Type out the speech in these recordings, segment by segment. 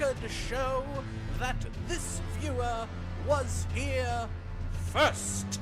record show that this viewer was here first.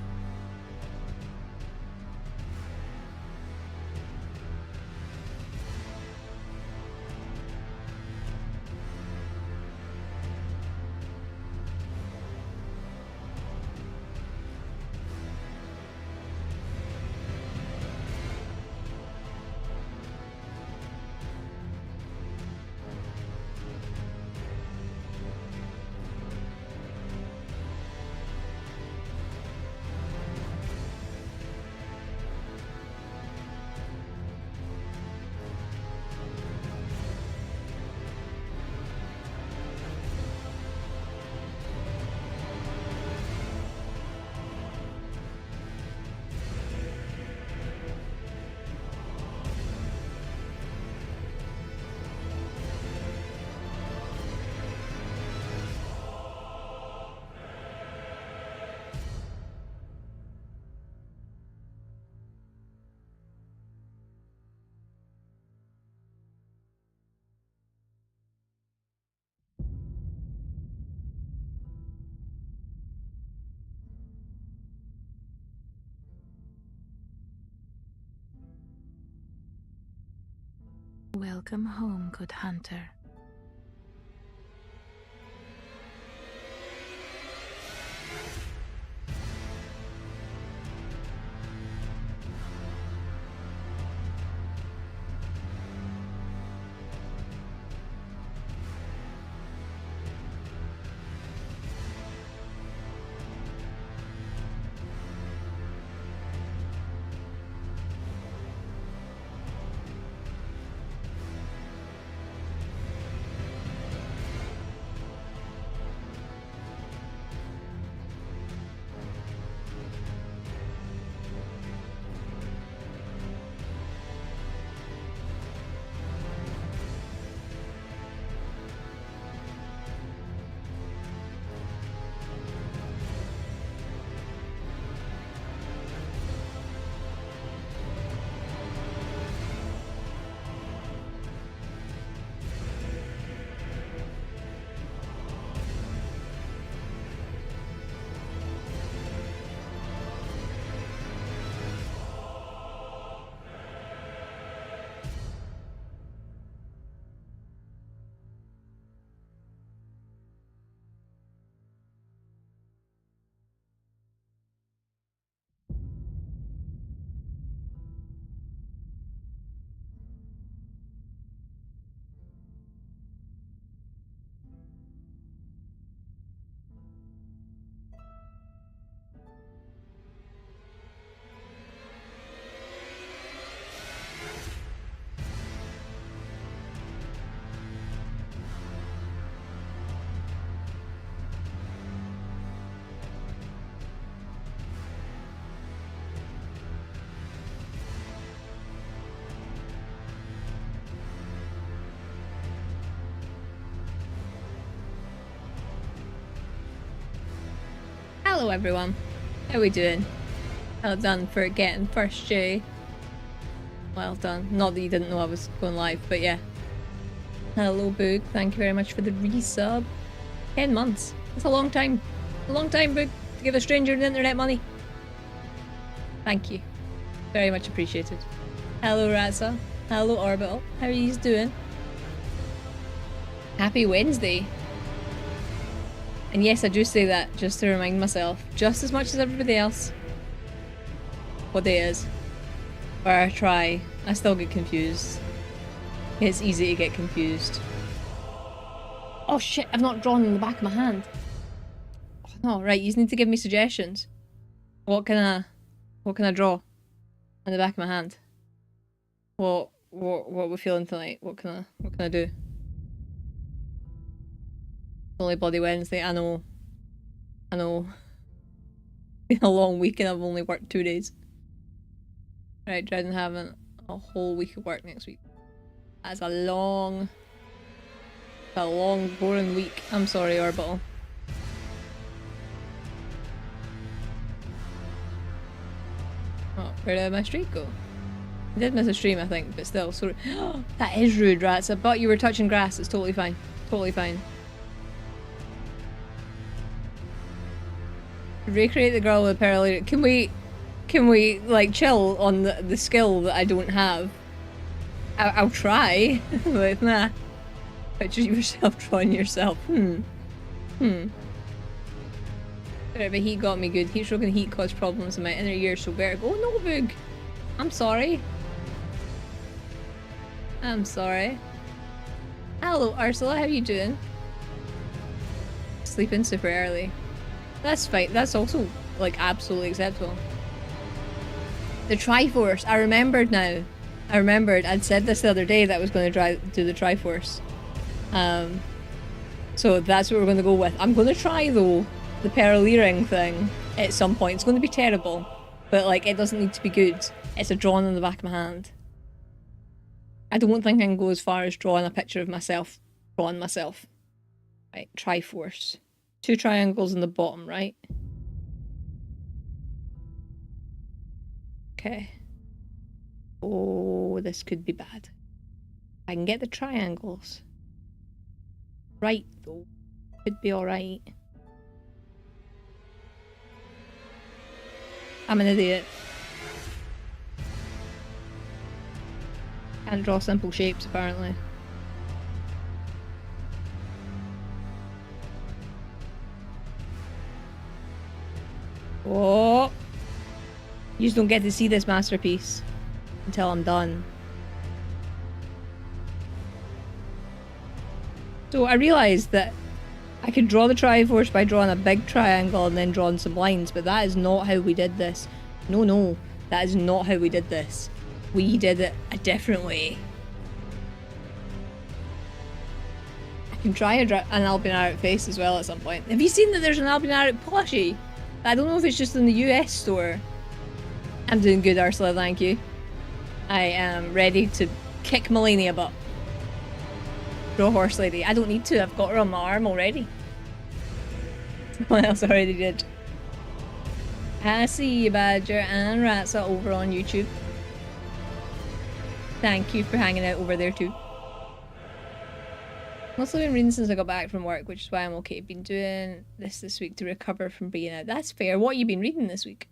Welcome home, good hunter. Hello everyone, how we doing? Well done for getting first J. Well done. Not that you didn't know I was going live, but yeah. Hello Boog, thank you very much for the resub. 10 months. That's a long time. A long time, Boog, to give a stranger the internet money. Thank you. Very much appreciated. Hello Ratsa. Hello Orbital. How are you doing? Happy Wednesday. And yes, I do say that just to remind myself, just as much as everybody else, what day is. Where I try, I still get confused. It's easy to get confused. Oh shit, I've not drawn in the back of my hand. Oh no, right, you need to give me suggestions. What can I draw in the back of my hand? What we're feeling tonight? What can I do? Only Bloody Wednesday, I know. Been a long week and I've only worked 2 days. Right, dreading having a whole week of work next week. That's a long, boring week. I'm sorry, Orbital. Oh, where did my streak go? I did miss a stream, I think, but still, sorry. That is rude, Rats. I thought you were touching grass. It's totally fine. Totally fine. Recreate the girl with the paralytic. Can we like chill on the skill that I don't have? I'll try. Like, nah. Picture yourself drawing yourself. Right, but heat got me good. Heat stroke and heat caused problems in my inner ear, so vertigo. Oh no, Boog! I'm sorry. I'm sorry. Hello, Ursula. How you doing? Sleeping super early. That's fine. That's also, like, absolutely acceptable. The Triforce. I remembered now. I remembered. I'd said this the other day that I was going to do the Triforce. So that's what we're going to go with. I'm going to try, though, the pearl earring thing at some point. It's going to be terrible. But, like, it doesn't need to be good. It's a drawing on the back of my hand. I don't think I can go as far as drawing a picture of myself. Drawing myself. Right, Triforce. 2 triangles in the bottom, right? Okay. Oh, this could be bad. I can get the triangles. Right, though. Could be alright. I'm an idiot. Can't draw simple shapes, apparently. Oh! You just don't get to see this masterpiece until I'm done. So I realised that I could draw the Triforce by drawing a big triangle and then drawing some lines, but that is not how we did this. No, no, that is not how we did this. We did it a different way. I can try an albinaric face as well at some point. Have you seen that there's an albinaric plushie? I don't know if it's just in the US store. I'm doing good, Ursula, thank you. I am ready to kick Malenia butt. Draw horse lady. I don't need to, I've got her on my arm already. Someone else already did. I see you, Badger and Ratsa over on YouTube. Thank you for hanging out over there too. Mostly been reading since I got back from work, which is why I'm okay. Been doing this week to recover from being out. That's fair. What have you been reading this week?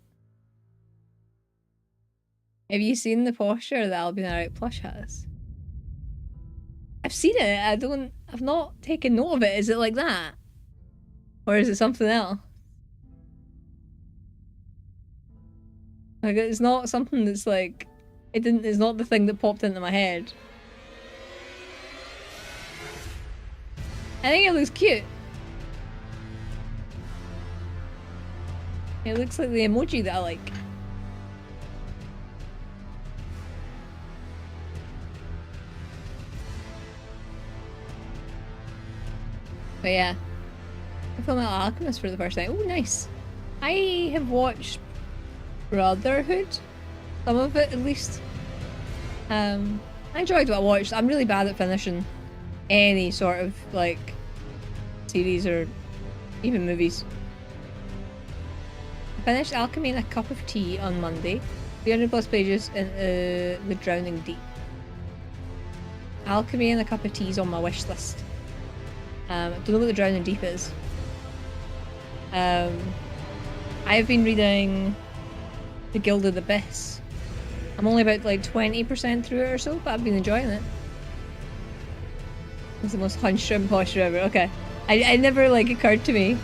Have you seen the posture that albinaric plush has? I've seen it. I've not taken note of it. Is it like that? Or is it something else? Like, it's not something that's like, it's not the thing that popped into my head. I think it looks cute. It looks like the emoji that I like. But yeah, I filmed Alchemist for the first time. Oh, nice. I have watched Brotherhood, some of it at least. I enjoyed what I watched. I'm really bad at finishing any sort of like series or even movies. I finished Alchemy in a Cup of Tea on Monday. 300 plus pages in The Drowning Deep. Alchemy and a Cup of Tea is on my wish list. I don't know what The Drowning Deep is. I've been reading The Gilded Abyss. I'm only about like 20% through it or so, but I've been enjoying it. It's the most hunched shrimp posture ever. Okay. I never like occurred to me.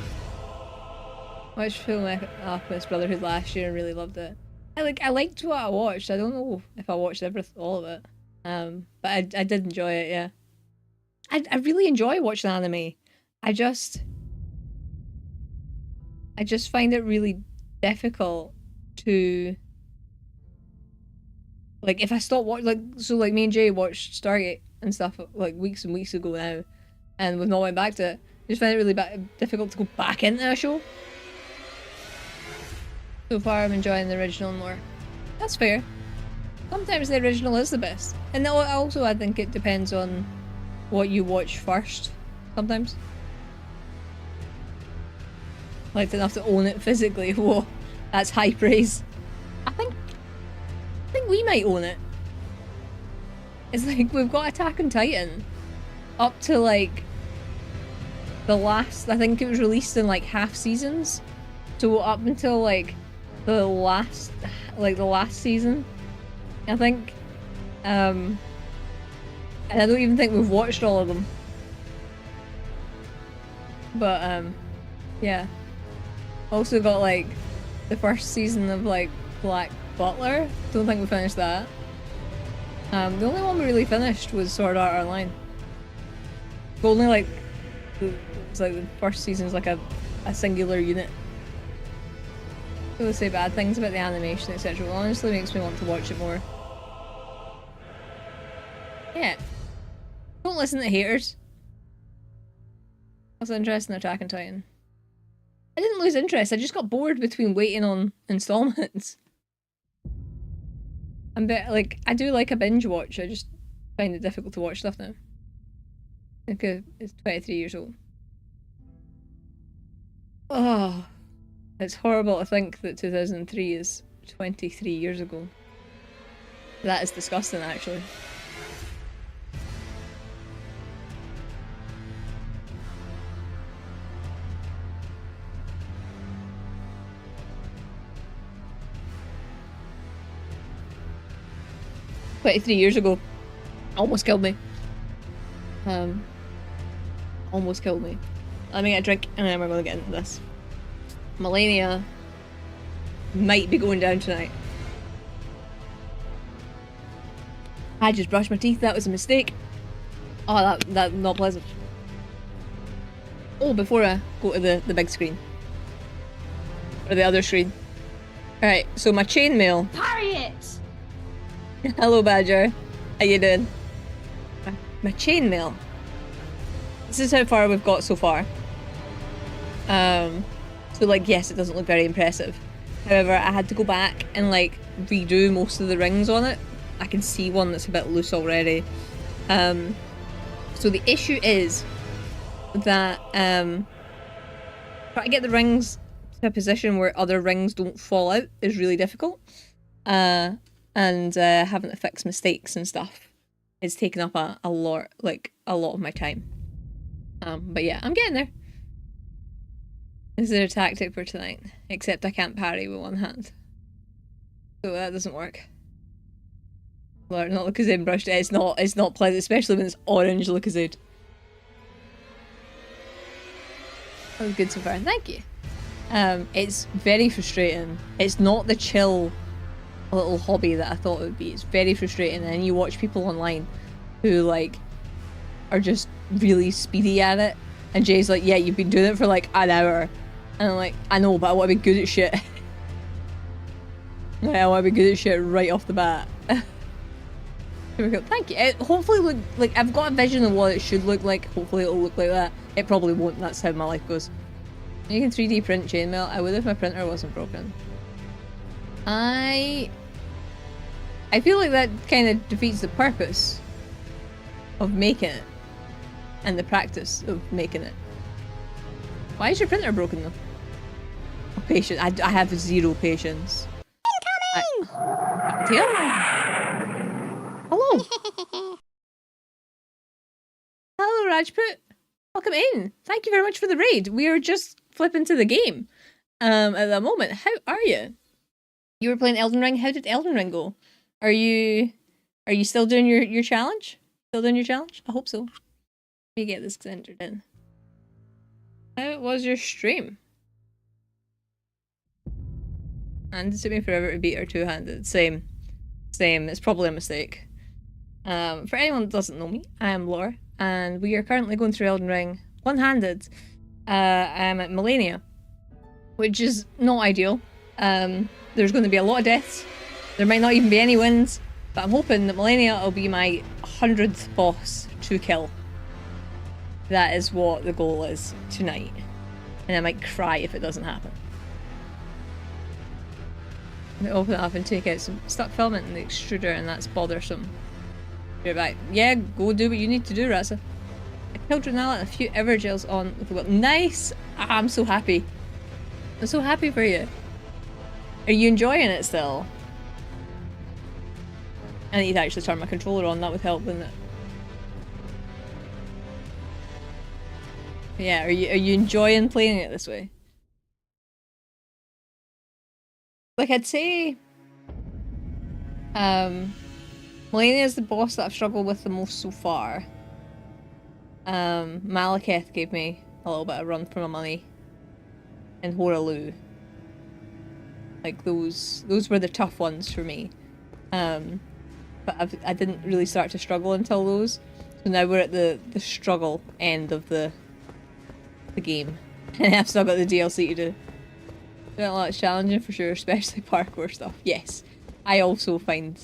I watched film Alchemist Brotherhood last year and really loved it. I liked what I watched. I don't know if I watched all of it. But I did enjoy it, yeah. I really enjoy watching anime. I just find it really difficult to, like, if I stop watching, like me and Jay watched Stargate and stuff like weeks and weeks ago now, and we've not went back to it. I just find it really difficult to go back into a show. So far I'm enjoying the original more. That's fair. Sometimes the original is the best. And also I think it depends on what you watch first, sometimes. Like enough to own it physically. Whoa, that's high praise. I think we might own it. It's like we've got Attack on Titan up to like the last, I think it was released in like half seasons. So up until like the last season, I think. And I don't even think we've watched all of them. But yeah. Also got like the first season of like Black Butler. Don't think we finished that. The only one we really finished was Sword Art Online. But only like it's like the first season's like a singular unit. People say bad things about the animation, etc. Well, honestly makes me want to watch it more. Yeah. Don't listen to haters. That's interesting, Attack on Titan. I didn't lose interest, I just got bored between waiting on installments. Like, I do like a binge watch, I just find it difficult to watch stuff now. Because it's 23 years old. Oh, it's horrible to think that 2003 is 23 years ago. That is disgusting, actually. $23 ago. Almost killed me. Almost killed me. Let me get a drink and then we're gonna get into this. Malenia might be going down tonight. I just brushed my teeth, that was a mistake. Oh, that not pleasant. Oh, before I go to the big screen. Or the other screen. Alright, so my chainmail. Harriet! Hello, Badger. How you doing? My chainmail. This is how far we've got so far. So like, yes, it doesn't look very impressive. However, I had to go back and like redo most of the rings on it. I can see one that's a bit loose already. So the issue is that trying to get the rings to a position where other rings don't fall out is really difficult. And having to fix mistakes and stuff is taking up a lot of my time. But yeah, I'm getting there. Is there a tactic for tonight? Except I can't parry with one hand. So that doesn't work. Lord, not Lucozade brushed it. It's not pleasant, especially when it's orange Lucozade. That was good so far. Thank you. It's very frustrating. It's not the chill little hobby that I thought it would be. It's very frustrating, and you watch people online who like are just really speedy at it, and Jay's like, yeah, you've been doing it for like an hour, and I'm like, I know, but I want to be good at shit. Like, I want to be good at shit right off the bat. Here we go. Thank you. It hopefully look like, I've got a vision of what it should look like. Hopefully it'll look like that. It probably won't. That's how my life goes. You can 3D print chainmail. I would if my printer wasn't broken. I feel like that kind of defeats the purpose of making it and the practice of making it. Why is your printer broken though? Oh, patience. I have zero patience. Incoming! Hello. Hello, Rajput. Welcome in. Thank you very much for the raid. We are just flipping to the game at the moment. How are you? You were playing Elden Ring. How did Elden Ring go? Are you still doing your challenge? Still doing your challenge? I hope so. Let me get this entered in. How was your stream? And it took me forever to beat her two-handed. Same. It's probably a mistake. For anyone that doesn't know me, I am Laura, and we are currently going through Elden Ring one-handed. I'm at Malenia, which is not ideal. There's going to be a lot of deaths. There might not even be any wins, but I'm hoping that Malenia will be my 100th boss to kill. That is what the goal is tonight. And I might cry if it doesn't happen. I'm going to open it up and take out some stuck filament in the extruder, and that's bothersome. Be right back. Yeah, go do what you need to do, Raza. I killed Renala and a few Evergels on with the whip. Nice! I'm so happy. I'm so happy for you. Are you enjoying it still? I need to actually turn my controller on, that would help, wouldn't it? Yeah, are you enjoying playing it this way? Like, I'd say Malenia is the boss that I've struggled with the most so far. Malekith gave me a little bit of run for my money. And Horaloo. Like, those were the tough ones for me. But I didn't really start to struggle until those. So now we're at the struggle end of the game. And I've still got the DLC to do. Don't know, it's challenging for sure, especially parkour stuff. Yes, I also find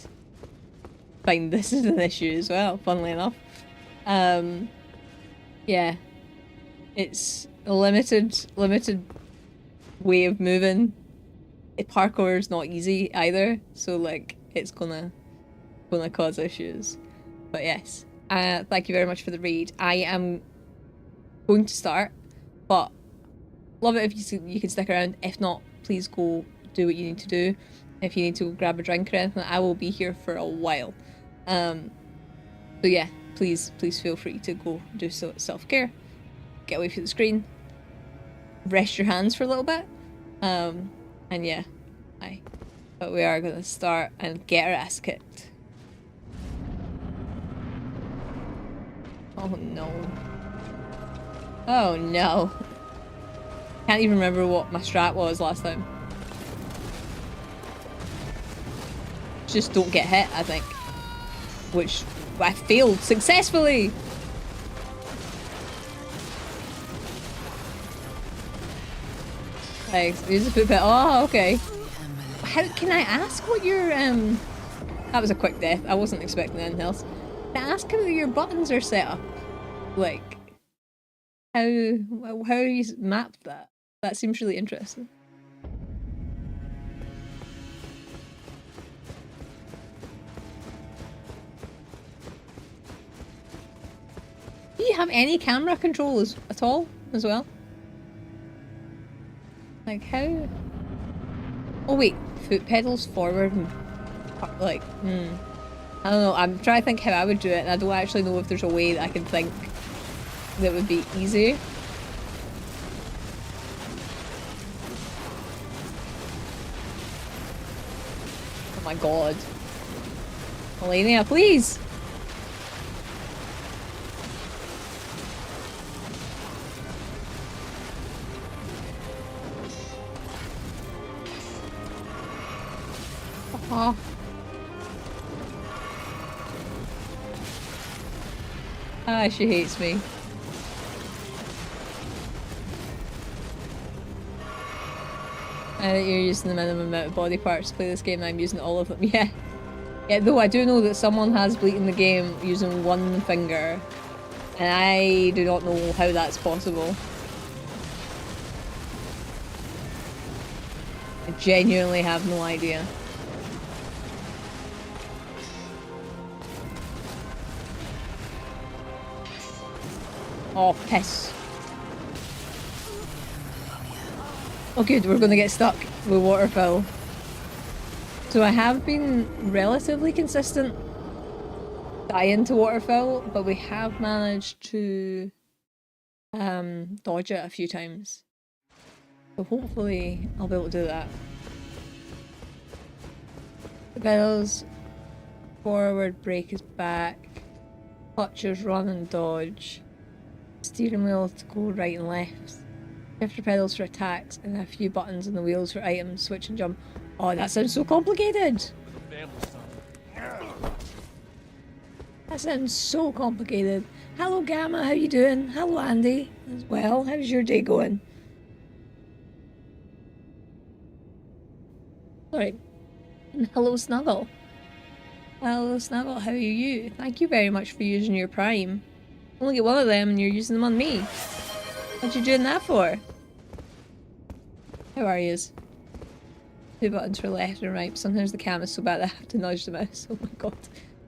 this is an issue as well, funnily enough. Yeah, it's a limited way of moving. Parkour is not easy either, so like it's gonna cause issues. But yes, thank you very much for the raid. I am going to start, but love it if you can stick around. If not, please go do what you need to do. If you need to grab a drink or anything, I will be here for a while. So yeah, please feel free to go do self-care, get away from the screen, rest your hands for a little bit, and yeah, but we are going to start and get our ass kicked. Oh no. Oh no. Can't even remember what my strat was last time. Just don't get hit, I think. Which I failed successfully! Like, use a footbit. Oh, okay. How can I ask what your that was a quick death. I wasn't expecting anything else. Can I ask how your buttons are set up? Like, how you mapped that? That seems really interesting. Do you have any camera controls at all as well? Like how? Oh wait, foot pedals forward and like, I don't know, I'm trying to think how I would do it and I don't actually know if there's a way that I can think that would be easy. Oh my god. Malenia, please! Oh. Ah, she hates me. I think you're using the minimum amount of body parts to play this game and I'm using all of them. Yeah. Yeah, though I do know that someone has beaten the game using one finger. And I do not know how that's possible. I genuinely have no idea. Oh, piss. Oh good, we're gonna get stuck with waterfowl. So I have been relatively consistent dying to waterfowl, but we have managed to dodge it a few times. So hopefully I'll be able to do that. The pedals, forward brake is back, clutches run and dodge. Steering wheel to go right and left. Shifter pedals for attacks and a few buttons on the wheels for items, switch and jump. Oh, that sounds so complicated! That sounds so complicated. Hello Gamma, how you doing? Hello Andy as well. How's your day going? Sorry. And hello Snuggle. Hello Snuggle, how are you? Thank you very much for using your Prime. Only get one of them and you're using them on me. What you doing that for? How are yous? 2 buttons for left and right. Sometimes the camera's so bad I have to nudge the mouse. Oh my god.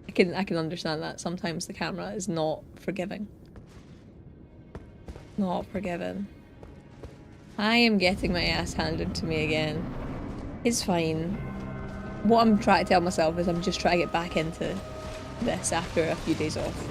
I can understand that. Sometimes the camera is not forgiving. Not forgiving. I am getting my ass handed to me again. It's fine. What I'm trying to tell myself is I'm just trying to get back into this after a few days off.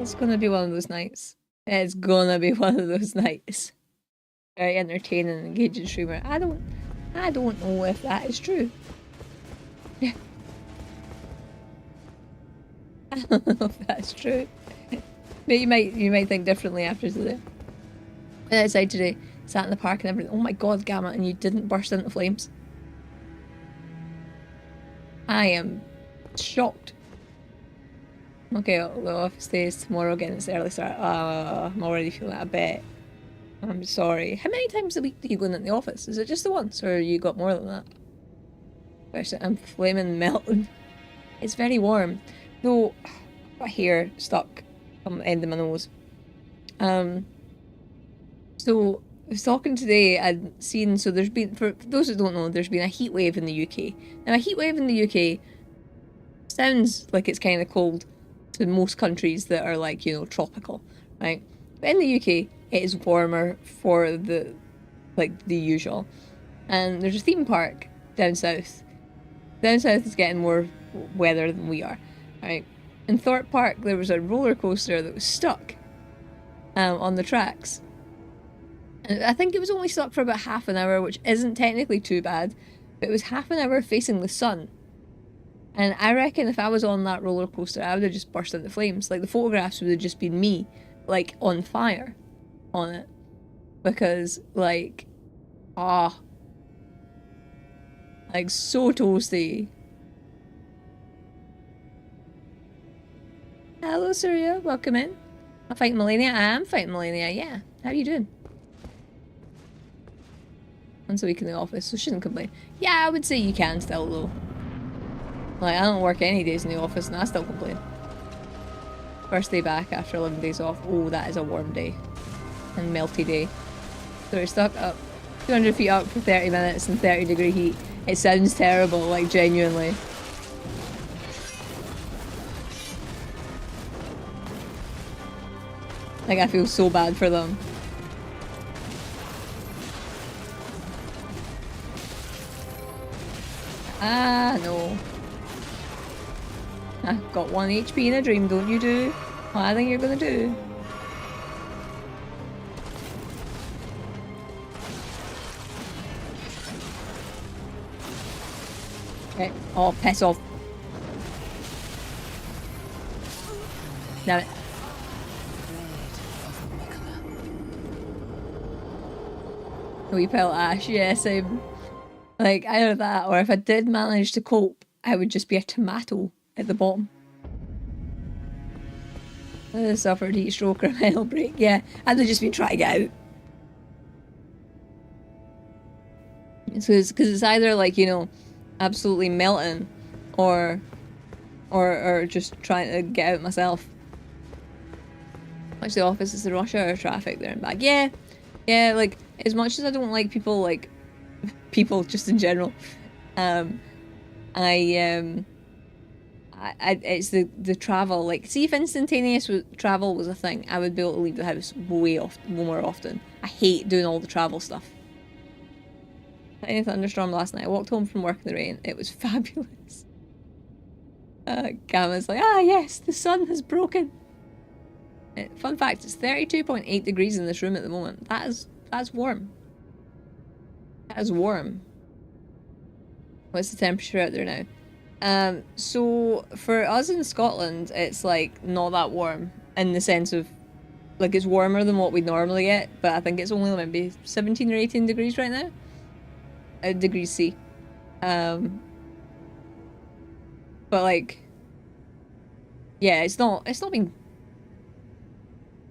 It's gonna be one of those nights. It's gonna be one of those nights. Very entertaining and engaging streamer. I don't know if that is true. Yeah. I don't know if that's true. But you might think differently after today. Went outside today, sat in the park and everything. Oh my god, Gamma, and you didn't burst into flames. I am shocked. Okay, the office day is tomorrow again. It's the early start. I'm already feeling a bit. I'm sorry. How many times a week do you go in the office? Is it just the once, or you got more than that? Especially, I'm flaming melting. It's very warm. Though, got hair stuck on the end of my nose. So, I was talking today, I'd seen, so there's been, for those who don't know, there's been a heat wave in the UK. Now, a heat wave in the UK sounds like it's kind of cold to most countries that are like, you know, tropical, right? But in the UK, it is warmer for the usual. And there's a theme park down south. Down south is getting more weather than we are, right? In Thorpe Park, there was a roller coaster that was stuck on the tracks. And I think it was only stuck for about half an hour, which isn't technically too bad, but it was half an hour facing the sun. And I reckon if I was on that roller coaster, I would have just burst into flames. Like, the photographs would have just been me, like, on fire on it. Because, like, like, so toasty. Hello, Surya. Welcome in. I'm fighting Malenia. I am fighting Malenia, yeah. How are you doing? Once a week in the office, so shouldn't complain. Yeah, I would say you can still, though. Like, I don't work any days in the office and I still complain. First day back after 11 days off. Oh, that is a warm day. And melty day. So we're stuck up 200 feet up for 30 minutes in 30-degree heat. It sounds terrible, like, genuinely. Like, I feel so bad for them. Ah, no. I've got 1 HP in a dream, don't you do? What I think you're gonna do. Okay. Oh, piss off. Damn it. A wee pile of ash, yeah, same. Like, either that, or if I did manage to cope, I would just be a tomato at the bottom. Suffered heat stroke or a mental break. Yeah, I'd have just been trying to get out. Because it's either like, you know, absolutely melting, or just trying to get out myself. Much the office is the rush hour traffic there and back. Yeah, yeah. Like, as much as I don't like people, like people just in general, it's the travel. Like, see, if instantaneous travel was a thing, I would be able to leave the house more often. I hate doing all the travel stuff. Tiny thunderstorm last night. I walked home from work in the rain. It was fabulous. Gamma's like, ah yes, the sun has broken. Fun fact, it's 32.8 degrees in this room at the moment. That's warm. That is warm. What's the temperature out there now? So for us in Scotland, it's like not that warm in the sense of, like, it's warmer than what we normally get, but I think it's only maybe 17 or 18 degrees right now. Degrees C. But like, yeah, it's not been.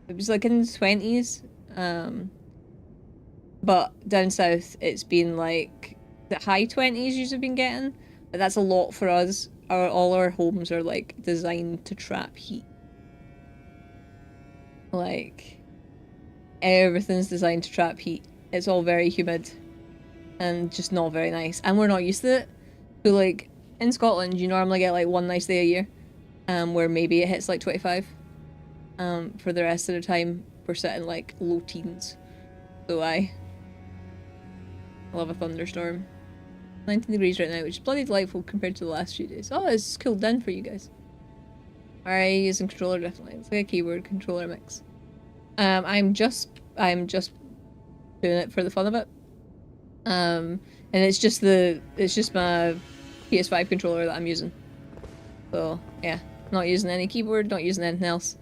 It was like in the 20s, but down south it's been like the high 20s you've been getting. But that's a lot for us. All our homes are like designed to trap heat. Like, everything's designed to trap heat. It's all very humid and just not very nice, and we're not used to it. So like in Scotland you normally get like one nice day a year, where maybe it hits like 25. For the rest of the time we're sitting like low teens. So I love a thunderstorm. 19 degrees right now, which is bloody delightful compared to the last few days. Oh, it's cooled down for you guys. I using controller differently. It's like a keyboard controller mix. I'm just doing it for the fun of it. And it's just my PS5 controller that I'm using. So yeah, not using any keyboard, not using anything else.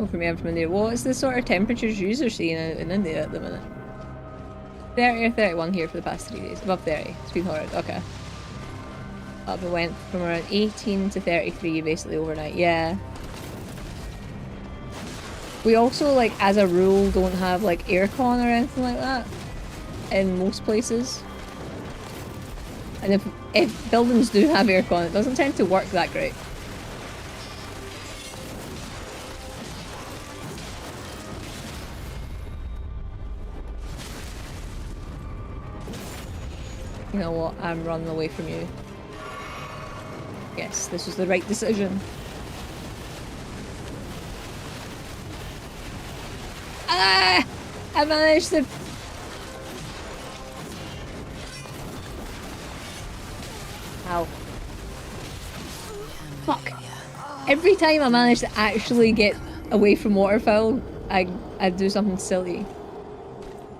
Oh, from India. What is the sort of temperatures you're seeing in India at the minute? 30 or 31 here for the past 3 days. Above 30. It's been horrid. Okay. Up it went from around 18 to 33 basically overnight. Yeah. We also, like, as a rule, don't have, like, aircon or anything like that in most places. And if buildings do have aircon, it doesn't tend to work that great. You know what? I'm running away from you. Yes, this was the right decision. Ah! I managed to... Ow. Fuck. Every time I manage to actually get away from waterfowl, I do something silly.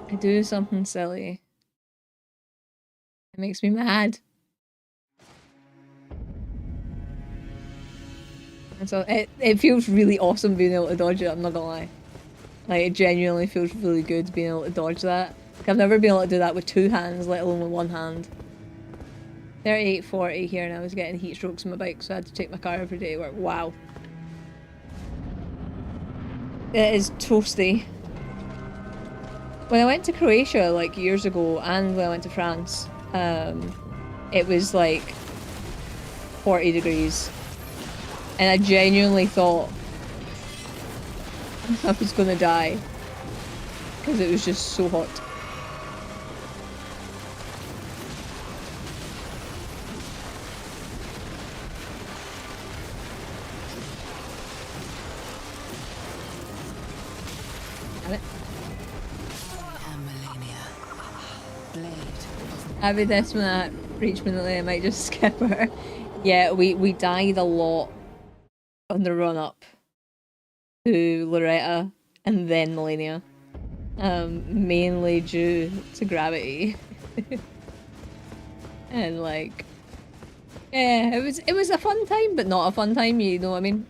I do something silly. It makes me mad. And so it feels really awesome being able to dodge it, I'm not gonna lie. Like, it genuinely feels really good being able to dodge that. Like, I've never been able to do that with 2 hands, let alone with 1 hand. 38, 40 here, and I was getting heat strokes on my bike, so I had to take my car every day to work. Wow. It is toasty. When I went to Croatia, like, years ago, and when I went to France, it was like 40 degrees. And I genuinely thought I was gonna die. Because it was just so hot. Got it. Abby Desmond at Richmond, I might just skip her. Yeah, we died a lot on the run up to Loretta and then Malenia. Mainly due to gravity. And like, yeah, it was a fun time, but not a fun time, you know what I mean?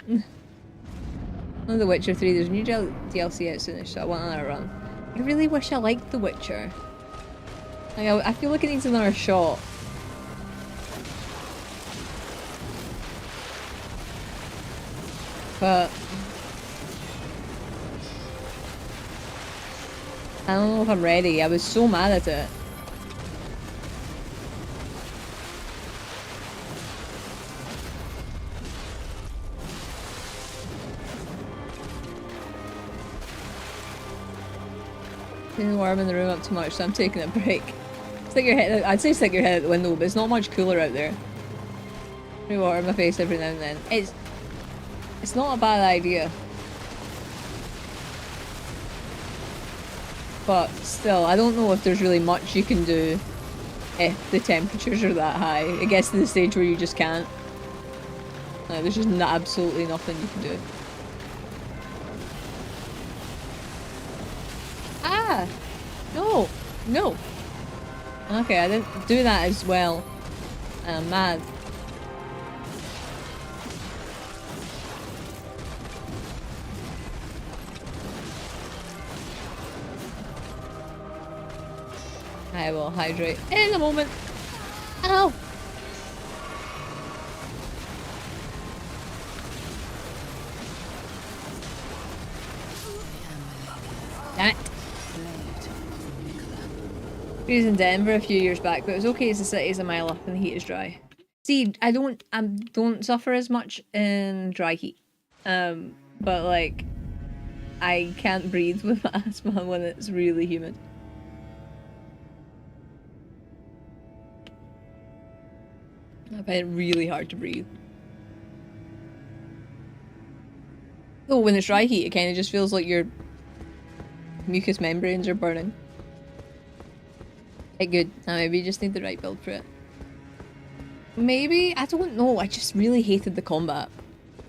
On The Witcher 3, there's a new DLC out soonish, so I want another run. I really wish I liked The Witcher. Like, I feel like it needs another shot. But I don't know if I'm ready. I was so mad at it. Feeling warm in the room up too much, so I'm taking a break. Stick your head. I'd say stick your head out the window, but it's not much cooler out there. Pretty water in my face every now and then. It's not a bad idea. But still, I don't know if there's really much you can do if the temperatures are that high. It gets to the stage where you just can't. There's just absolutely nothing you can do. Ah! No! No! Okay, I didn't do that as well. I'm mad. I will hydrate in a moment. Ow! Damn it. I was in Denver a few years back, but it was okay as the city is a mile up and the heat is dry. See, I don't suffer as much in dry heat. But like, I can't breathe with asthma when it's really humid. I find it really hard to breathe. Oh, when it's dry heat, it kind of just feels like your mucous membranes are burning. Quite good. Maybe you just need the right build for it. Maybe? I don't know. I just really hated the combat.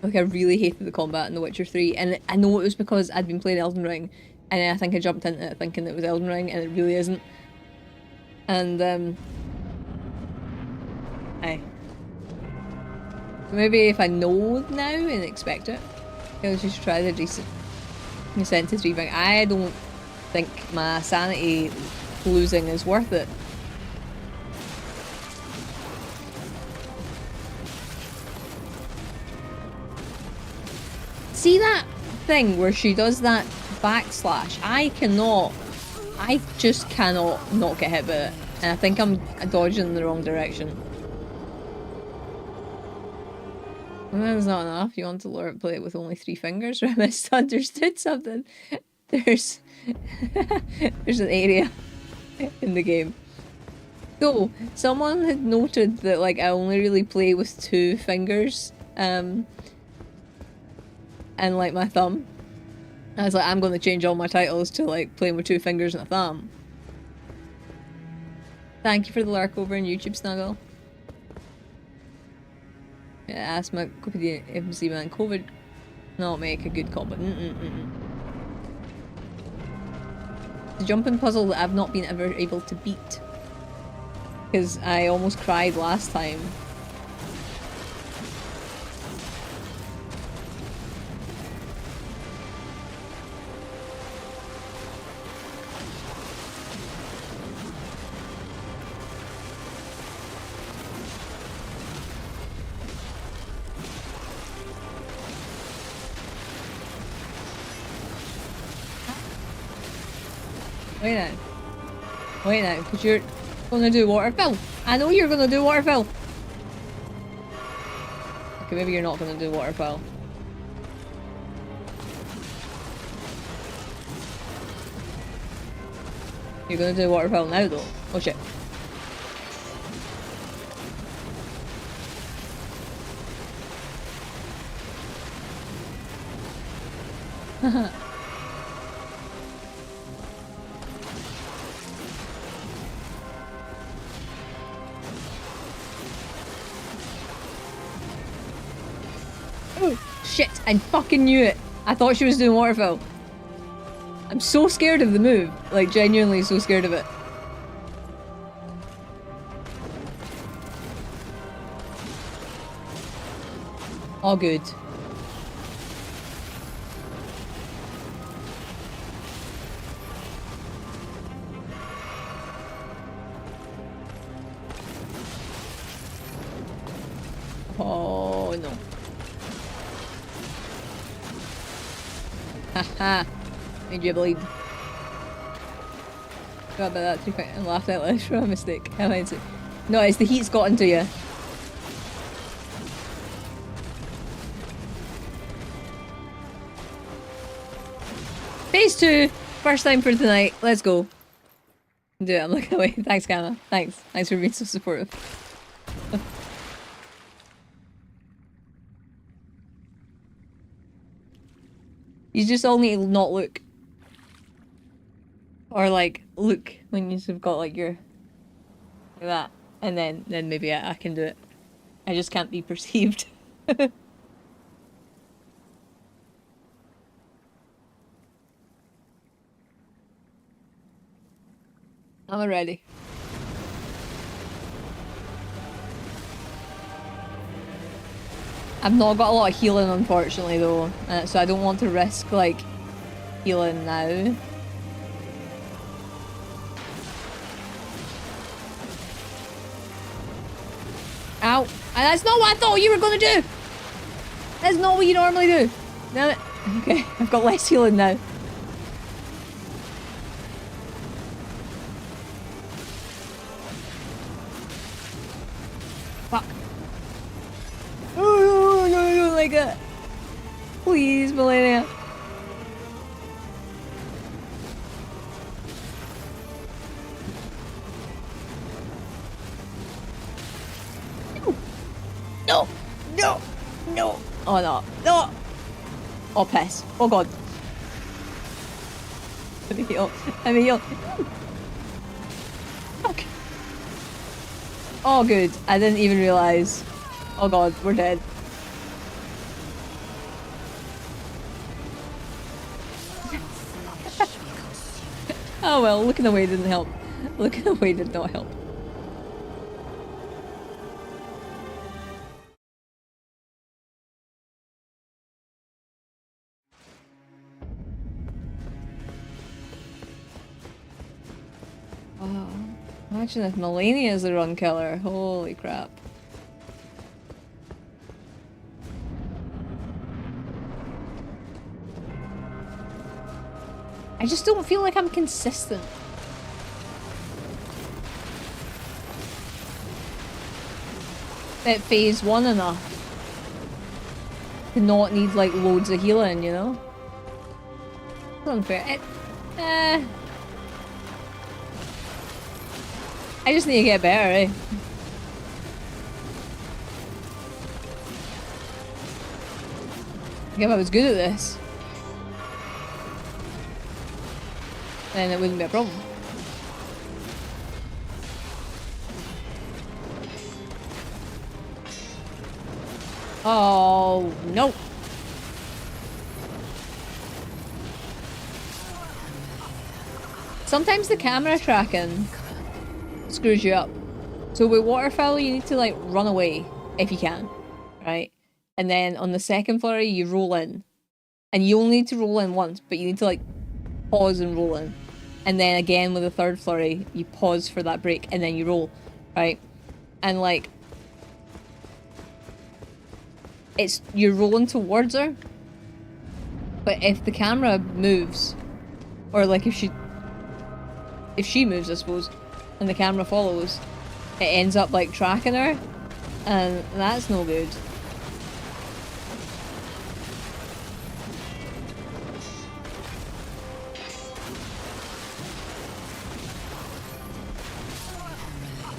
Like, I really hated the combat in The Witcher 3. And I know it was because I'd been playing Elden Ring. And I think I jumped into it thinking it was Elden Ring, and it really isn't. And, aye. Maybe if I know now and expect it, I'll just try the decent sentence reading. I don't think my sanity losing is worth it. See that thing where she does that backslash? I just cannot not get hit by it. And I think I'm dodging in the wrong direction. That's not enough. You want to learn to play it with only 3 fingers? Or I misunderstood something. There's an area in the game. So, someone had noted that like I only really play with 2 fingers, and like my thumb. I was like, I'm gonna change all my titles to like playing with 2 fingers and a thumb. Thank you for the lurk over in YouTube, Snuggle. Yeah, ask my MC man, COVID not make a good combo. The jumping puzzle that I've not been ever able to beat. Because I almost cried last time. Wait now, because you're gonna do waterfill. I know you're gonna do waterfill. Okay, maybe you're not gonna do waterfill. You're gonna do waterfill now though. Oh shit. Haha. Shit, I fucking knew it. I thought she was doing waterfill. I'm so scared of the move. Like, genuinely so scared of it. All good. Oh, no. Haha, made you bleed. Forgot about that too quick and laughed out loud for a mistake. How is it? No, it's the heat's got into you. Phase 2, first time for tonight. Let's go. Do it. I'm looking away. Thanks, Gamma. Thanks. Thanks for being so supportive. You just all need to not look. Or like, look when you've got like your... like that. And then maybe I can do it. I just can't be perceived. I'm ready. I've not got a lot of healing, unfortunately, though, so I don't want to risk, like, healing now. Ow! That's not what I thought you were gonna do! That's not what you normally do! Damn it. Okay, I've got less healing now. Fuck. Oh, no, I don't like that. Please, Malenia. No! No! No! Oh no! No! Oh piss! Oh god! Let me heal! Let me heal! Fuck! Oh good, I didn't even realise. Oh god, we're dead. Oh well, looking away didn't help. Looking away did not help. Oh, imagine if Malenia is the run killer. Holy crap. I just don't feel like I'm consistent. At phase 1 enough to not need like loads of healing, you know? It's unfair. I just need to get better, eh? Like if I was good at this, then it wouldn't be a problem. Oh, no. Sometimes the camera tracking screws you up. So with waterfowl, you need to like run away if you can, right? And then on the second flurry, you roll in. And you only need to roll in once, but you need to like pause and roll in. And then again with the third flurry, you pause for that break and then you roll, right? And like, you're rolling towards her, but if the camera moves, or like if she moves, I suppose, and the camera follows, it ends up like tracking her, and that's no good.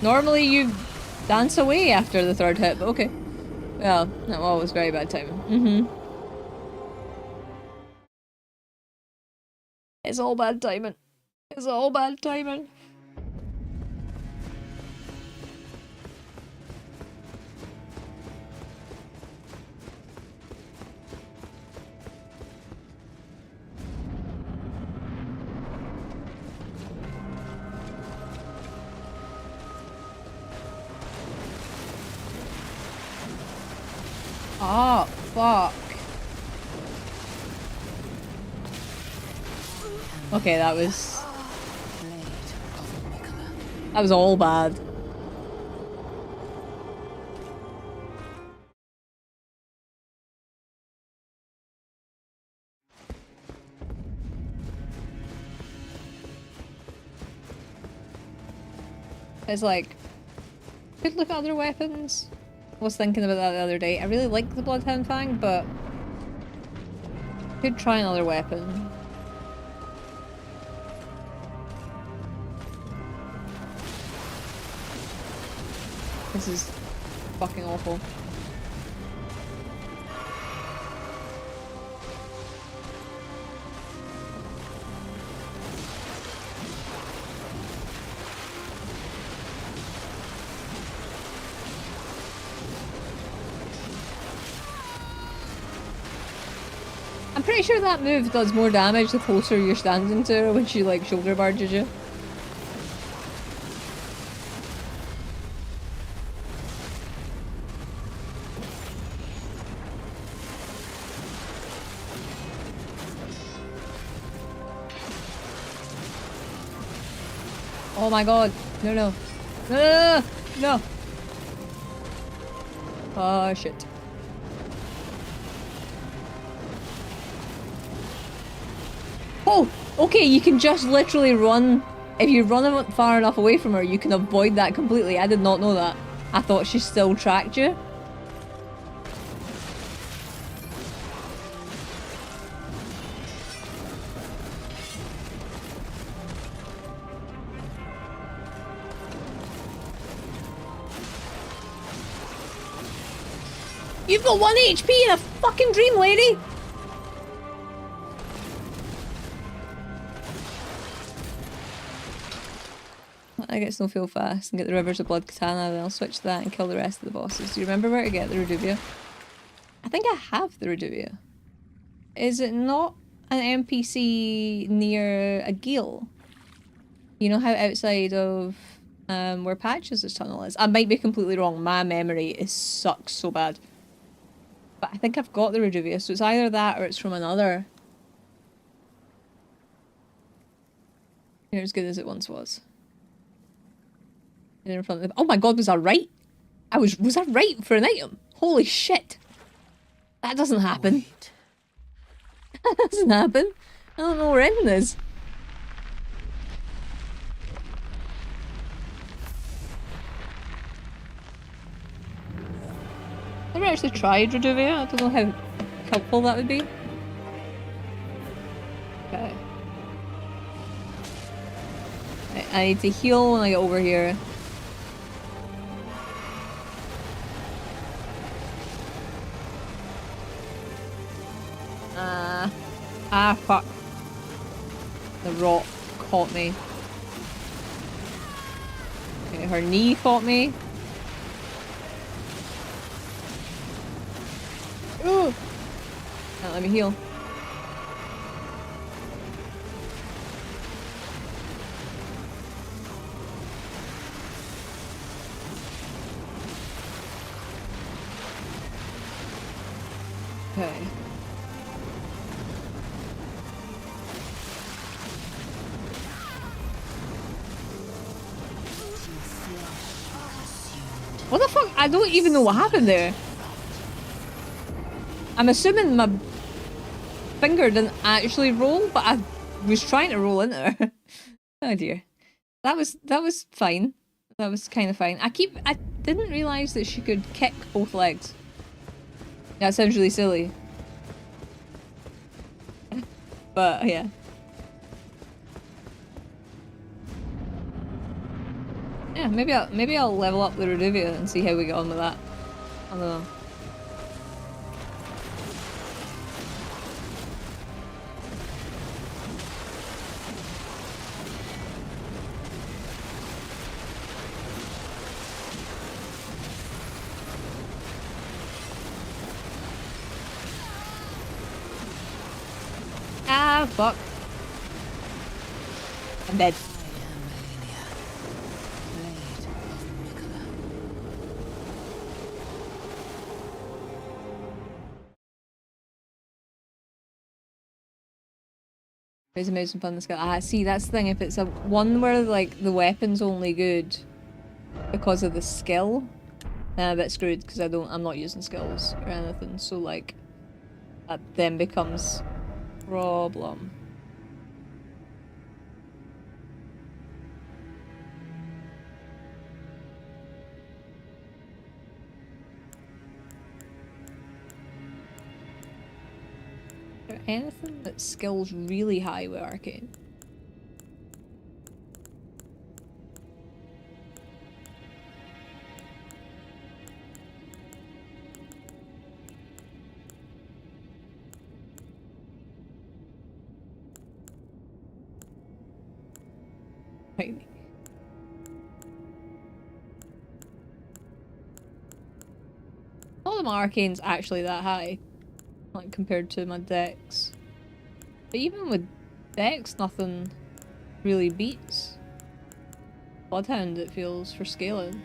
Normally you dance away after the third hit, but okay. Well, that was very bad timing. It's all bad timing. It's all bad timing. Oh, fuck. Okay, that was all bad. It's like, could look at other weapons. I was thinking about that the other day. I really like the Bloodhound Fang, but could try another weapon. This is fucking awful. I'm pretty sure that move does more damage the closer you're standing to her when she like shoulder barges you. Oh my god. No, no. No, no, no, no. Oh shit. Oh, okay, you can just literally run. If you run far enough away from her, you can avoid that completely. I did not know that. I thought she still tracked you. You've got 1 HP in a fucking dream, lady! I get Snowfield fast and get the Rivers of Blood katana, then I'll switch to that and kill the rest of the bosses. Do you remember where to get the Reduvia? I think I have the Reduvia. Is it not an NPC near a Gale? You know how outside of where Patches' tunnel is? I might be completely wrong. My memory sucks so bad. But I think I've got the Reduvia, so it's either that or it's from another. You're as good as it once was. And in front of the— oh my god, was I right? Was I right for an item? Holy shit. That doesn't happen. Wait. That doesn't happen. I don't know where anything is. I've never actually tried Reduvia. I don't know how helpful that would be. Okay. I need to heal when I get over here. Fuck. The rock caught me. Okay, her knee caught me. Ooh! Can't let me heal. Okay. What the fuck? I don't even know what happened there. I'm assuming my finger didn't actually roll, but I was trying to roll into her. Oh dear. That was fine. That was kind of fine. I didn't realise that she could kick both legs. That sounds really silly. But yeah. Yeah, maybe I'll level up the Reduvia and see how we get on with that. I don't know. Ah, fuck. I'm dead. It's amazing fun this guy. Ah, see, that's the thing. If it's a one where like the weapon's only good because of the skill, then I'm a bit screwed because I'm not using skills or anything. So like, that then becomes a problem. Is there anything that skills really high with Arcane? Right. Not that my Arcane's actually that high. Like compared to my Dex. But even with Dex, nothing really beats Bloodhound, it feels, for scaling.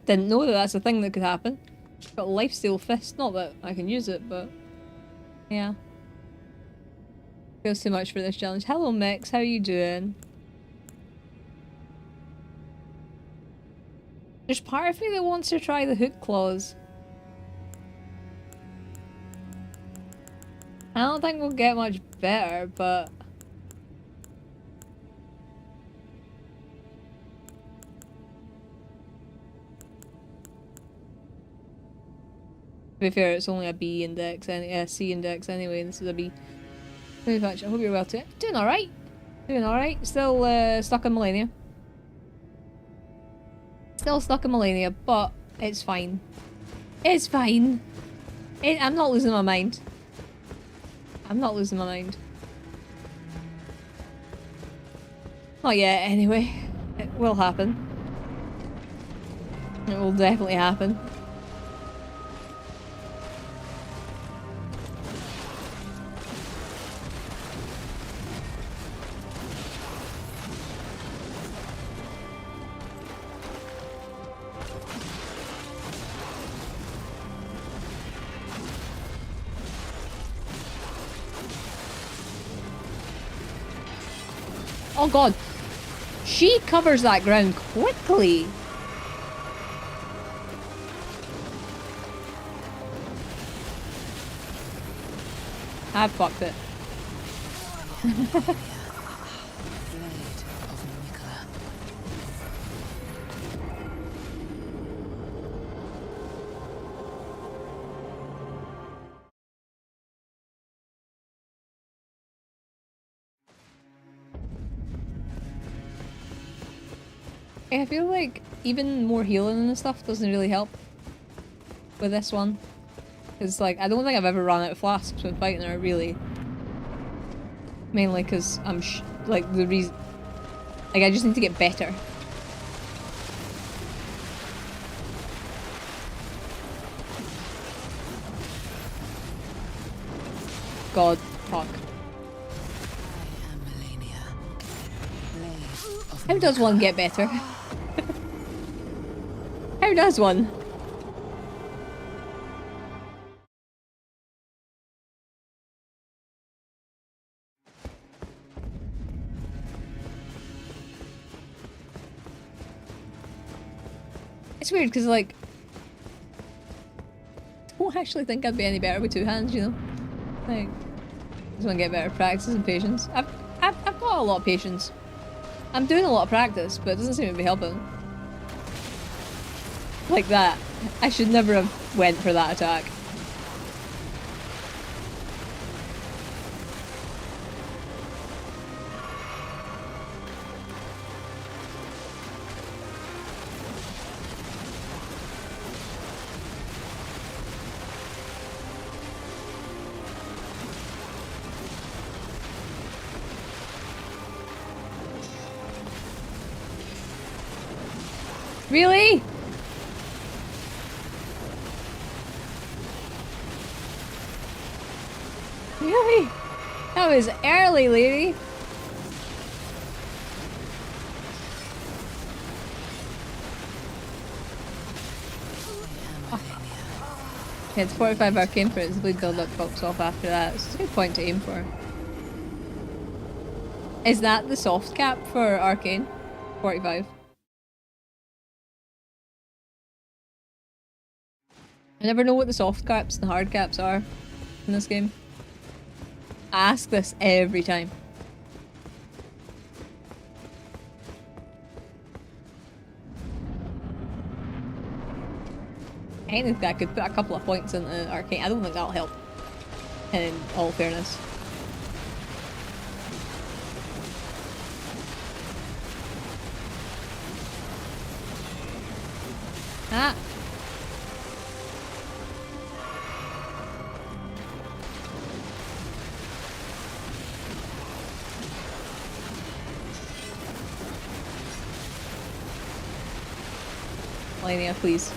Didn't know that that's a thing that could happen. Got a lifesteal fist, not that I can use it, but yeah. Feels too much for this challenge. Hello Mix, how are you doing? There's part of me that wants to try the hook claws. I don't think we'll get much better, but To be fair, it's only a B index, C index anyway, and this is a B. Manufacturer, I hope you're well too. Doing alright. Doing alright. Still stuck in Malenia. Still stuck in Malenia, but it's fine. It's fine. I'm not losing my mind. I'm not losing my mind. Not yet, anyway. It will happen. It will definitely happen. Oh god. She covers that ground quickly. I fucked it. I feel like even more healing and stuff doesn't really help with this one. Because, like, I don't think I've ever run out of flasks when fighting her, really. Mainly because I'm like, the reason... Like, I just need to get better. God, fuck. How does one get better? How does one? It's weird because, like, I don't actually think I'd be any better with two hands, you know? Like, I just want to get better practice and patience. I've got a lot of patience. I'm doing a lot of practice, but it doesn't seem to be helping. Like that. I should never have went for that attack. Really? Really? That was early, lady. Oh. Yeah, it's 45 arcane for it. It's bleed build up box off after that. It's a good point to aim for. Is that the soft cap for arcane? 45. I never know what the soft caps and the hard caps are in this game. I ask this every time. I think I could put a couple of points into arcane. I don't think that'll help, in all fairness. Ah! Malenia, please.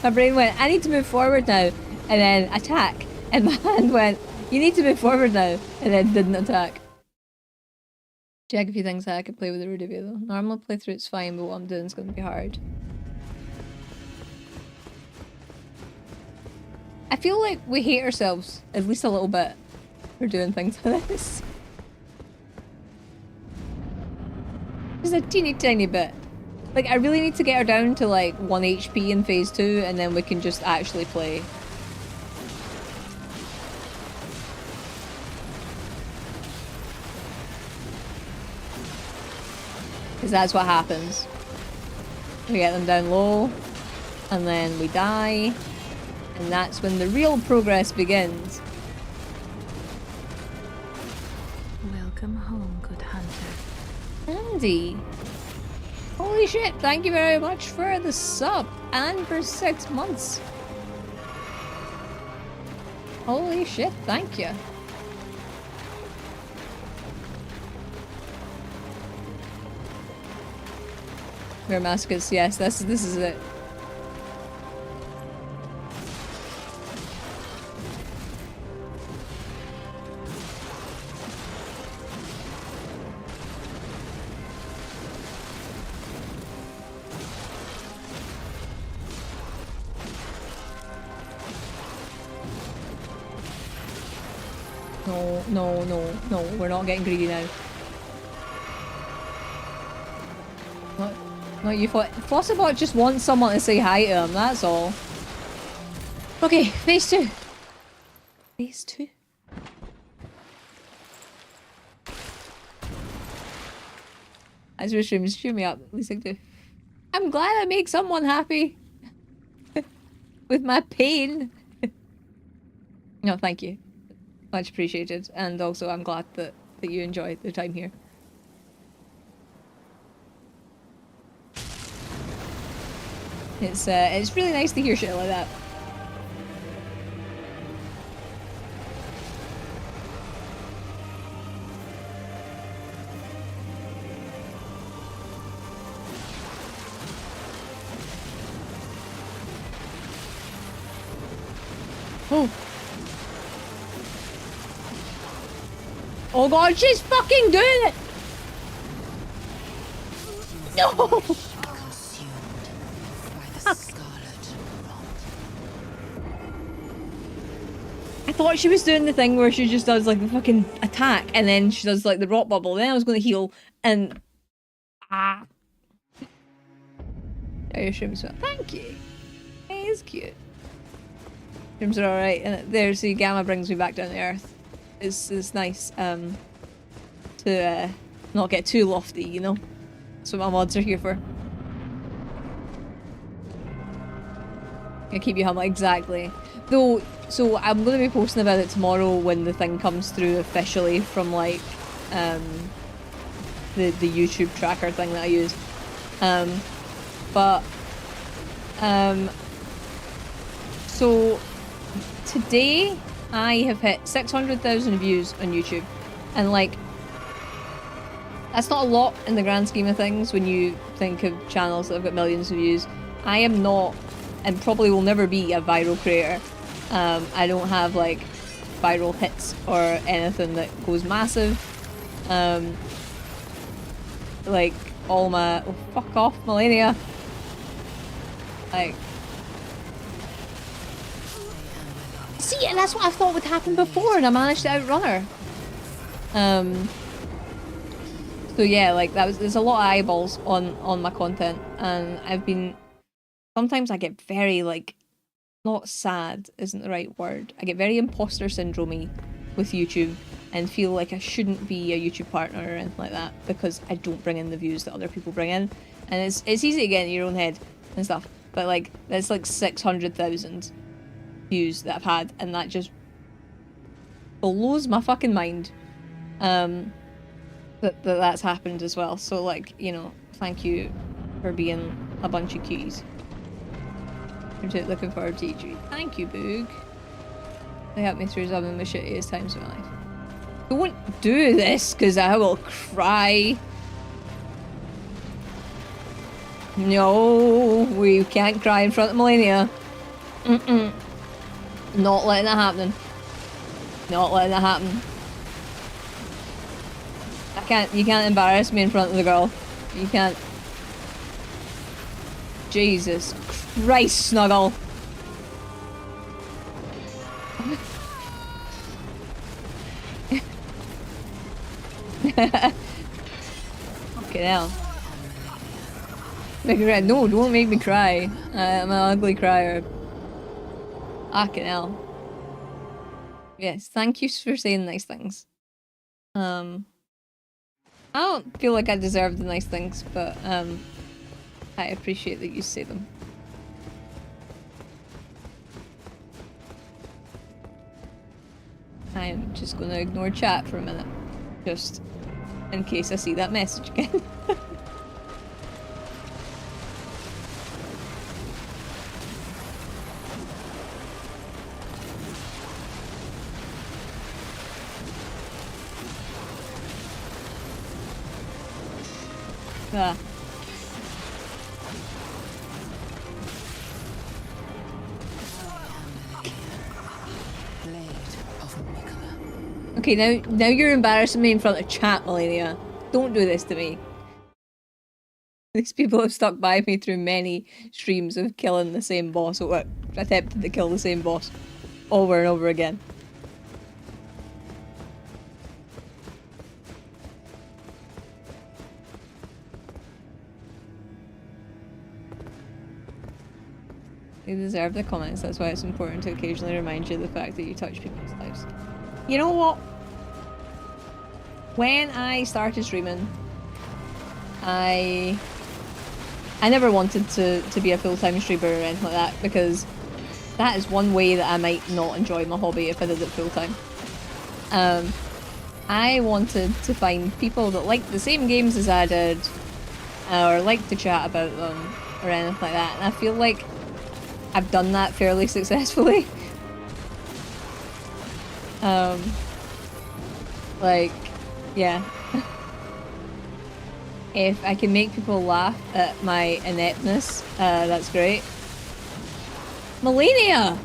My brain went, I need to move forward now, and then attack. And my hand went, you need to move forward now, and then didn't attack. Check a few things I could play with the Rudivia though. Normal playthrough it's fine, but what I'm doing is going to be hard. I feel like we hate ourselves, at least a little bit, for doing things like this. Just a teeny tiny bit. Like, I really need to get her down to like 1 HP in phase 2 and then we can just actually play. Because that's what happens. We get them down low, and then we die, and that's when the real progress begins. Welcome home, good hunter. Andy! Holy shit, thank you very much for the sub, and for 6 months. Holy shit, thank you. Damascus, yes, this is it. No, we're not getting greedy now. No, you thought FossBot just wants someone to say hi to him, that's all. Okay, phase 2. Phase 2. As your streams, cheer me up, at least I do. I'm glad I make someone happy. With my pain. No, thank you. Much appreciated, and also I'm glad that you enjoy the time here. It's really nice to hear shit like that. Oh. Oh god, she's fucking doing it! No! I thought she was doing the thing where she just does like the fucking attack and then she does like the rot bubble, then I was gonna heal and... Ah. Oh, your shrooms well. Thank you. It is cute. Shrooms are alright, and there's the Iyama brings me back down to earth. It's nice to not get too lofty, you know? That's what my mods are here for. Gonna keep you humble, exactly. Though, so I'm gonna be posting about it tomorrow when the thing comes through officially from like the YouTube tracker thing that I use. So today I have hit 600,000 views on YouTube, and like that's not a lot in the grand scheme of things when you think of channels that have got millions of views. I am not, and probably will never be, a viral creator. I don't have like viral hits or anything that goes massive. Like all my... Oh, fuck off, Malenia. Like... See, and that's what I thought would happen before, and I managed to outrun her. So yeah, like there's a lot of eyeballs on my content, and I've been... Sometimes I get very, like, not sad isn't the right word. I get very imposter syndrome-y with YouTube and feel like I shouldn't be a YouTube partner or anything like that because I don't bring in the views that other people bring in. And it's easy to get in your own head and stuff, but like, there's like 600,000 views that I've had, and that just blows my fucking mind that's happened as well. So like, you know, thank you for being a bunch of cuties. I'm just looking forward to E3. Thank you, Boog. They helped me through some of the shittiest times of my life. Don't do this, because I will cry. No, we can't cry in front of Malenia. Not letting that happen. Not letting that happen. You can't embarrass me in front of the girl. You can't. Jesus Christ, Snuggle. Fucking hell. Make me cry. No, don't make me cry. I'm an ugly crier. Fucking hell. Yes, thank you for saying nice things. I don't feel like I deserve the nice things, but I appreciate that you say them. I'm just gonna ignore chat for a minute, just in case I see that message again. Ah. Okay, now you're embarrassing me in front of chat, Malenia. Don't do this to me. These people have stuck by me through many streams of killing the same boss, or attempting to kill the same boss over and over again. They deserve the comments, that's why it's important to occasionally remind you of the fact that you touch people's lives. You know what? When I started streaming, I never wanted to be a full-time streamer or anything like that, because that is one way that I might not enjoy my hobby if I did it full-time. I wanted to find people that liked the same games as I did, or liked to chat about them, or anything like that, and I feel like I've done that fairly successfully. Like, yeah. If I can make people laugh at my ineptness, that's great. Malenia!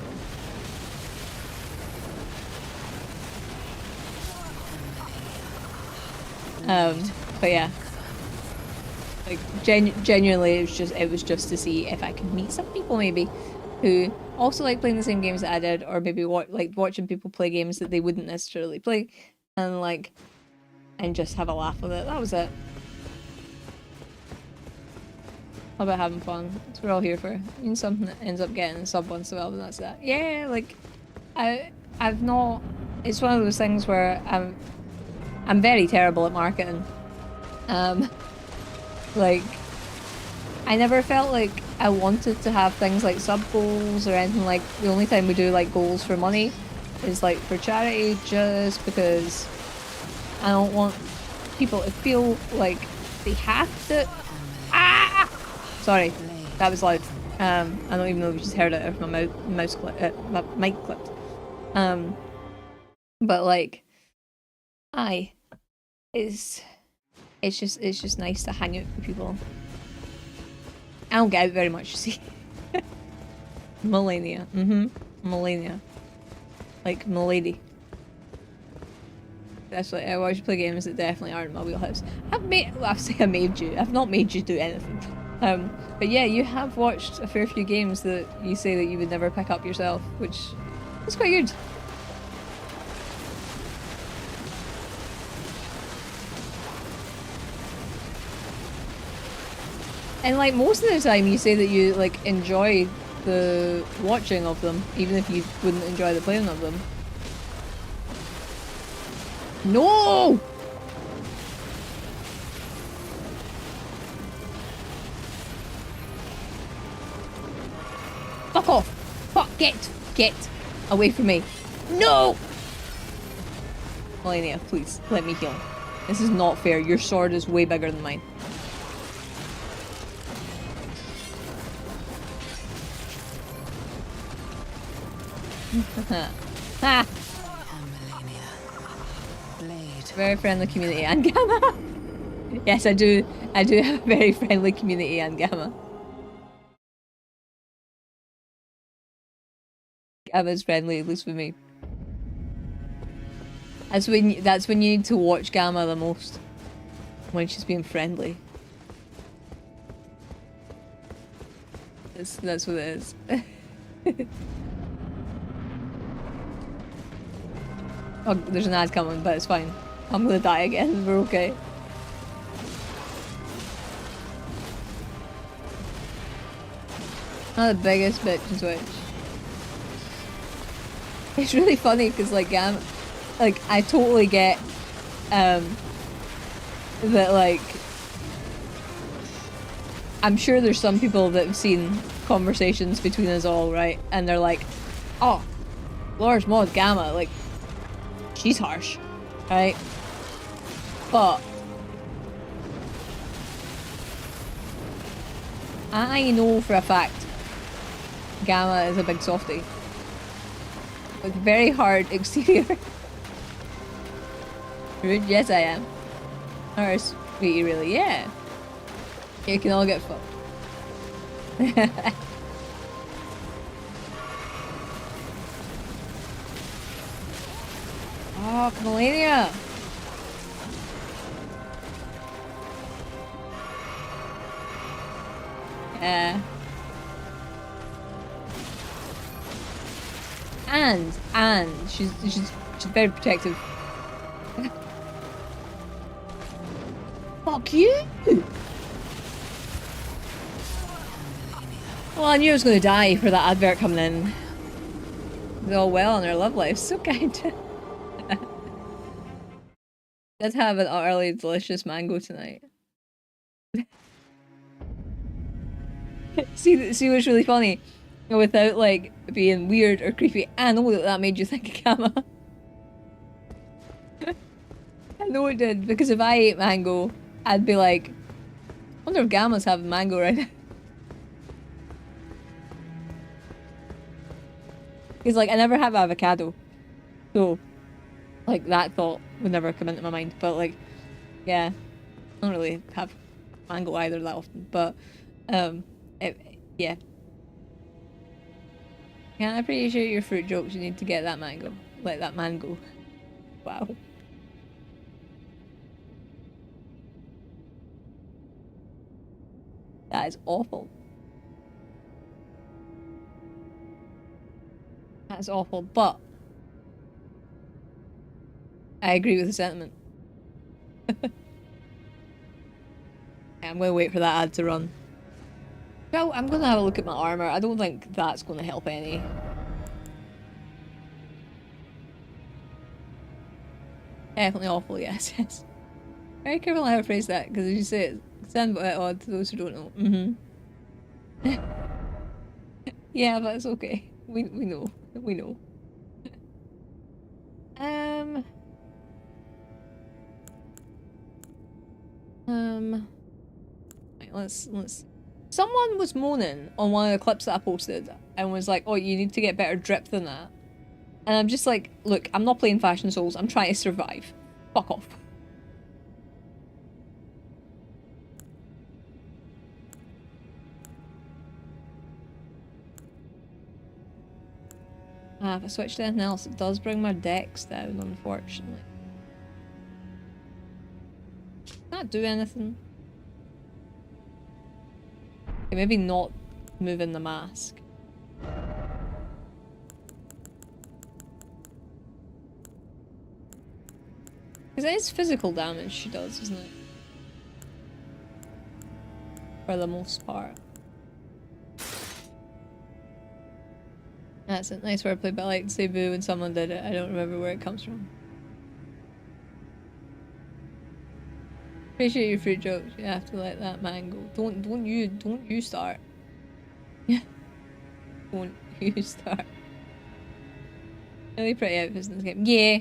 But yeah. Like, genuinely, it was just to see if I could meet some people maybe who also like playing the same games that I did, or maybe like watching people play games that they wouldn't necessarily play, and just have a laugh with it. That was it. How about having fun? That's what we're all here for. And something that ends up getting a sub once in a while, and that's that. Yeah, like I've not. It's one of those things where I'm very terrible at marketing. Like, I never felt like I wanted to have things like sub goals or anything. Like, the only time we do like goals for money is like for charity, just because I don't want people to feel like they have to. Ah! Sorry, that was loud. I don't even know if you just heard it, or if my my mic clipped. But like, it's just nice to hang out with people. I don't get out very much, you see. Malenia. Malenia. Like, Milady. That's like, I watch you play games that definitely aren't in my wheelhouse. I made you. I've not made you do anything. But yeah, you have watched a fair few games that you say that you would never pick up yourself, which is quite good. And like, most of the time you say that you like enjoy the watching of them, even if you wouldn't enjoy the playing of them. No! Fuck off! Fuck, get away from me. No! Malenia, please, let me heal. This is not fair. Your sword is way bigger than mine. Ha! Very friendly community, and Gamma. Yes, I do have a very friendly community, and Gamma. Gamma's friendly, at least with me. That's when you need to watch Gamma the most. When she's being friendly. That's what it is. Oh, there's an ad coming, but it's fine. I'm gonna die again, we're okay. Not the biggest bitch in Twitch. It's really funny because like I totally get that, like, I'm sure there's some people that have seen conversations between us all, right? And they're like, oh, Laura's mod Gamma, like, she's harsh, right? But I know for a fact Gamma is a big softie with very hard exterior. Rude? Yes, I am. Or sweetie, really? Yeah. You can all get fucked. Oh, Malenia! Yeah. And she's very protective. Fuck you! Well, I knew I was going to die for that advert coming in. It's all well in their love life. So kind. Let's have an utterly delicious mango tonight. see what's really funny? Without, like, being weird or creepy, I know that made you think of Gamma. I know it did, because if I ate mango, I'd be like, I wonder if Gamma's having mango right now. Because, like, I never have avocado. So, like, that thought would never come into my mind. But, like, yeah. I don't really have mango either that often. But, yeah. Can't appreciate your fruit jokes. You need to get that mango. Let that mango. Wow. That is awful. That's awful, but I agree with the sentiment. I'm gonna wait for that ad to run. Well, I'm gonna have a look at my armor. I don't think that's gonna help any. Definitely awful, yes, yes. Very careful how I phrase that, because as you say it sounds a bit odd to those who don't know. Mm-hmm. Yeah, but it's okay. We know. We know. Right, let's. Someone was moaning on one of the clips that I posted and was like, "Oh, you need to get better drip than that." And I'm just like, "Look, I'm not playing Fashion Souls. I'm trying to survive. Fuck off." If I switch to anything else, it does bring my dex down, unfortunately. Can't do anything. Okay, maybe not moving the mask. Because it is physical damage she does, isn't it? For the most part. That's a nice wordplay, but I like to say boo when someone did it. I don't remember where it comes from. Appreciate your fruit jokes. You have to let that man go. Don't you start. Yeah. Don't you start. Really pretty outfits in this game. Yeah.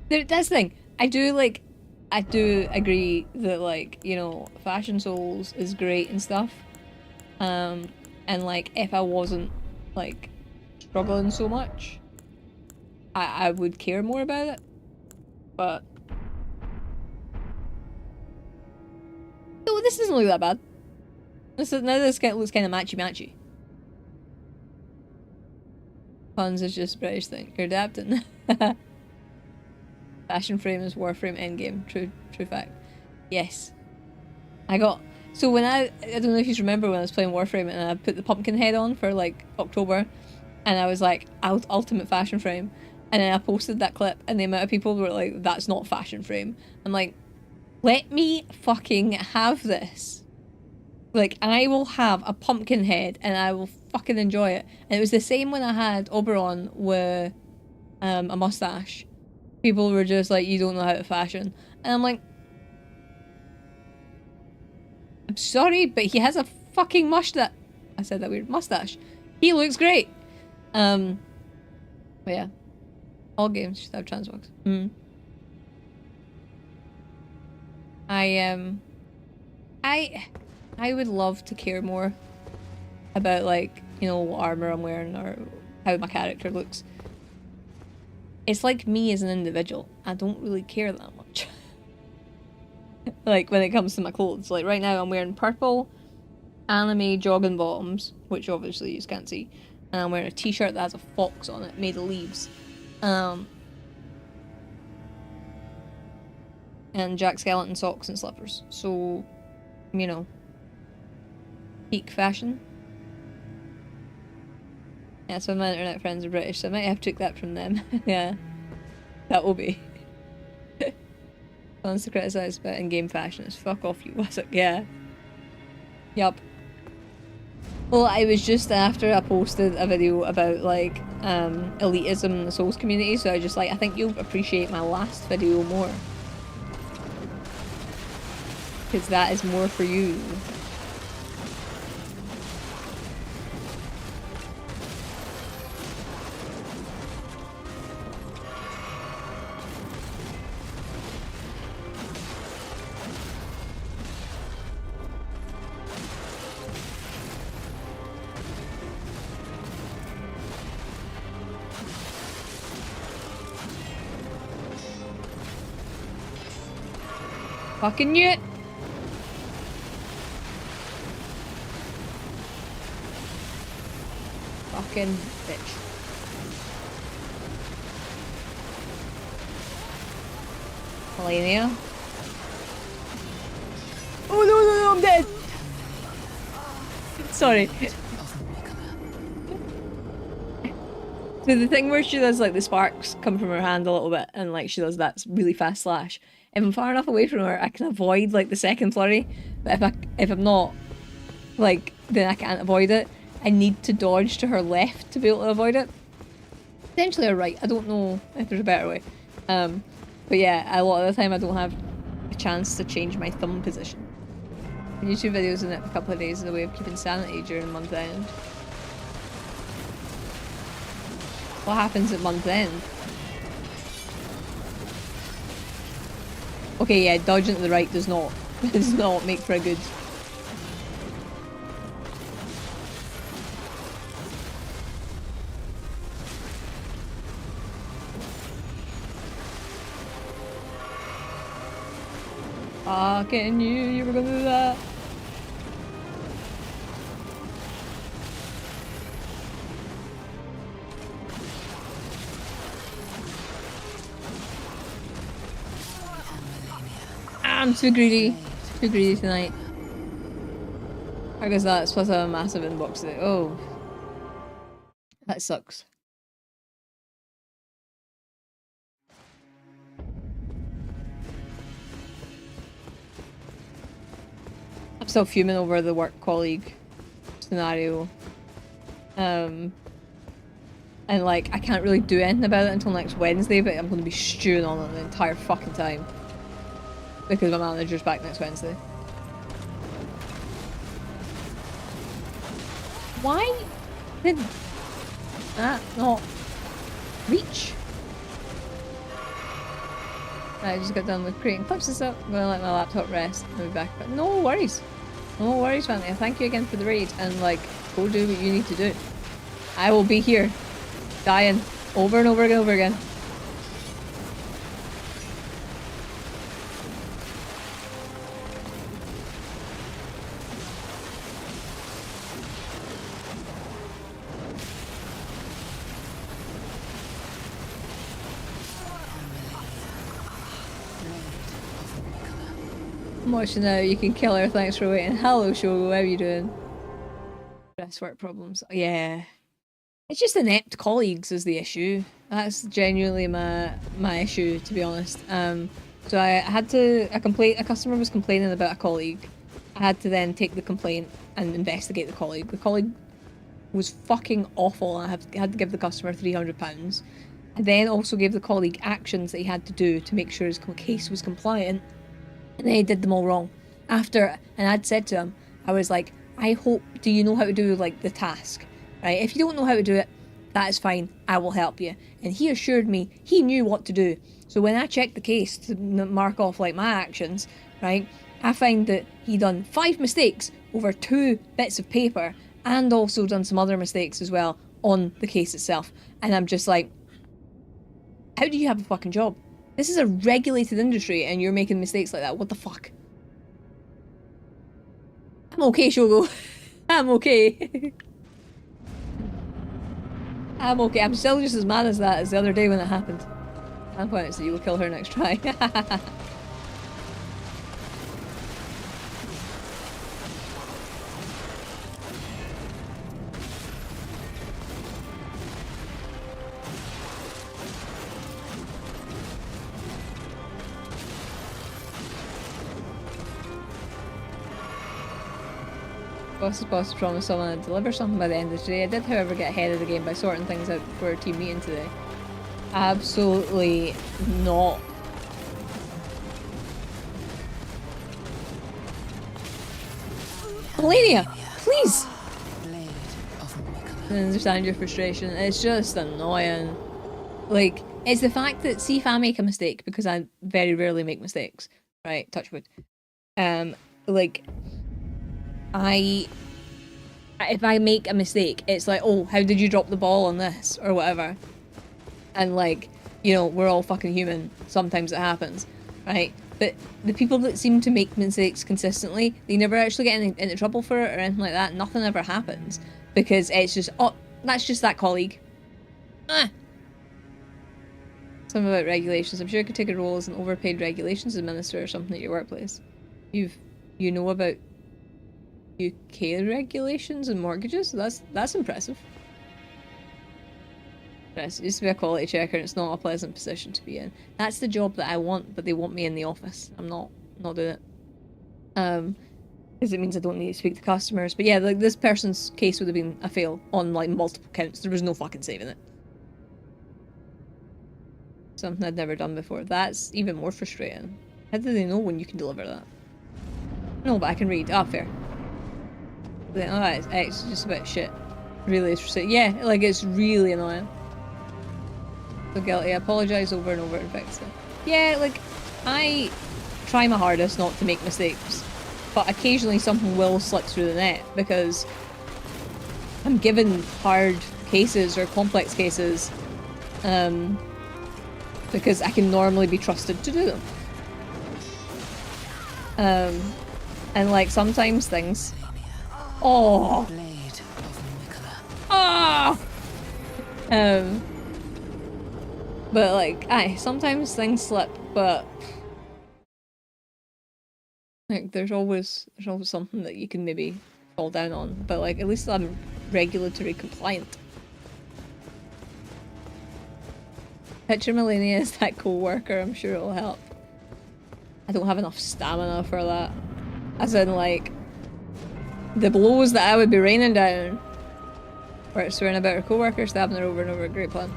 That's the thing. I do agree that, like, you know, Fashion Souls is great and stuff. And like, if I wasn't, like, struggling so much, I would care more about it. But oh, this doesn't look that bad. This looks kind of matchy. Puns is just a British thing. You're adapting. Fashion frame is Warframe endgame. True fact. Yes. So when I don't know if you remember when I was playing Warframe and I put the pumpkin head on for like October, and I was like, ultimate fashion frame, and then I posted that clip and the amount of people were like, that's not fashion frame. I'm like, let me fucking have this. Like, I will have a pumpkin head and I will fucking enjoy it. And it was the same when I had Oberon with a mustache. People were just like, you don't know how to fashion. And I'm like, I'm sorry, but he has a fucking mustache. I said that weird. Mustache. He looks great. But yeah. All games should have transbox. I would love to care more about, like, you know, what armor I'm wearing or how my character looks. It's like me as an individual. I don't really care that much. Like, when it comes to my clothes. Like, right now I'm wearing purple anime jogging bottoms, which obviously you can't see. And I'm wearing a t-shirt that has a fox on it, made of leaves. And Jack Skellington socks and slippers. So, you know, peak fashion. Yeah, some of my internet friends are British, so I might have took that from them. Yeah, that will be. Wants to criticise about in-game fashion is fuck off, you wassock. Yeah. Yup. Well, I was just after I posted a video about, like, elitism in the Souls community, so I just like, I think you'll appreciate my last video more. Because that is more for you. Fucking knew it! Fucking bitch. Malenia. Oh no, I'm dead! Sorry. So the thing where she does, like, the sparks come from her hand a little bit and, like, she does that really fast slash. If I'm far enough away from her, I can avoid, like, the second flurry. But if I'm not, like, then I can't avoid it. I need to dodge to her left to be able to avoid it. Potentially or right. I don't know if there's a better way. But yeah, a lot of the time I don't have a chance to change my thumb position. YouTube videos in a couple of days is a way of keeping sanity during month end. What happens at month end? Okay, yeah, dodging to the right does not make for a good. Fucking knew you were gonna do that. I'm too greedy. Too greedy tonight. I guess that's plus a massive inbox today. Oh. That sucks. I'm still fuming over the work colleague scenario. And like, I can't really do anything about it until next Wednesday, but I'm going to be stewing on it the entire fucking time. Because my manager's back next Wednesday. Why did that not reach? I just got done with creating clips and stuff. I'm gonna let my laptop rest and be back. But no worries. No worries, Fanny. Thank you again for the raid. And like, go do what you need to do. I will be here. Dying. Over and over and over again. I'm watching now, you can kill her, thanks for waiting. Hello Shogo, how are you doing? Stress work problems. Yeah. It's just inept colleagues is the issue. That's genuinely my issue, to be honest. So I had to, a customer was complaining about a colleague. I had to then take the complaint and investigate the colleague. The colleague was fucking awful and I had to give the customer £300. I then also gave the colleague actions that he had to do to make sure his case was compliant. And then he did them all wrong. after, and I'd said to him, I was like, I hope, do you know how to do like the task, right? If you don't know how to do it, that is fine, I will help you. And he assured me he knew what to do. So when I checked the case to mark off like my actions, right, I find that he done 5 mistakes over 2 bits of paper, and also done some other mistakes as well on the case itself. And I'm just like, how do you have a fucking job? This is a regulated industry and you're making mistakes like that. What the fuck? I'm okay, Shogo. I'm okay. I'm okay. I'm still just as mad as that as the other day when it happened. I'm quite so you will kill her next try. Boss promised someone to deliver something by the end of today. I did, however, get ahead of the game by sorting things out for a team meeting today. Absolutely not. Malenia, please! I understand your frustration. It's just annoying. Like, it's the fact that, see if I make a mistake, because I very rarely make mistakes, right? Touch wood. Like, if I make a mistake, it's like, oh, how did you drop the ball on this, or whatever. And like, you know, we're all fucking human. Sometimes it happens, right? But the people that seem to make mistakes consistently, they never actually get into trouble for it or anything like that. Nothing ever happens. Because it's just, oh, that's just that colleague. Something about regulations. I'm sure I could take a role as an overpaid regulations administrator or something at your workplace. You know about UK regulations and mortgages? That's impressive. It used to be a quality checker and it's not a pleasant position to be in. That's the job that I want, but they want me in the office. I'm not doing it. Because it means I don't need to speak to customers. But yeah, like this person's case would have been a fail on like multiple counts. There was no fucking saving it. Something I'd never done before. That's even more frustrating. How do they know when you can deliver that? No, but I can read. Ah, fair. Oh, it's just a bit shit. Really is frustrating. Yeah, like it's really annoying. So guilty. I apologise over and over and fix it. Yeah, like I try my hardest not to make mistakes, but occasionally something will slip through the net because I'm given hard cases or complex cases because I can normally be trusted to do them. And like sometimes things. Oh. Oh. But like, sometimes things slip, but like there's always something that you can maybe fall down on. But like, at least I'm regulatory compliant. Picture Malenia as that co-worker, I'm sure it'll help. I don't have enough stamina for that. As in like, the blows that I would be raining down. Right, swearing about her co-worker, stabbing her over and over, great plan.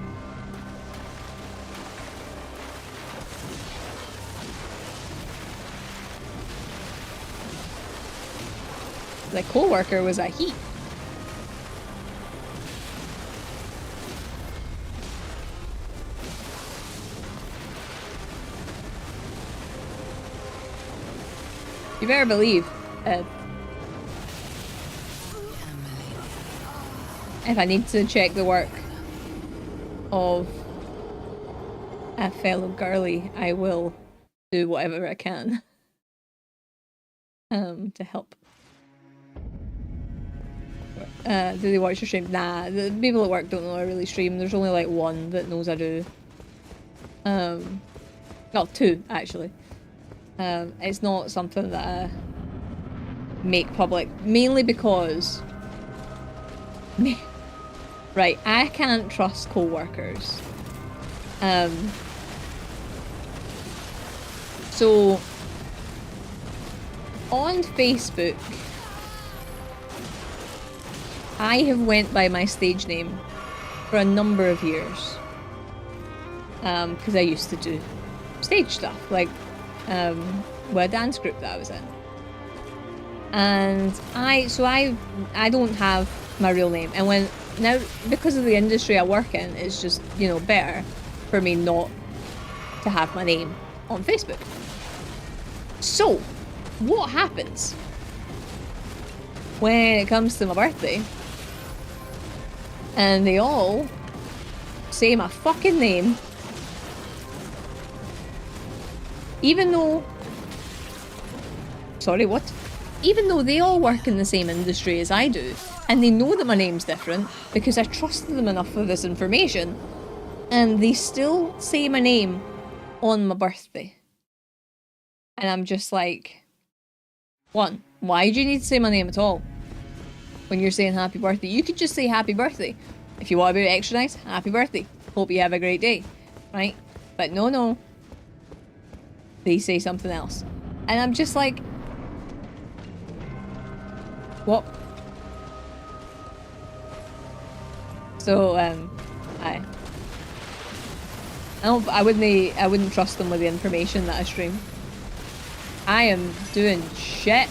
The co-worker was a heat. You better believe, if I need to check the work of a fellow girly, I will do whatever I can to help. Do they watch your stream? Nah, the people at work don't know I really stream. There's only like one that knows I do. Well, 2 actually. It's not something that I make public, mainly because right, I can't trust co-workers. So on Facebook I have went by my stage name for a number of years. Because I used to do stage stuff, like with a dance group that I was in. And I don't have my real name, and when now because of the industry I work in, it's just, you know, better for me not to have my name on Facebook. So what happens when it comes to my birthday and they all say my fucking name, even though, sorry, what? Even though they all work in the same industry as I do, and they know that my name's different because I trusted them enough for this information, and they still say my name on my birthday. And I'm just like, one, why do you need to say my name at all when you're saying happy birthday? You could just say happy birthday. If you want to be extra nice, happy birthday. Hope you have a great day, right? But no, they say something else. And I'm just like, what? So, I wouldn't trust them with the information that I stream. I am doing shit.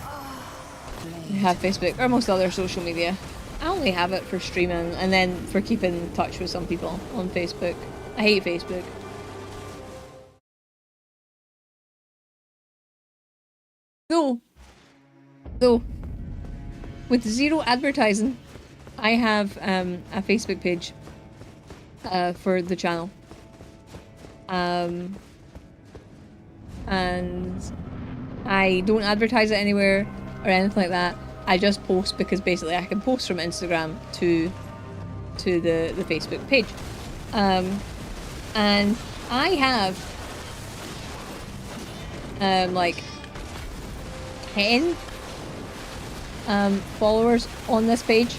I have Facebook or most other social media. I only have it for streaming and then for keeping in touch with some people on Facebook. I hate Facebook. Though, with zero advertising, I have a Facebook page for the channel. And I don't advertise it anywhere or anything like that. I just post because basically I can post from Instagram to the Facebook page. And I have like 10 followers on this page.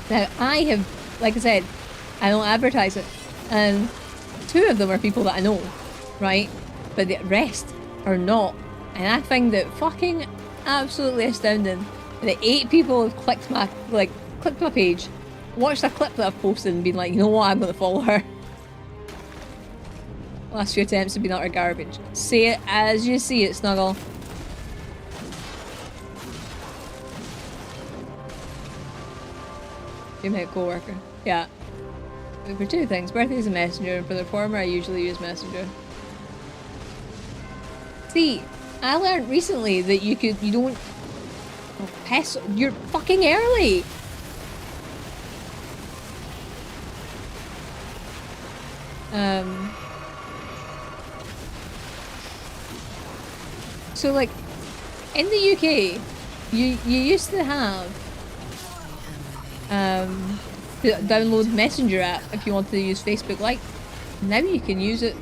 Now I have, like I said, I don't advertise it, and 2 of them are people that I know, right? But the rest are not, and I find it fucking absolutely astounding that 8 people have clicked my page, watched a clip that I've posted and been like, you know what, I'm gonna follow her. Last few attempts have been utter garbage. Say it as you see it, Snuggle. Your mate co-worker. Yeah. For 2 things. Birthday's a messenger, and for the former I usually use messenger. See, I learned recently that you don't... Oh, piss. You're fucking early! So like, in the UK, you used to have the download Messenger app if you wanted to use Facebook Lite. Now you can use it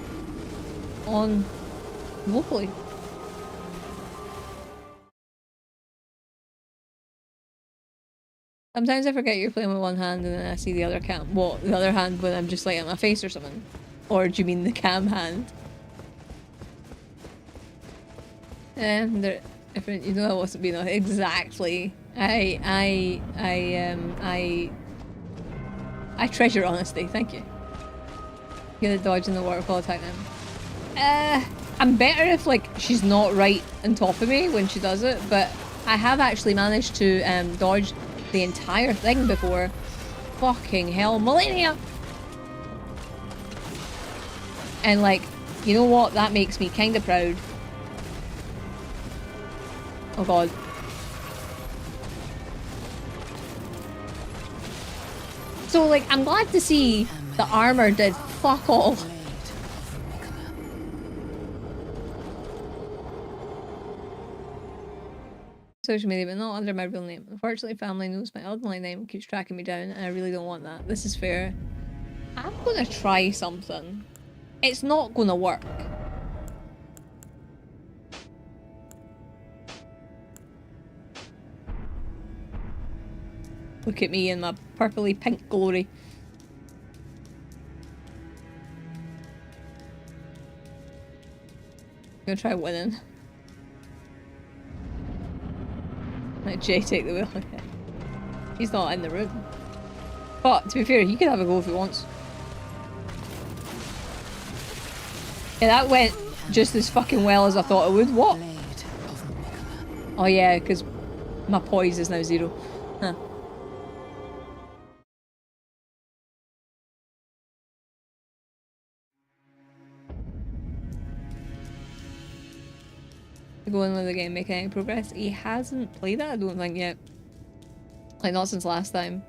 on locally. Sometimes I forget you're playing with one hand and then I see the other cam. Well, the other hand when I'm just like at my face or something. Or do you mean the cam hand? They're different. You know I wasn't being exactly. I treasure honesty. Thank you. Get a dodge in the waterfall attack now. I'm better if like she's not right on top of me when she does it, but I have actually managed to dodge the entire thing before. Fucking hell, Malenia! And like, you know what? That makes me kinda proud. Oh god. So like, I'm glad to see the armor did fuck all. Social media, but not under my real name. Unfortunately, family knows my Elden Ring name, keeps tracking me down, and I really don't want that. This is fair. I'm gonna try something. It's not gonna work. Look at me in my purpley pink glory. I'm gonna try winning. Let Jay take the wheel. He's not in the room. But to be fair, he could have a go if he wants. Yeah, that went just as fucking well as I thought it would. What? Oh yeah, because my poise is now 0. Huh. Going with the game, making any progress? He hasn't played it, I don't think, yet. Like, not since last time.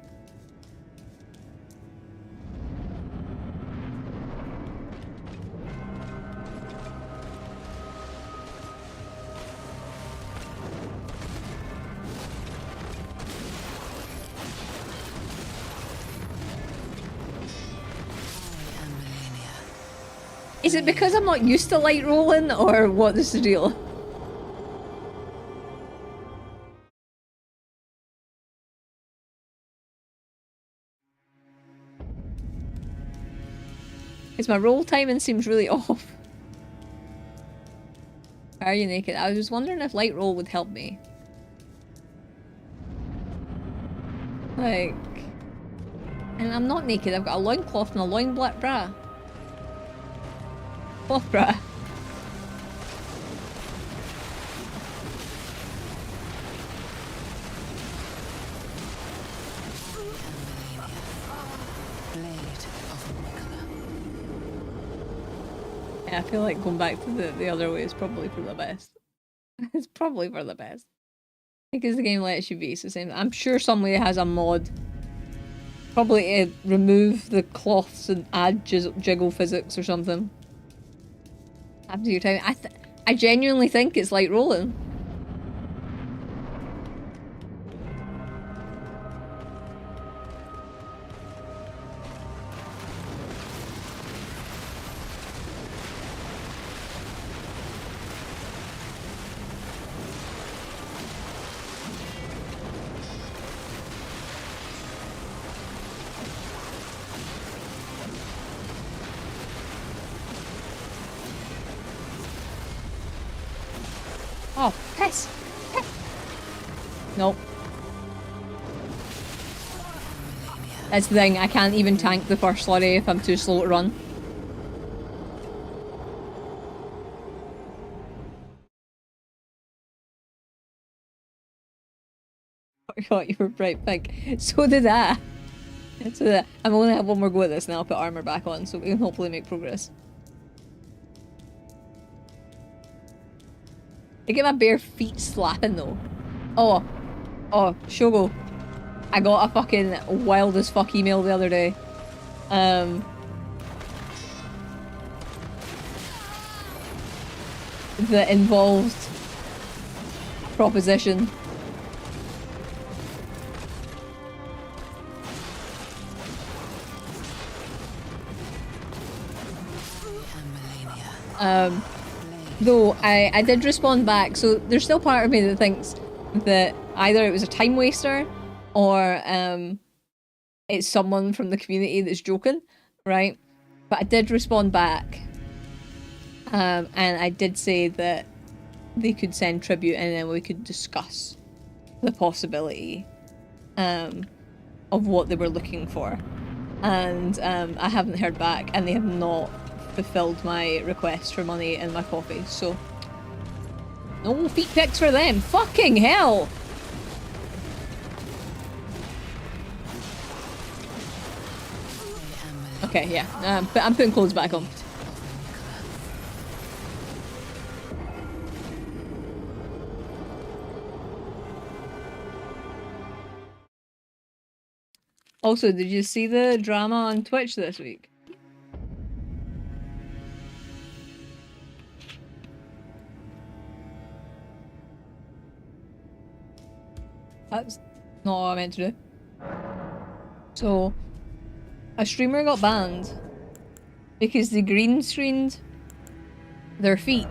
Is it because I'm not used to light rolling, or what is the deal? Because my roll timing seems really off. Are you naked? I was wondering if light roll would help me. Like... And I'm not naked, I've got a loincloth and a loin black bra. Cloth bra. Yeah, I feel like going back to the other way is probably for the best. It's probably for the best. Because the game lets you be, so same. I'm sure somebody has a mod. Probably to remove the cloths and add jiggle physics or something. After your time, I genuinely think it's like rolling. Oh, piss! Piss! Nope. That's the thing, I can't even tank the first slurry if I'm too slow to run. I forgot you were bright pink. So did I. So did I. I'm only have one more go at this and I'll put armor back on so we can hopefully make progress. I get my bare feet slapping though. Oh, Shogo. I got a fucking wild as fuck email the other day. That involved a proposition. Though I did respond back, so there's still part of me that thinks that either it was a time waster or it's someone from the community that's joking, right? But I did respond back, and I did say that they could send tribute and then we could discuss the possibility of what they were looking for. And I haven't heard back, and they have not fulfilled my request for money and my coffee, so no feet pics for them. Fucking hell! Okay, yeah, but I'm putting clothes back on. Also, did you see the drama on Twitch this week? That's not what I meant to do. So, a streamer got banned because they green screened their feet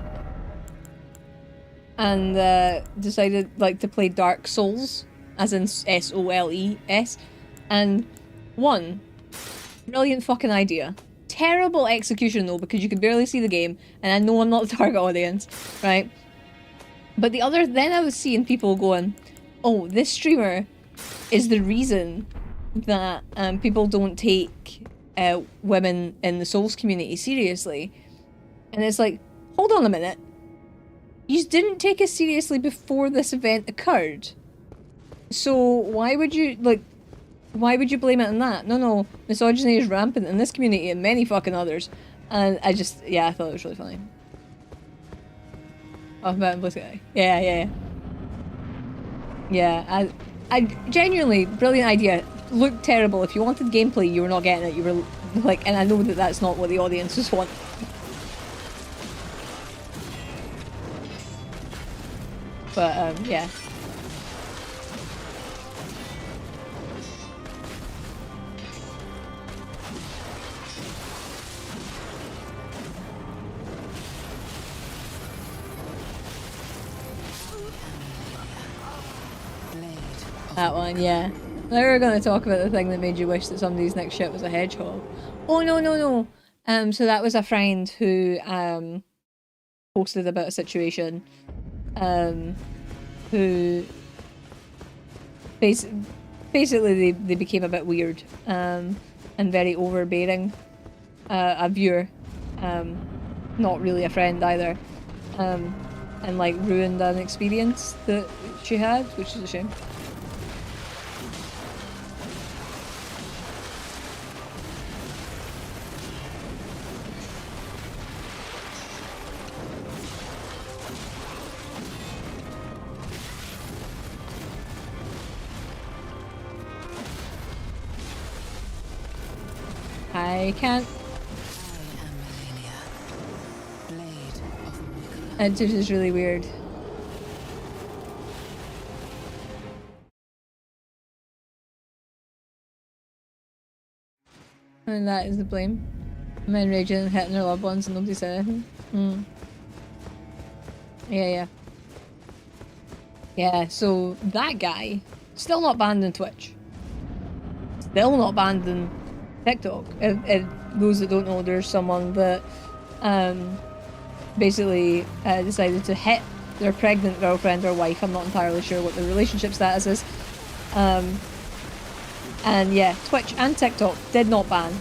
and decided like to play Dark Souls, as in S-O-L-E-S, and one, brilliant fucking idea. Terrible execution though, because you could barely see the game, and I know I'm not the target audience, right? But the other, then I was seeing people going, oh, this streamer is the reason that people don't take women in the Souls community seriously. And it's like, hold on a minute. You didn't take us seriously before this event occurred. So why would you, like, why would you blame it on that? No, no, misogyny is rampant in this community and many fucking others. And I just, yeah, I thought it was really funny. Oh, man, blue sky. Yeah, yeah, yeah. Yeah, I genuinely, brilliant idea. Looked terrible. If you wanted gameplay, you were not getting it. You were, like, and I know that that's not what the audiences want. But, yeah. That one, yeah. Now we're going to talk about the thing that made you wish that somebody's next shit was a hedgehog. Oh, no, no, no. So that was a friend who, posted about a situation, who basically they became a bit weird, and very overbearing. A viewer, not really a friend either, and like ruined an experience that she had, which is a shame. I can't. I am Malenia, blade of Mikula. It just is really weird. And that is the blame. Men raging and hitting their loved ones and nobody said anything. Mm. Yeah, yeah. Yeah, so that guy, still not banned on Twitch. Still not banned on TikTok. If those that don't know, there's someone that basically decided to hit their pregnant girlfriend or wife. I'm not entirely sure what the relationship status is. And yeah, Twitch and TikTok did not ban.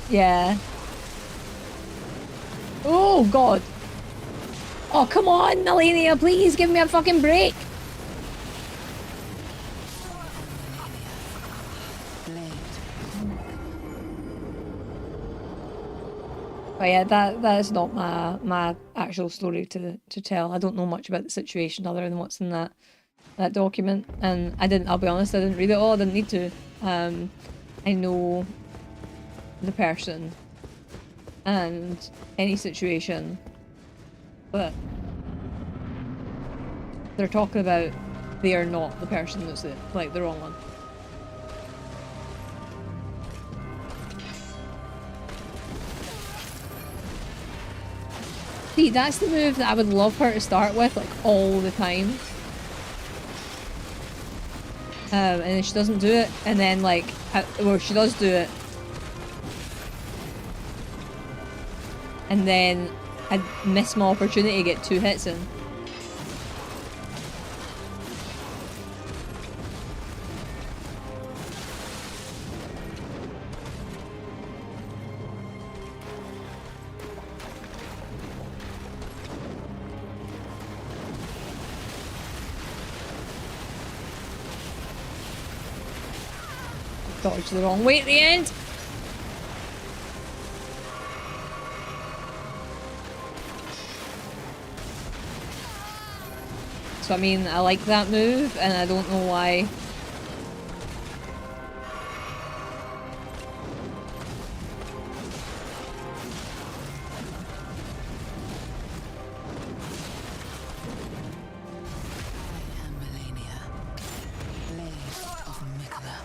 Yeah. Oh god. Oh come on, Malenia, please give me a fucking break. But yeah, that is not my actual story to tell. I don't know much about the situation other than what's in that document, and I'll be honest, I didn't read it all. I didn't need to. I know the person and any situation, but they're talking about they are not the person that's like the wrong one. See, that's the move that I would love her to start with, like, all the time. And then she doesn't do it, and then, like, well, she does do it. And then I miss my opportunity to get 2 hits in. Dodged the wrong way at the end. So I mean, I like that move, and I don't know why. I am Malenia, blade of Mikula.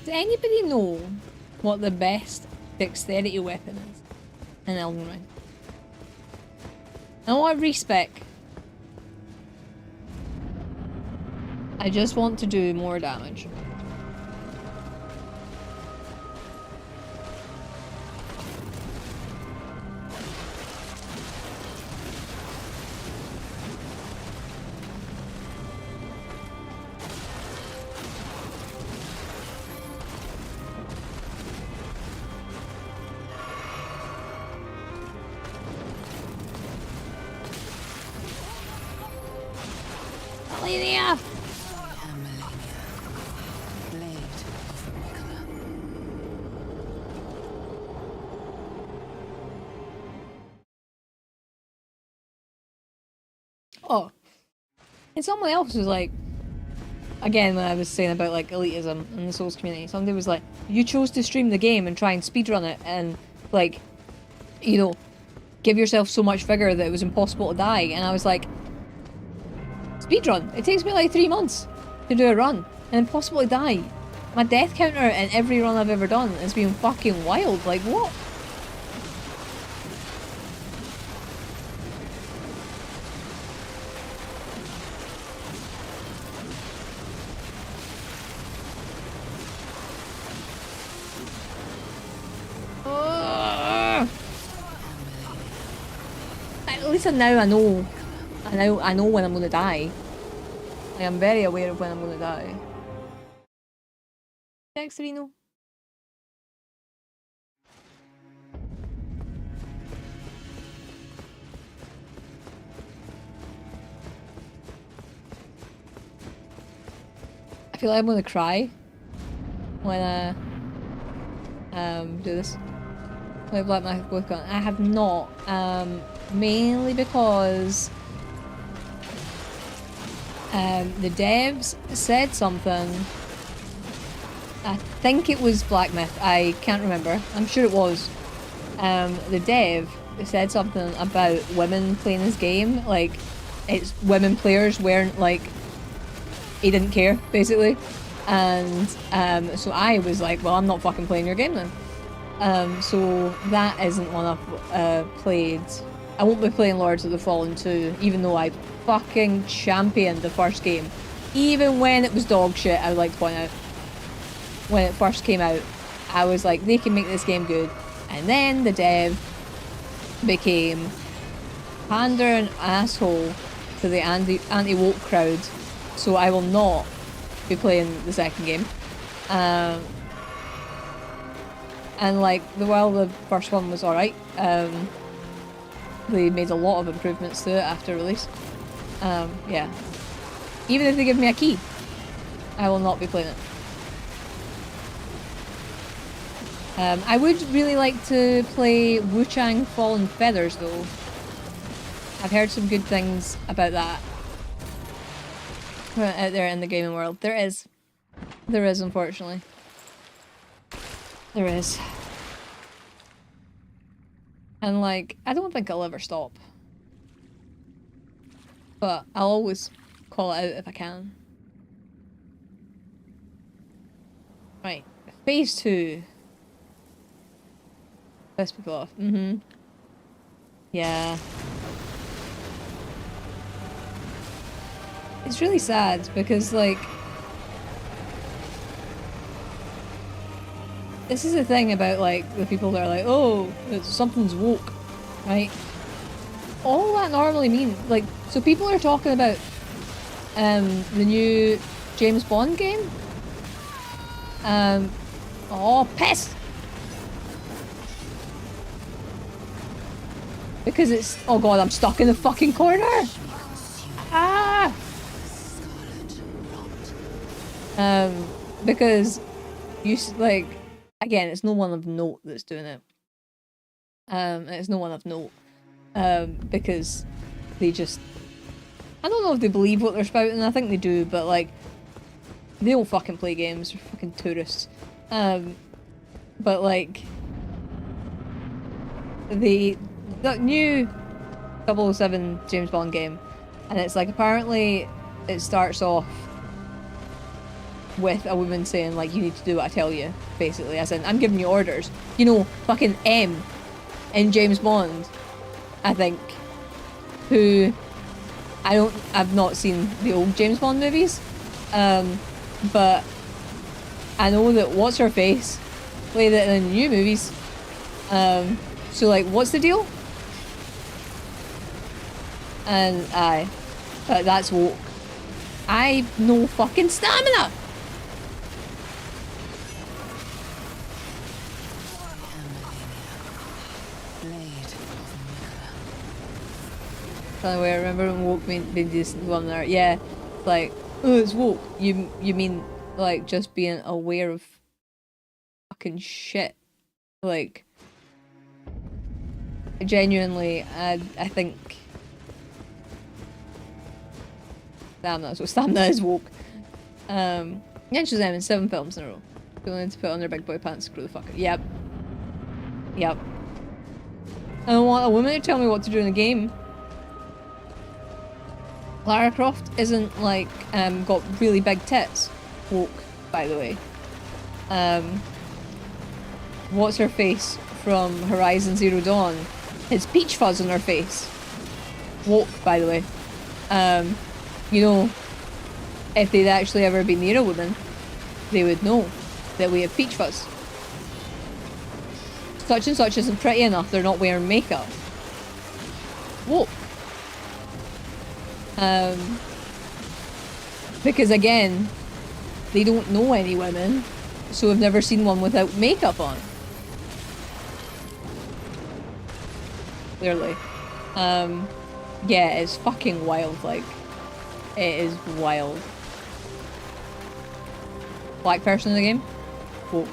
Does anybody know what the best dexterity weapon is in Elden Ring? I want respec. I just want to do more damage. Malenia! I am Malenia, blade of Nicola. Oh. And someone else was like, again, when I was saying about like elitism in the Souls community, somebody was like, you chose to stream the game and try and speedrun it and like, you know, give yourself so much vigor that it was impossible to die. And I was like, speedrun? It takes me like 3 months to do a run and impossible to die. My death counter in every run I've ever done has been fucking wild. Like, what? At least now I know. I know when I'm gonna die. I am very aware of when I'm gonna die. Thanks, Reno. I feel like I'm gonna cry when I do this. Play Black Magic with Gun. I have not. Mainly because the devs said something. I think it was Black Myth. I can't remember. I'm sure it was. The dev said something about women playing this game. Like, it's women players weren't like. He didn't care, basically. And so I was like, well, I'm not fucking playing your game then. So that isn't one I've played. I won't be playing Lords of the Fallen 2, even though I fucking championed the first game. Even when it was dog shit, I would like to point out. When it first came out, I was like, they can make this game good. And then the dev became pandering asshole to the anti-woke crowd. So I will not be playing the second game. And like, while the first one was alright, they made a lot of improvements to it after release. Yeah. Even if they give me a key, I will not be playing it. I would really like to play Wuchang Fallen Feathers though. I've heard some good things about that out there in the gaming world. There is. There is, unfortunately. There is. And like, I don't think I'll ever stop. But I'll always call it out if I can. Right. Phase 2. Piss people off. Mm-hmm. Yeah. It's really sad because like this is the thing about like the people that are like, oh, something's woke, right? All that normally means, like, so people are talking about the new James Bond game. Oh, piss! Because it's, oh god, I'm stuck in the fucking corner! Ah! Because you, like, again, it's no one of note that's doing it. It's no one of note. Because they just, I don't know if they believe what they're spouting, I think they do, but like, they don't fucking play games, they're fucking tourists. But like, the new 007 James Bond game, and it's like, apparently it starts off with a woman saying like, you need to do what I tell you, basically, as in, I'm giving you orders. You know, fucking M in James Bond, I think, who I've not seen the old James Bond movies, but I know that what's her face played it in the new movies. So like, what's the deal? And that's woke. I've no fucking stamina. By the way, I remember when woke made this one there. Yeah, like, oh, it's woke. You mean like just being aware of fucking shit? Like, genuinely, I think. Damn, that's what stamina is woke. Mentions them in 7 films in a row. People need to put on their big boy pants. Screw the fuck up. Yep. Yep. I don't want a woman to tell me what to do in the game. Lara Croft isn't like got really big tits. Woke, by the way. What's her face from Horizon Zero Dawn? It's peach fuzz on her face. Woke, by the way. You know, if they'd actually ever been near a woman, they would know that we have peach fuzz. Such and such isn't pretty enough, they're not wearing makeup. Woke. Because again, they don't know any women, so have never seen one without makeup on. Clearly. Yeah, it's fucking wild, like. It is wild. Black person in the game? Whoa.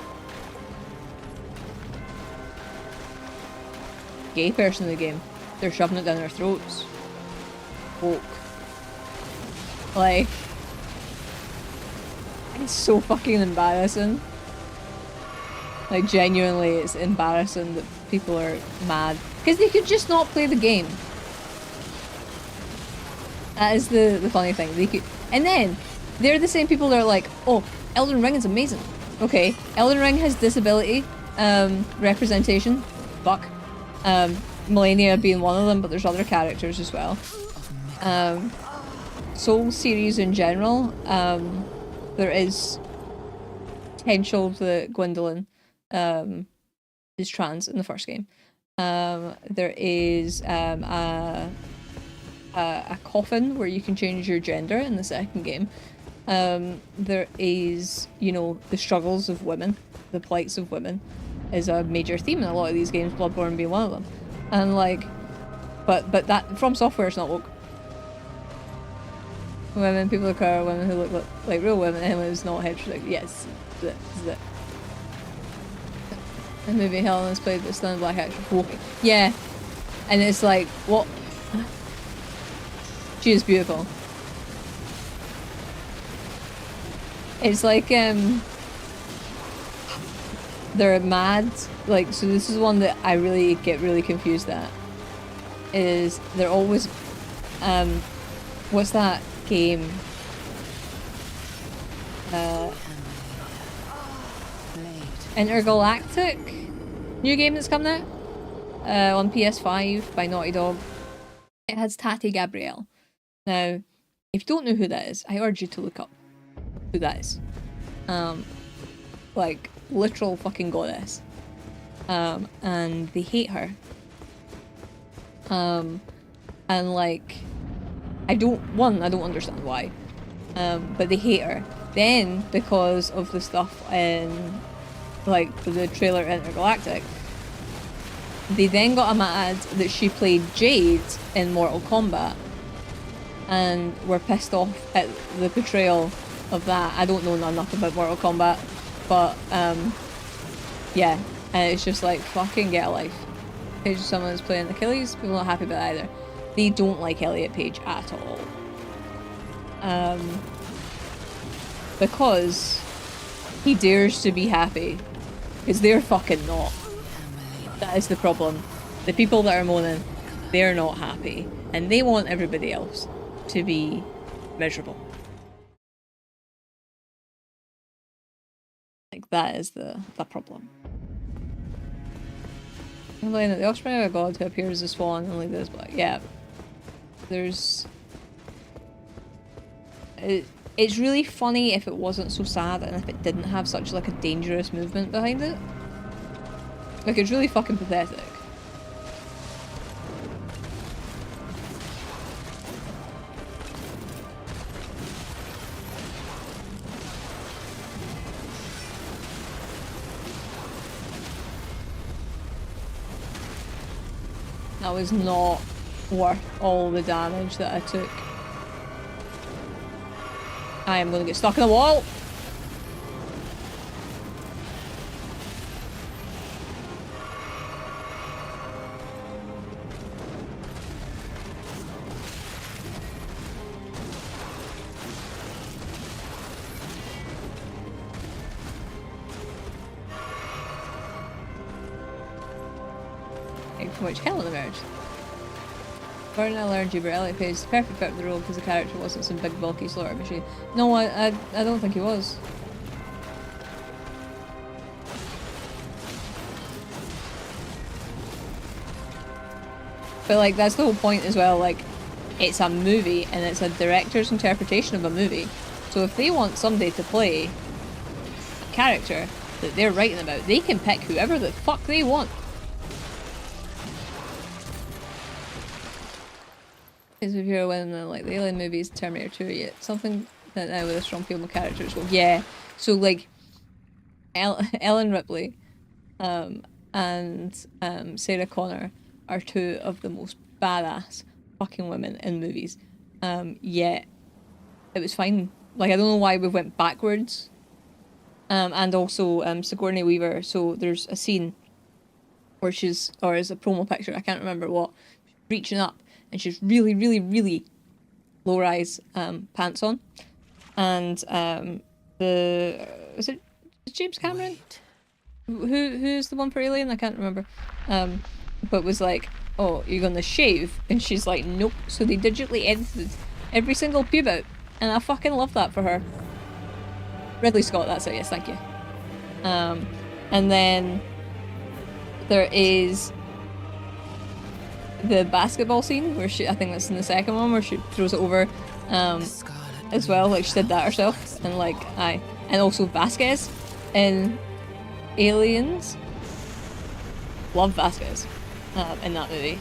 Gay person in the game. They're shoving it down their throats. Woke. Like, it's so fucking embarrassing. Like, genuinely, it's embarrassing that people are mad. Because they could just not play the game. That is the funny thing. They could, and then, they're the same people that are like, oh, Elden Ring is amazing. Okay, Elden Ring has disability representation. Fuck. Malenia being one of them, but there's other characters as well. Soul series in general, there is potential that Gwendolyn is trans in the first game. There is a coffin where you can change your gender in the second game. There is, you know, the struggles of women, the plights of women is a major theme in a lot of these games, Bloodborne being one of them. And like, but that From Software is not woke. Women, people of color, women who look like real women, anyone who's not heterosexual. Yes, this is it. The movie Helen is played with stunned black actress walking. Yeah, and it's like, what? She is beautiful. It's like, they're mad. Like, so this is one that I really get really confused at. Is they're always, what's that game? Intergalactic? New game that's coming out? On PS5 by Naughty Dog. It has Tati Gabrielle. Now, if you don't know who that is, I urge you to look up who that is. Like, literal fucking goddess. And they hate her. And like, I don't understand why. But they hate her. Then, because of the stuff in, like, the trailer Intergalactic, they then got a mad that she played Jade in Mortal Kombat. And were pissed off at the portrayal of that. I don't know enough about Mortal Kombat, but yeah, and it's just like, fucking get a life. Page of someone who's playing Achilles, people not happy about that either. They don't like Elliot Page at all. Because he dares to be happy, because they're fucking not. That is the problem. The people that are moaning, they're not happy, and they want everybody else to be miserable. Like, that is the problem. I'm playing the offspring of a god who appears as fallen and like this, but yeah. there's... It's really funny if it wasn't so sad and if it didn't have such like a dangerous movement behind it. Like, it's really fucking pathetic. That was not worth all the damage that I took. I am gonna get stuck in the wall! From which Helen emerged. Burn I learned Juberelli pays perfect fit for the role because the character wasn't some big bulky slaughter machine. No, I don't think he was. But like, that's the whole point as well, like, it's a movie and it's a director's interpretation of a movie. So if they want somebody to play a character that they're writing about, they can pick whoever the fuck they want. Because if you're winning the, like, the Alien movies, Terminator 2, yeah, something that now with a strong female character as well. Yeah, so like, Ellen Ripley and Sarah Connor are two of the most badass fucking women in movies. Yeah, it was fine. Like, I don't know why we went backwards. And also Sigourney Weaver, so there's a scene where she's, or is a promo picture, I can't remember what, reaching up. And she's really, really, really low-rise pants on. And is it James Cameron? Who's the one for Alien? I can't remember. But was like, oh, you're gonna shave? And she's like, nope. So they digitally edited every single pube out. And I fucking love that for her. Ridley Scott, that's it, yes, thank you. And then there is the basketball scene where she, I think that's in the second one, where she throws it over as well, like she did that herself. And like, and also Vasquez in Aliens. Love Vasquez in that movie.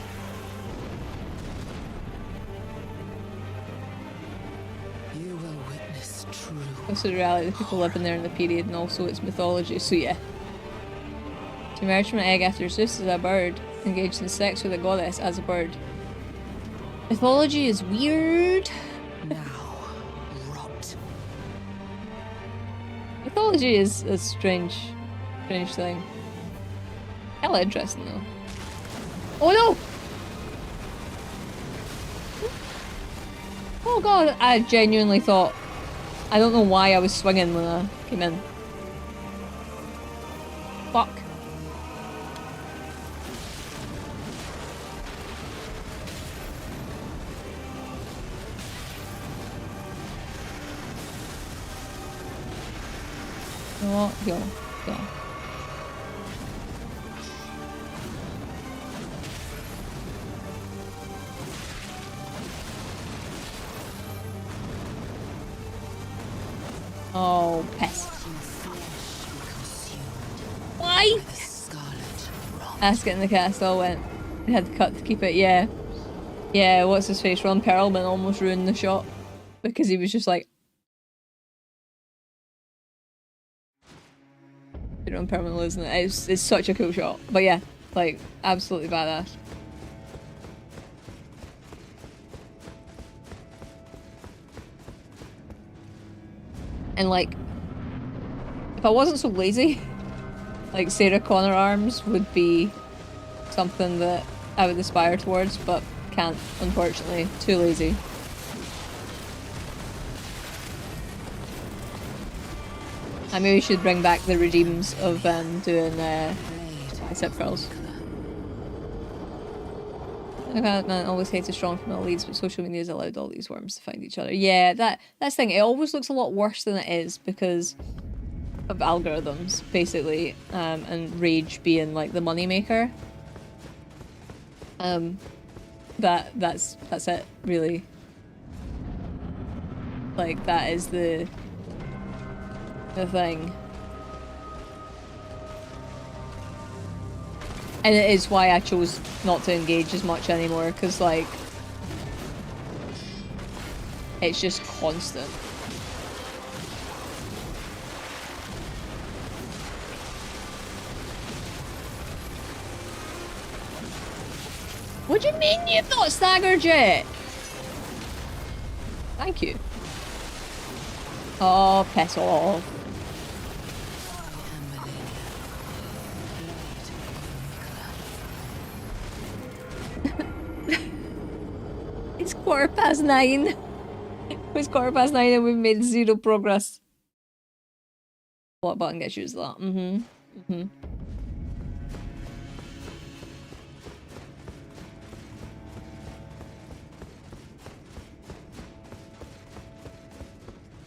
You will witness true. Also the reality, the people living there in the period, and also its mythology, so yeah. To emerge from an egg after Zeus as a bird, engaged in sex with a goddess as a bird. Mythology is weird. Now, rot. Mythology is a strange thing. Hella interesting though. Oh no! Oh god, I genuinely thought, I don't know why I was swinging when I came in. Fuck. You know what? Go. Oh, piss. Why? Ask it in the castle went. They had to cut to keep it, yeah. Yeah, what's his face? Ron Perlman almost ruined the shot. Because he was just like, Ron Perlman, isn't it? It's such a cool shot. But yeah, like, absolutely badass. And like, if I wasn't so lazy, like Sarah Connor arms would be something that I would aspire towards, but can't, unfortunately. Too lazy. I maybe should bring back the redeems of doing bicep furls. Man always hates a strong female leads, but social media has allowed all these worms to find each other. Yeah, that's the thing. It always looks a lot worse than it is because of algorithms, basically, and rage being like the moneymaker. that's it, really. Like, that is the thing. And it is why I chose not to engage as much anymore, because, like, it's just constant. What do you mean you've not staggered yet? Thank you. Oh, piss off. It's 9:15. It's 9:15 and we've made 0 progress. What button gets used a lot?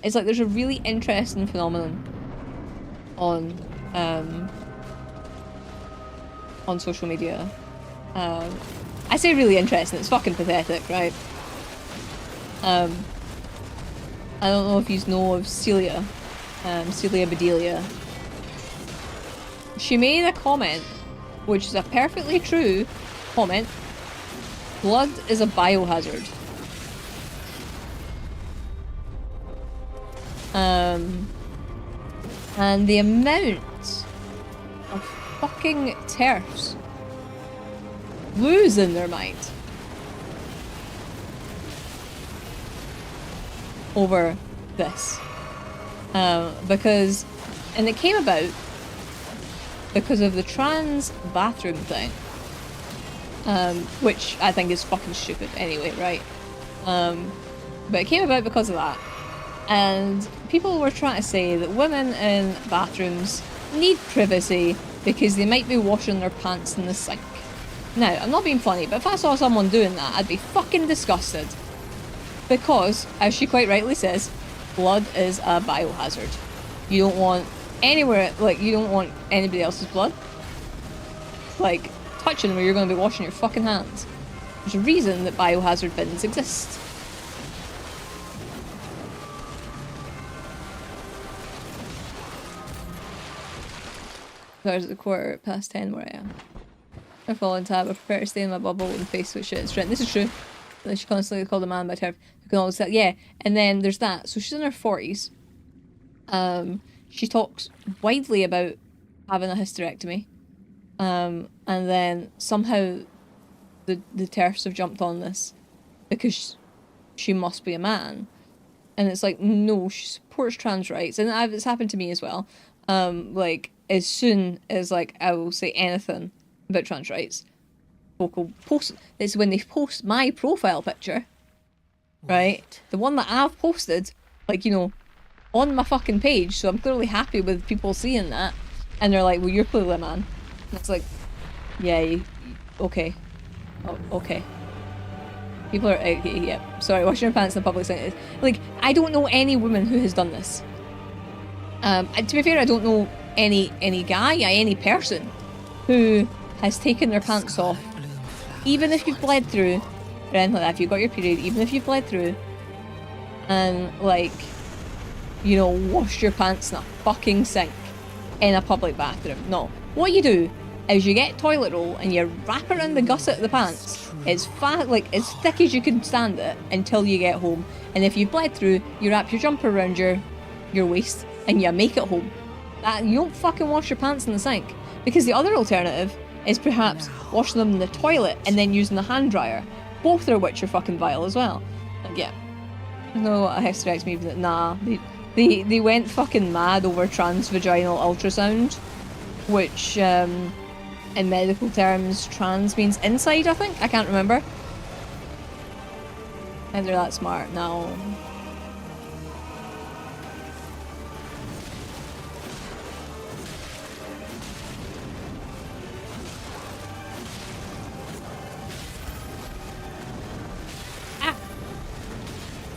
It's like there's a really interesting phenomenon on social media. I say really interesting, it's fucking pathetic, right? I don't know if you know of Celia Bedelia. She made a comment, which is a perfectly true comment. Blood is a biohazard. And the amount of fucking TERFs losing their mind over this. Because, and it came about because of the trans bathroom thing. Which I think is fucking stupid anyway, right? But it came about because of that. And people were trying to say that women in bathrooms need privacy because they might be washing their pants in the sink. Now, I'm not being funny, but if I saw someone doing that, I'd be fucking disgusted. Because, as she quite rightly says, blood is a biohazard. You don't want anywhere, like, you don't want anybody else's blood, like, touching where you're going to be washing your fucking hands. There's a reason that biohazard bins exist. There's a 10:15 where I am. I fall in tab, I prepare to stay in my bubble and face with shit and strength. This is true. She constantly called a man by term. You can always say, yeah. And then there's that. So she's in her 40s. She talks widely about having a hysterectomy. And then somehow the TERFs have jumped on this because she must be a man. And it's like, no, she supports trans rights. And it's happened to me as well. Like, as soon as, like, I will say anything about trans rights, folk will post, it's when they post my profile picture, right? The one that I've posted, like, you know, on my fucking page, so I'm clearly happy with people seeing that, and they're like, well, you're clearly a man. And it's like, yeah, okay. Oh, okay. People are, yeah, sorry, washing your pants in the public sentence. Like, I don't know any woman who has done this. To be fair, I don't know any guy, any person who has taken their pants off, even if you've bled through, or anything like that, if you've got your period, even if you've bled through, and, like, you know, washed your pants in a fucking sink in a public bathroom. No. What you do is you get toilet roll and you wrap it around the gusset of the pants as fast, like, as thick as you can stand it until you get home. And if you've bled through, you wrap your jumper around your waist and you make it home. That, you don't fucking wash your pants in the sink. Because the other alternative is perhaps washing them in the toilet and then using the hand dryer. Both of which are fucking vile as well. And yeah. No, a hysterectomy, but nah. They went fucking mad over transvaginal ultrasound. Which, in medical terms, trans means inside, I think? I can't remember. And they're that smart. No.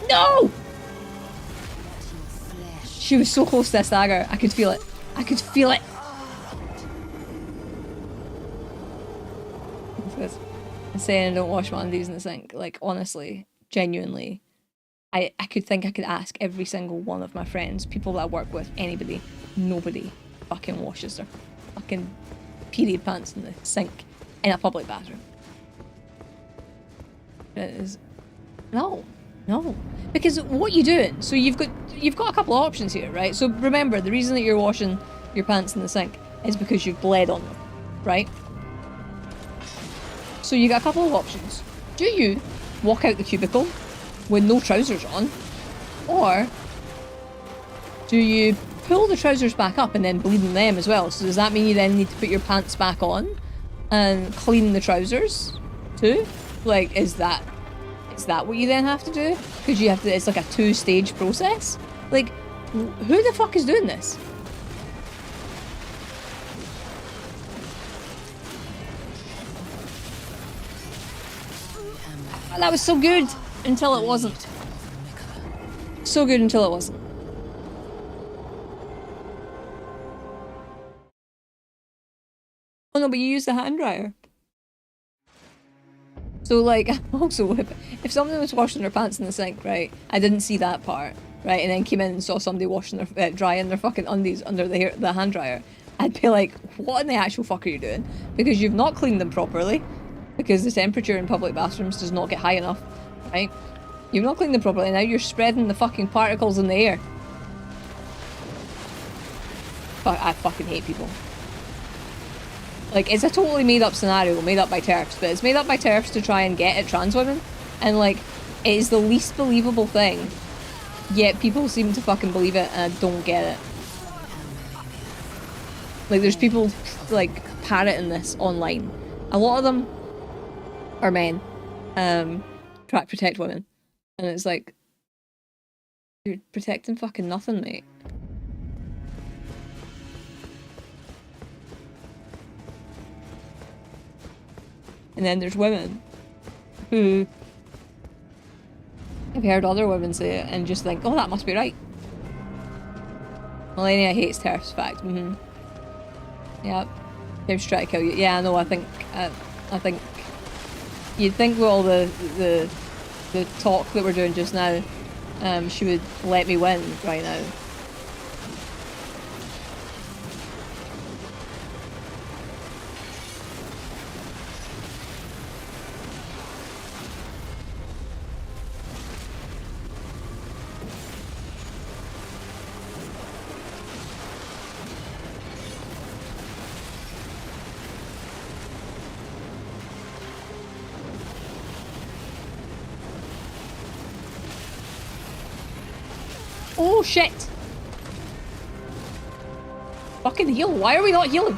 No! She was so close to a stagger. I could feel it. I could feel it. and saying I don't wash my undies in the sink. Like, honestly, genuinely, I could think I could ask every single one of my friends, people that I work with, anybody, nobody fucking washes their fucking period pants in the sink in a public bathroom. It is no. Because what you doing? So you've got a couple of options here, right? So remember, the reason that you're washing your pants in the sink is because you've bled on them, right? So you got a couple of options. Do you walk out the cubicle with no trousers on, or do you pull the trousers back up and then bleed in them as well? So does that mean you then need to put your pants back on and clean the trousers too? Like, is that what you then have to do? Because you have to, it's like a 2-stage process? Like, who the fuck is doing this? That was so good until it wasn't. So good until it wasn't. Oh no, but you use the hand dryer. So like, also, if someone was washing their pants in the sink, right, I didn't see that part, right, and then came in and saw somebody washing their, drying their fucking undies under the hand dryer, I'd be like, what in the actual fuck are you doing? Because you've not cleaned them properly, because the temperature in public bathrooms does not get high enough, right? You've not cleaned them properly, and now you're spreading the fucking particles in the air. Fuck, I fucking hate people. Like, it's a totally made up scenario, made up by TERFs, but it's made up by TERFs to try and get at trans women, and like, it is the least believable thing, yet people seem to fucking believe it, and I don't get it. Like, there's people, like, parroting this online. A lot of them are men, try to protect women, and it's like, you're protecting fucking nothing, mate. And then there's women who have heard other women say it and just think, oh, that must be right. Malenia hates TERFs, fact. Yep. James trying to kill you. Yeah, no, I think you'd think with all the talk that we're doing just now, she would let me win right now. Oh shit! Fucking heal, why are we not healing?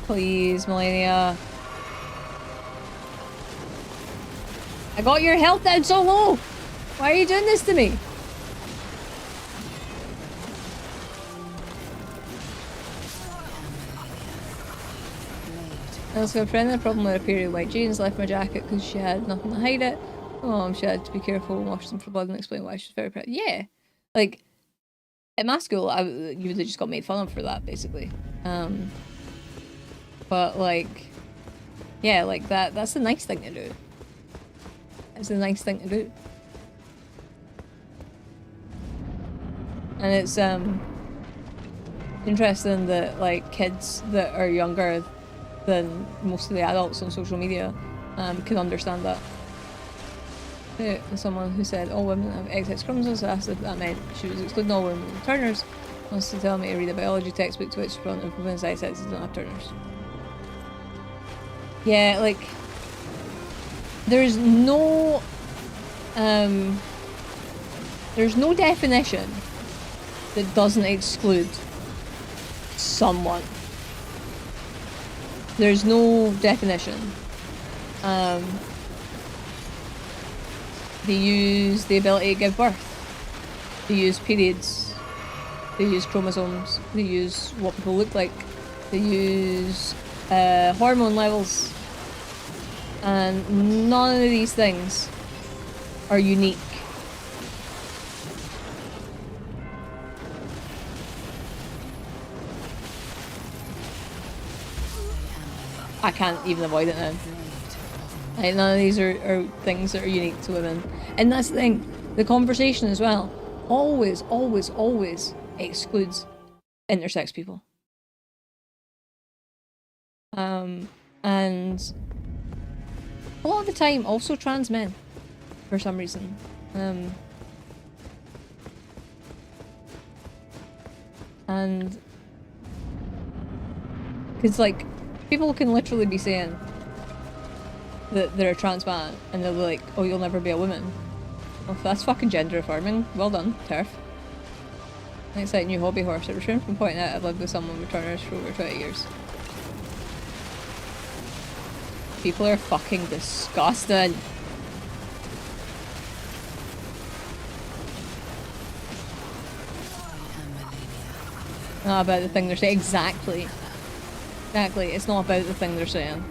Please, Malenia. I got your health down so low! Why are you doing this to me? I also have a friend had a problem with a period of white jeans, left my jacket because she had nothing to hide it. She had to be careful and wash them for blood and explain why she was very proud. Yeah! Like, at my school, you would have just got made fun of for that, basically. But, like, yeah, like, that's the nice thing to do. It's a nice thing to do. And it's, interesting that, like, kids that are younger than most of the adults on social media can understand that. Someone who said all women have XX chromosomes, asked if that meant she was excluding all women with Turners, wants to tell me to read a biology textbook to which front of women's XXs don't have Turners. Yeah, like, there's no definition that doesn't exclude someone. There's no definition. They use the ability to give birth. They use periods. They use chromosomes. They use what people look like. They use hormone levels. And none of these things are unique. I can't even avoid it now. Like, none of these are things that are unique to women. And that's the thing, the conversation as well always, always, always excludes intersex people. And a lot of the time also trans men, for some reason. And because like people can literally be saying that they're a trans man and they'll be like, oh, you'll never be a woman. Well, that's fucking gender affirming. Well done, TERF. Next like new hobby horse. It refrained from pointing out I've lived with someone with Turners for over 20 years. People are fucking disgusting. Not about the thing they're saying. Exactly. Exactly. It's not about the thing they're saying.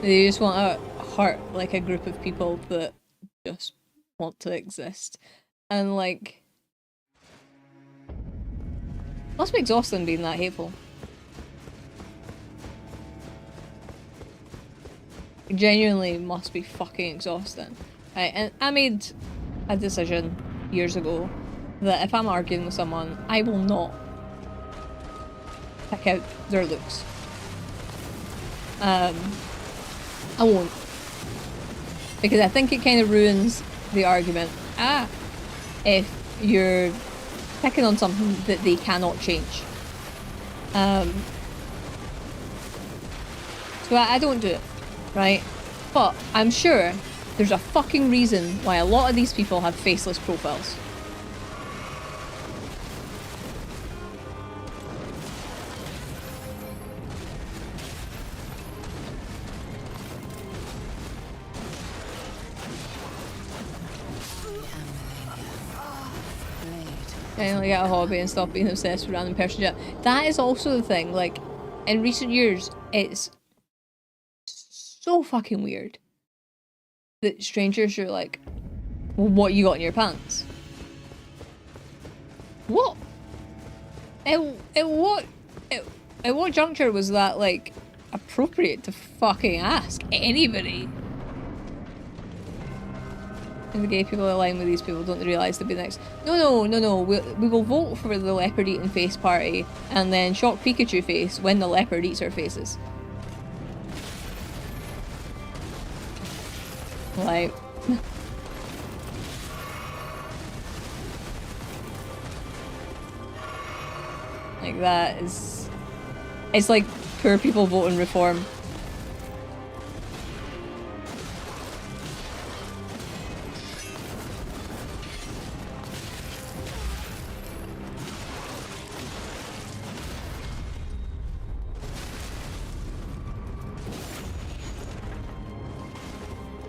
They just want to hurt like a group of people that just want to exist. And like, must be exhausting being that hateful. It genuinely must be fucking exhausting. Right, and I made a decision years ago that if I'm arguing with someone, I will not pick out their looks. I won't. Because I think it kind of ruins the argument. If you're picking on something that they cannot change. So I don't do it, right? But I'm sure there's a fucking reason why a lot of these people have faceless profiles. Finally get a hobby and stop being obsessed with random person chat. That is also the thing, like, in recent years, it's so fucking weird that strangers are like, well, what you got in your pants? What? At what juncture was that, like, appropriate to fucking ask anybody? And the gay people align with these people, don't they realise they'll be next? No. We will vote for the leopard eating face party and then shock Pikachu face when the leopard eats our faces. Like... like that is... it's like poor people voting reform.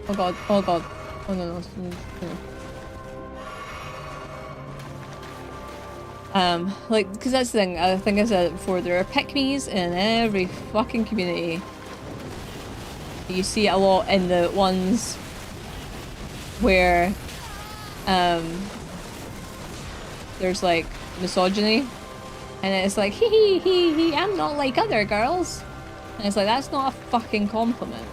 Oh god, oh god. Oh no. Like, because that's the thing, I think I said it before, there are pick-me's in every fucking community. You see it a lot in the ones where, there's like misogyny, and it's like, hee, I'm not like other girls. And it's like, that's not a fucking compliment.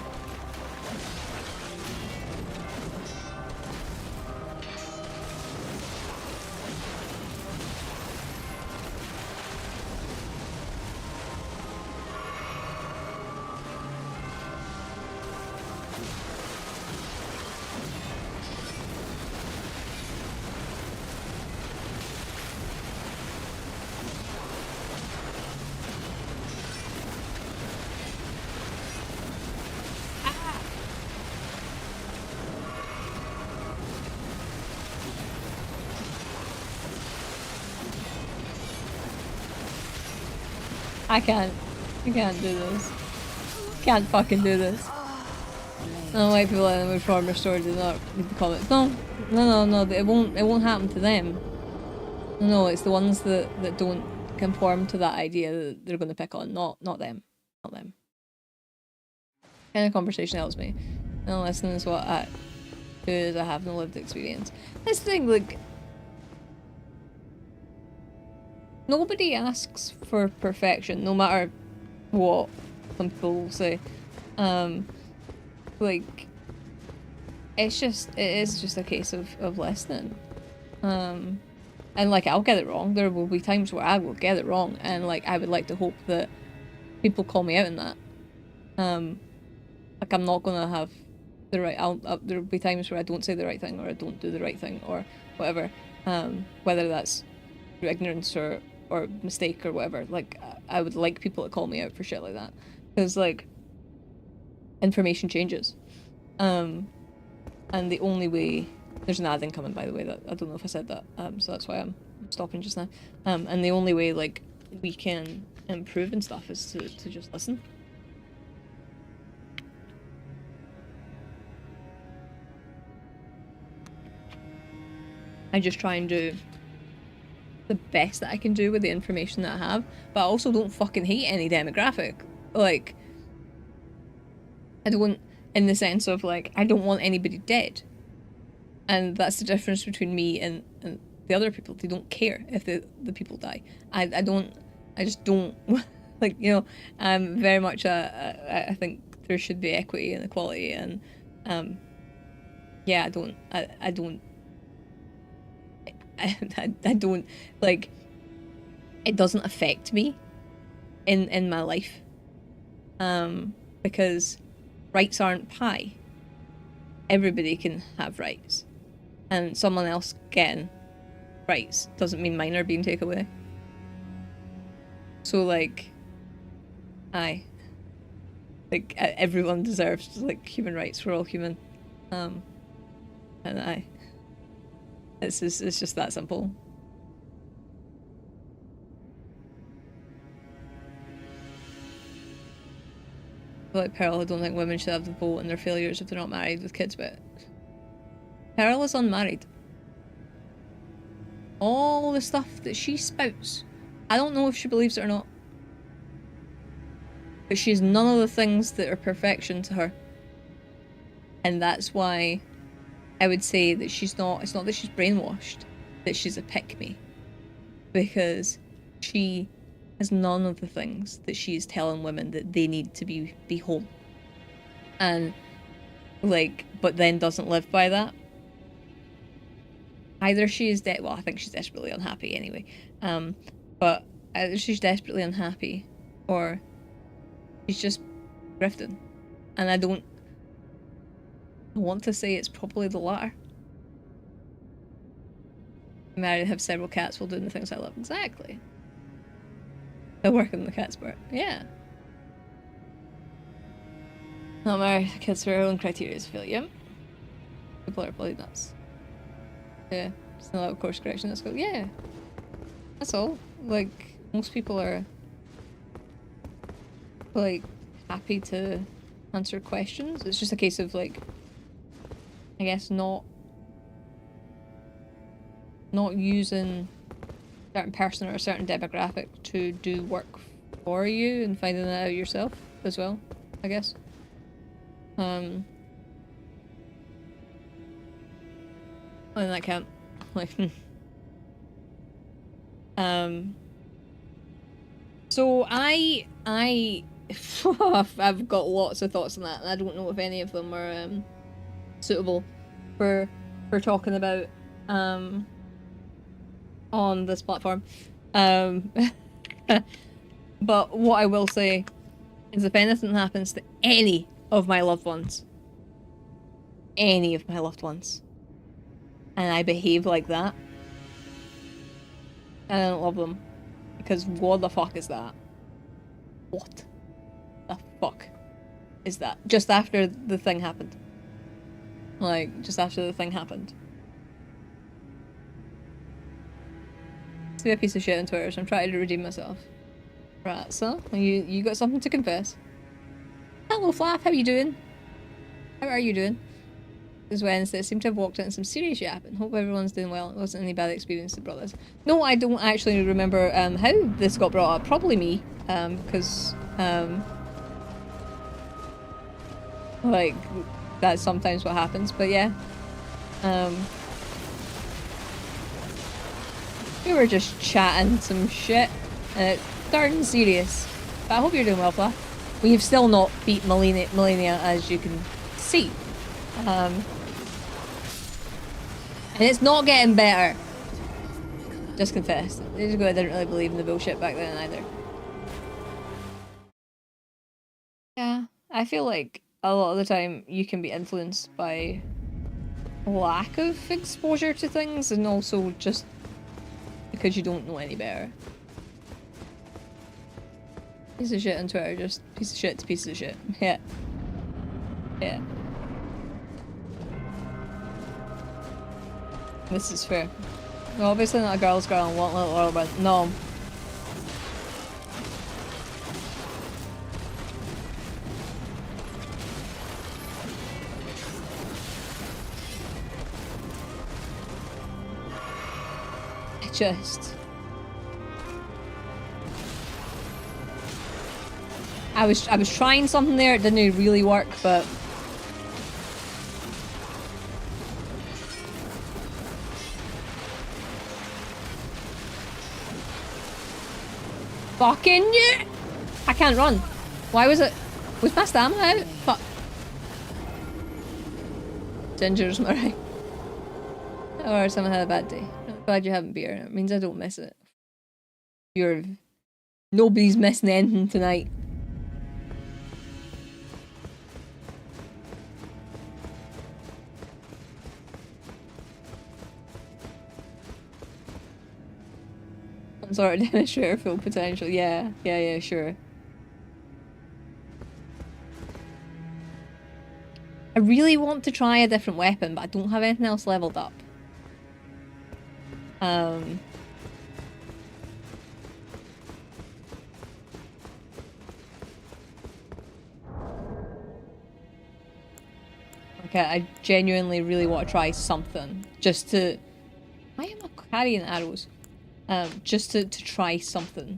I can't do this. Can't fucking do this. No, white people in the reformer store do not read the comments. No, it won't happen to them. No, it's the ones that don't conform to that idea that they're gonna pick on, not them. Not them. Kind of conversation helps me. No, listening is what because I have no lived experience. This thing, like, nobody asks for perfection, no matter what some people will say. Like, it is just a case of listening. And like, I'll get it wrong. There will be times where I will get it wrong, and like, I would like to hope that people call me out in that. Like, I'm not gonna have the right. There'll be times where I don't say the right thing, or I don't do the right thing, or whatever. Whether that's through ignorance or mistake or whatever. Like, I would like people to call me out for shit like that, because like, information changes. And the only way, there's an ad incoming, by the way, that I don't know if I said that, so that's why I'm stopping just now. And the only way like we can improve and stuff is to just listen. I just try and do the best that I can do with the information that I have, but I also don't fucking hate any demographic. Like, I don't, in the sense of like, I don't want anybody dead. And that's the difference between me and the other people. They don't care if the people die. I just don't, like, you know, I'm very much I think there should be equity and equality, and yeah, I don't like, it doesn't affect me in my life, because rights aren't pie. Everybody can have rights, and someone else getting rights doesn't mean mine are being taken away. So like, everyone deserves like human rights. We're all human, and it's just that simple. Like Pearl, I don't think women should have the vote in their failures if they're not married with kids, but Pearl is unmarried. All the stuff that she spouts, I don't know if she believes it or not, but she has none of the things that are perfection to her. And that's why I would say that she's not, it's not that she's brainwashed, that she's a pick-me. Because she has none of the things that she's telling women that they need to be home. And, like, but then doesn't live by that. Either she is well, I think she's desperately unhappy anyway. But either she's desperately unhappy, or she's just grifting. And I want to say it's probably the latter. I'm married, have several cats while doing the things I love. Exactly. Still working on the cat sport. Yeah. Not married, kids for her own criteria to feel, yeah. People are bloody nuts. Yeah, it's not a course correction, that's good. Yeah. That's all. Like, most people are like happy to answer questions. It's just a case of like, I guess not using a certain person or a certain demographic to do work for you and finding that out yourself as well, I guess. And I can't, like, so I've got lots of thoughts on that, and I don't know if any of them are suitable for talking about on this platform. But what I will say is, if anything happens to any of my loved ones, and I behave like that, I don't love them, because what the fuck is that? What the fuck is that? Just after the thing happened. Like, just after the thing happened. It's a piece of shit on Twitter, so I'm trying to redeem myself. Right, so, you got something to confess. Hello, Flav, how you doing? How are you doing? This Wednesday, seem to have walked into some serious yapping. Hope everyone's doing well. It wasn't any bad experience that brought this. No, I don't actually remember how this got brought up. Probably me, because like, that's sometimes what happens. But yeah, We were just chatting some shit, and it turned serious. But I hope you're doing well, Fla. We've still not beat Malenia, as you can see. And it's not getting better. Just confess. I didn't really believe in the bullshit back then either. Yeah, I feel like a lot of the time you can be influenced by lack of exposure to things, and also just because you don't know any better. Piece of shit on Twitter, just piece of shit to piece of shit. Yeah. Yeah. This is fair. No, obviously not a girl's girl and want little oil, but no. I was trying something there, it didn't really work, but fucking yeah! I can't run. Why was it? Was my stamina out? Fuck. Ginger's my right. Or someone had a bad day. Glad you haven't beer. It means I don't miss it. Nobody's missing anything tonight. Some sort of demonstrator full potential. Yeah, sure. I really want to try a different weapon, but I don't have anything else leveled up. Okay, I genuinely really want to try something. Just to... Why am I carrying arrows? Just to try something.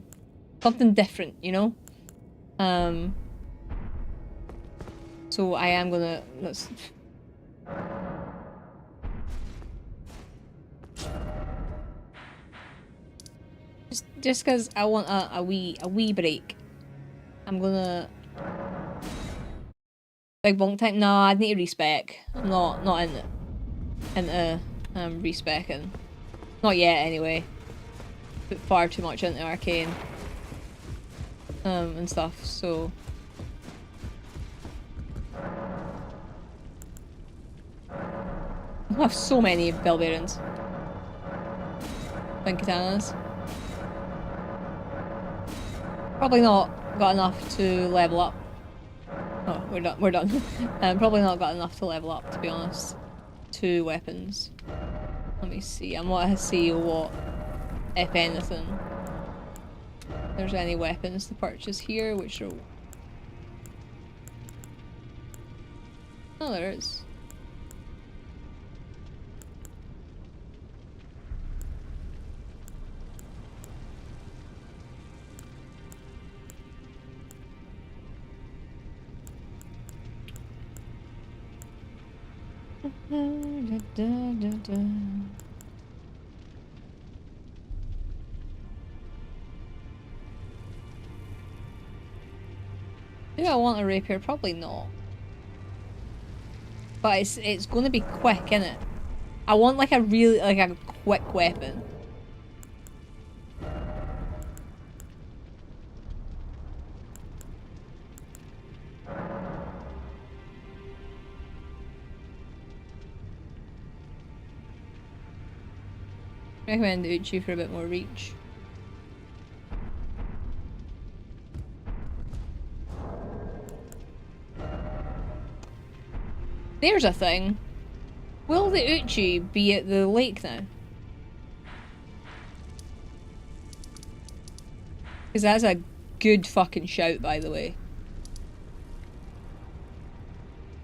Something different, you know? So I am gonna... Let's... Just because I want a wee break. I'm gonna... Big bonk time? No, I need to respec. I'm not into respecing. Not yet anyway. Put far too much into Arcane. And stuff, so... I have so many bell bearings. And katanas. Probably not got enough to level up. Oh, we're done. Probably not got enough to level up, to be honest. 2 weapons. Let me see. I want to see what, if anything, there's any weapons to purchase here, which are... Oh, there is. Do I want a rapier? Probably not. But it's going to be quick, innit? I want like a really a quick weapon. Recommend Uchi for a bit more reach. There's a thing. Will the Uchi be at the lake now? Because that's a good fucking shout, by the way.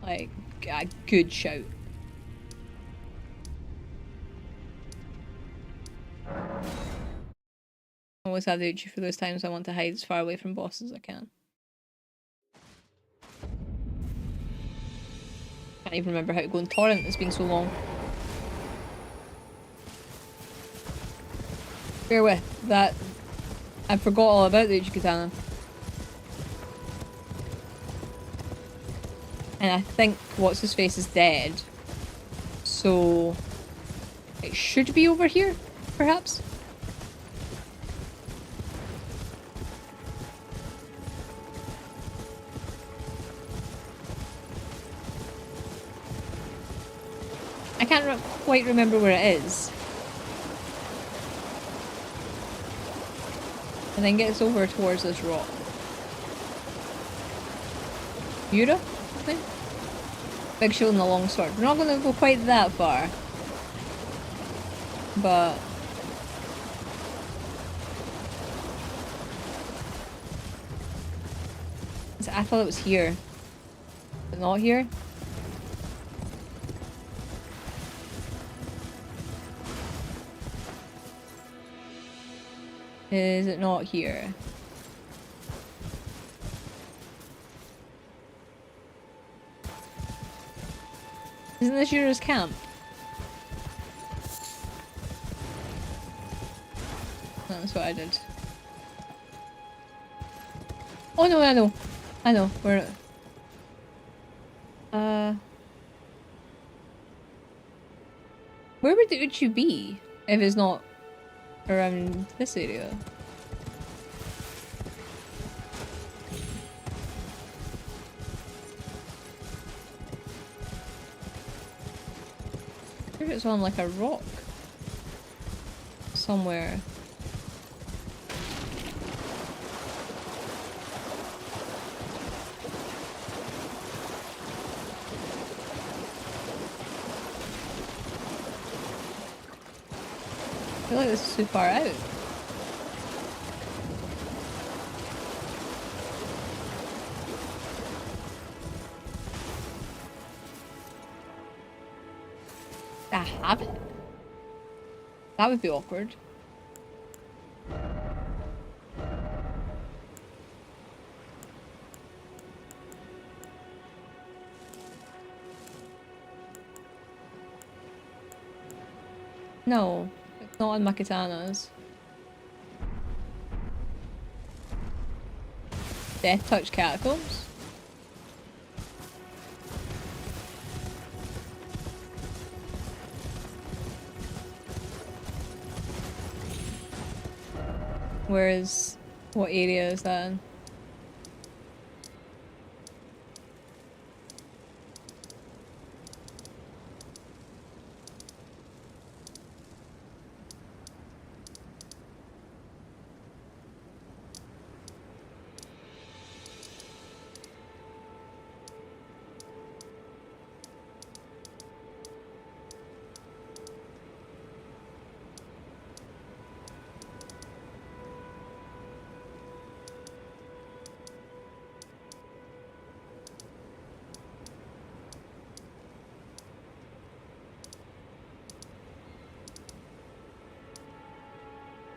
Like, a good shout. I always have the Uchi for those times I want to hide as far away from bosses as I can. Can't even remember how to go in Torrent, it's been so long. Bear with that. I forgot all about the Uchi-Katana. And I think what's his face is dead. So it should be over here, perhaps? I can't quite remember where it is. And then gets over towards this rock. Yura, I think? Big shield and a long sword. We're not going to go quite that far. But... I thought it was here. Is it not here? Is it not here? Isn't this Yura's camp? That's what I did. Oh no, I know. I know. Where? Where would the Uchi be if it's not around this area? I think it's on like a rock somewhere. I feel like this is too far out. I have it. That would be awkward. No. Not on my katanas. Death Touch Catacombs? What area is that in?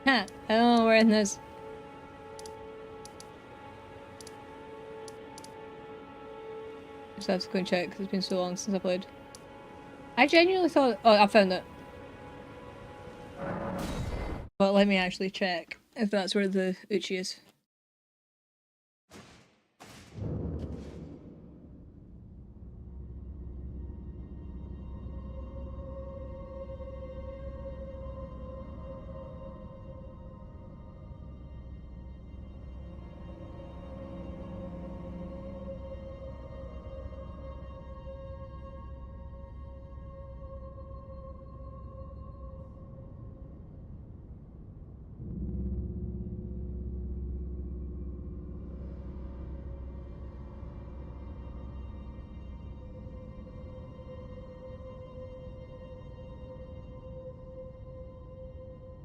Huh, I don't know where it is. Just have to go and check because it's been so long since I played. I genuinely thought— oh, I found it. But let me actually check if that's where the Uchi is.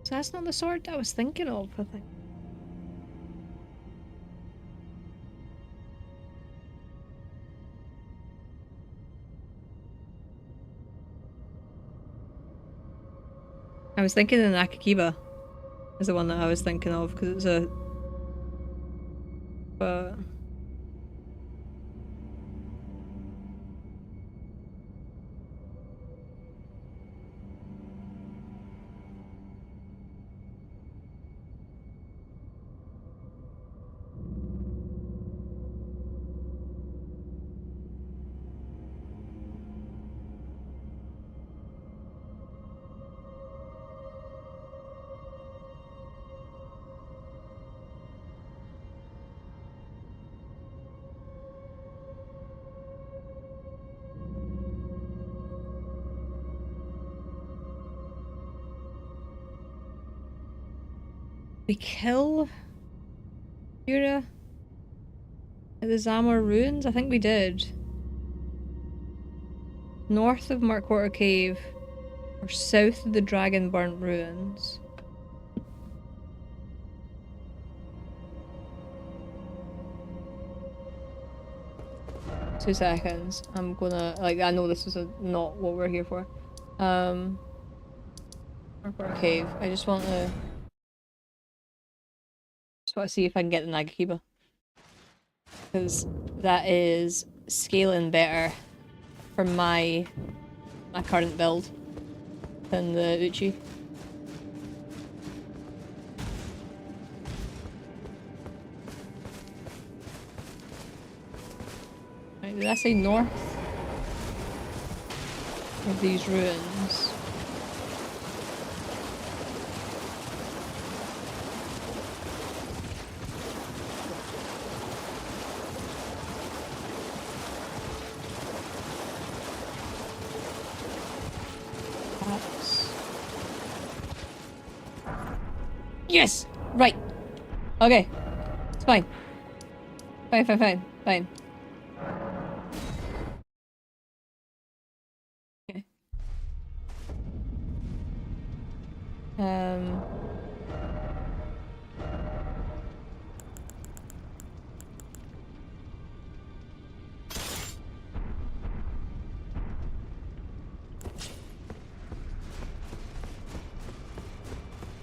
So that's not the sword I was thinking of, I think. I was thinking the Nakakiba is the one that I was thinking of because it's a... but... We kill Yura at the Zamor ruins? I think we did. North of Murkwater Cave or south of the Dragonburnt ruins. Two seconds. I'm gonna, like, I know this is not what we're here for. Murkwater Cave. I just want to see if I can get the Nagakiba. Because that is scaling better for my current build than the Uchi. Right, did I say north of these ruins? Yes! Right. Okay. It's fine. Fine. Okay.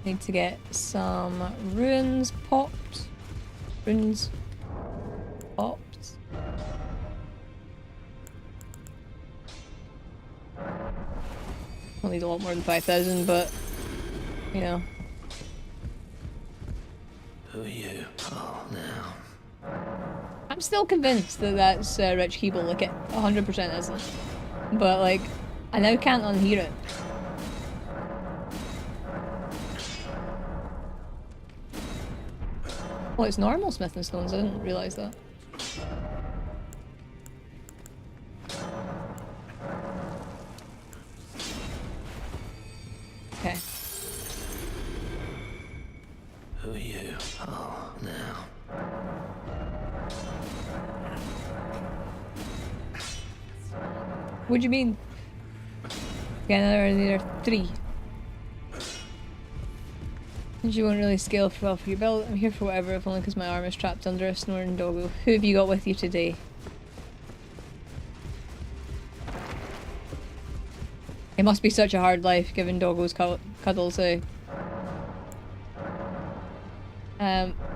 Need to get some runes popped. Runes popped. I'll need a lot more than 5,000, but you know. Who are you? Oh, now. I'm still convinced that that's Rich Keeble. Like it 100% isn't. But like, I now can't unhear it. Well, it's normal smithing stones, I didn't realise that. Okay. Who are you? Oh, now. What do you mean? Get another 3. You won't really scale well for your build. I'm here for whatever, if only because my arm is trapped under a snoring doggo. Who have you got with you today? It must be such a hard life giving doggos cuddles, eh?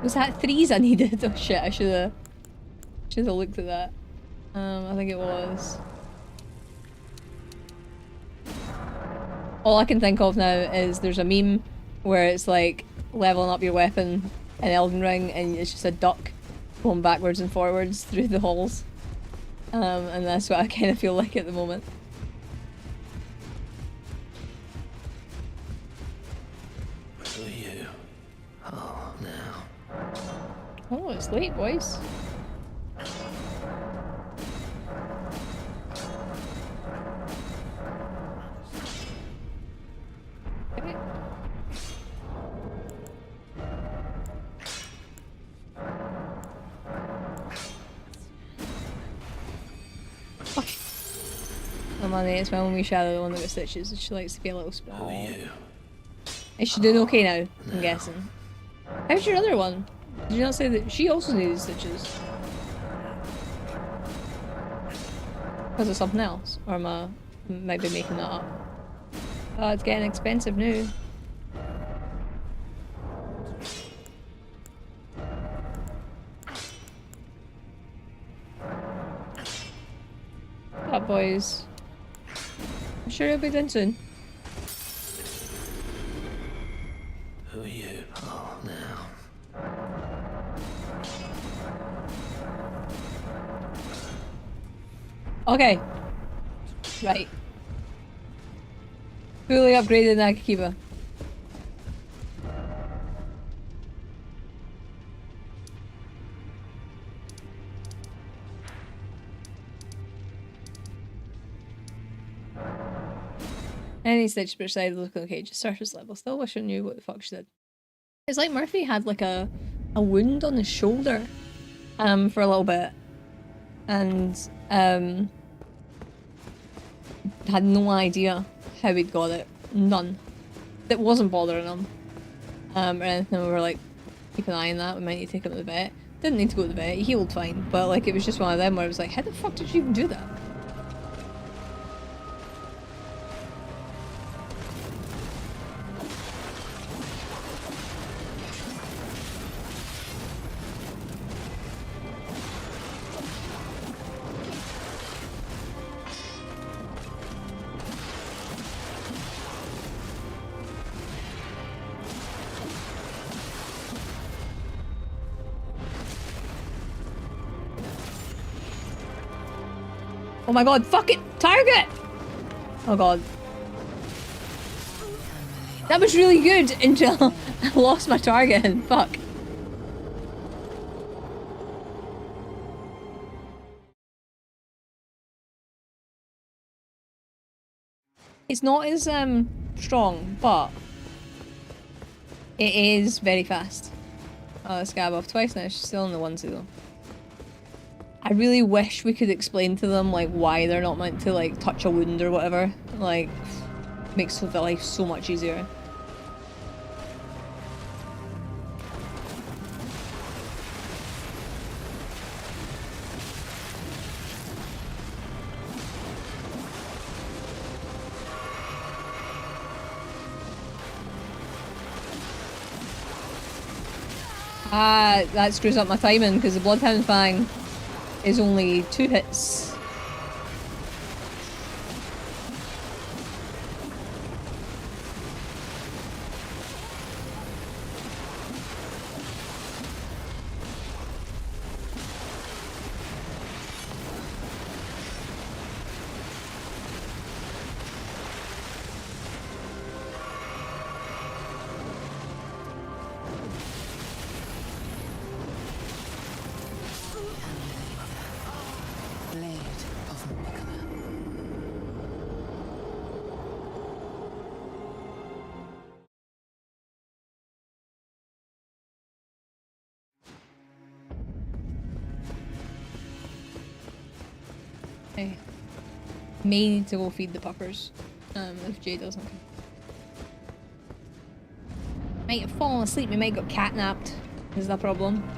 Was that 3s I needed? Oh shit, I should've looked at that. I think it was. All I can think of now is there's a meme where it's like leveling up your weapon in Elden Ring and it's just a duck going backwards and forwards through the halls. And that's what I kind of feel like at the moment. Who are you? Oh, now. Oh, it's late, boys. Okay. Fuck. I'm on it, it's my only shadow, the one that got stitches. She likes to be a little small. Who are you? Is she doing okay now? I'm guessing. How's your other one? Did you not say that she also needed stitches? Was it something else? Or am I might be making that up? Oh, it's getting expensive now. What up, boys? I'm sure it'll be done soon. Who are you? Oh, now. Okay. Right. Fully upgraded Nagakiba. Any stitch per side looking okay, just surface level. Still wish I knew what the fuck she did. It's like Murphy had like a wound on his shoulder for a little bit, and had no idea how he'd got it. None. It wasn't bothering him or anything. We were like, keep an eye on that, we might need to take him to the vet. Didn't need to go to the vet, he healed fine, but like it was just one of them where I was like, how the fuck did you even do that? Oh my god, fuck it! Target! Oh god. That was really good until I lost my target and fuck. It's not as strong, but it is very fast. Oh, this guy off twice now, she's still in the onesie though. I really wish we could explain to them like why they're not meant to like touch a wound or whatever. Like, makes the life so much easier. Ah, that screws up my timing because the Bloodhound Fang is only 2 hits. I may need to go feed the puppers, if Jay doesn't come. Might have fallen asleep, we might got catnapped, is the problem.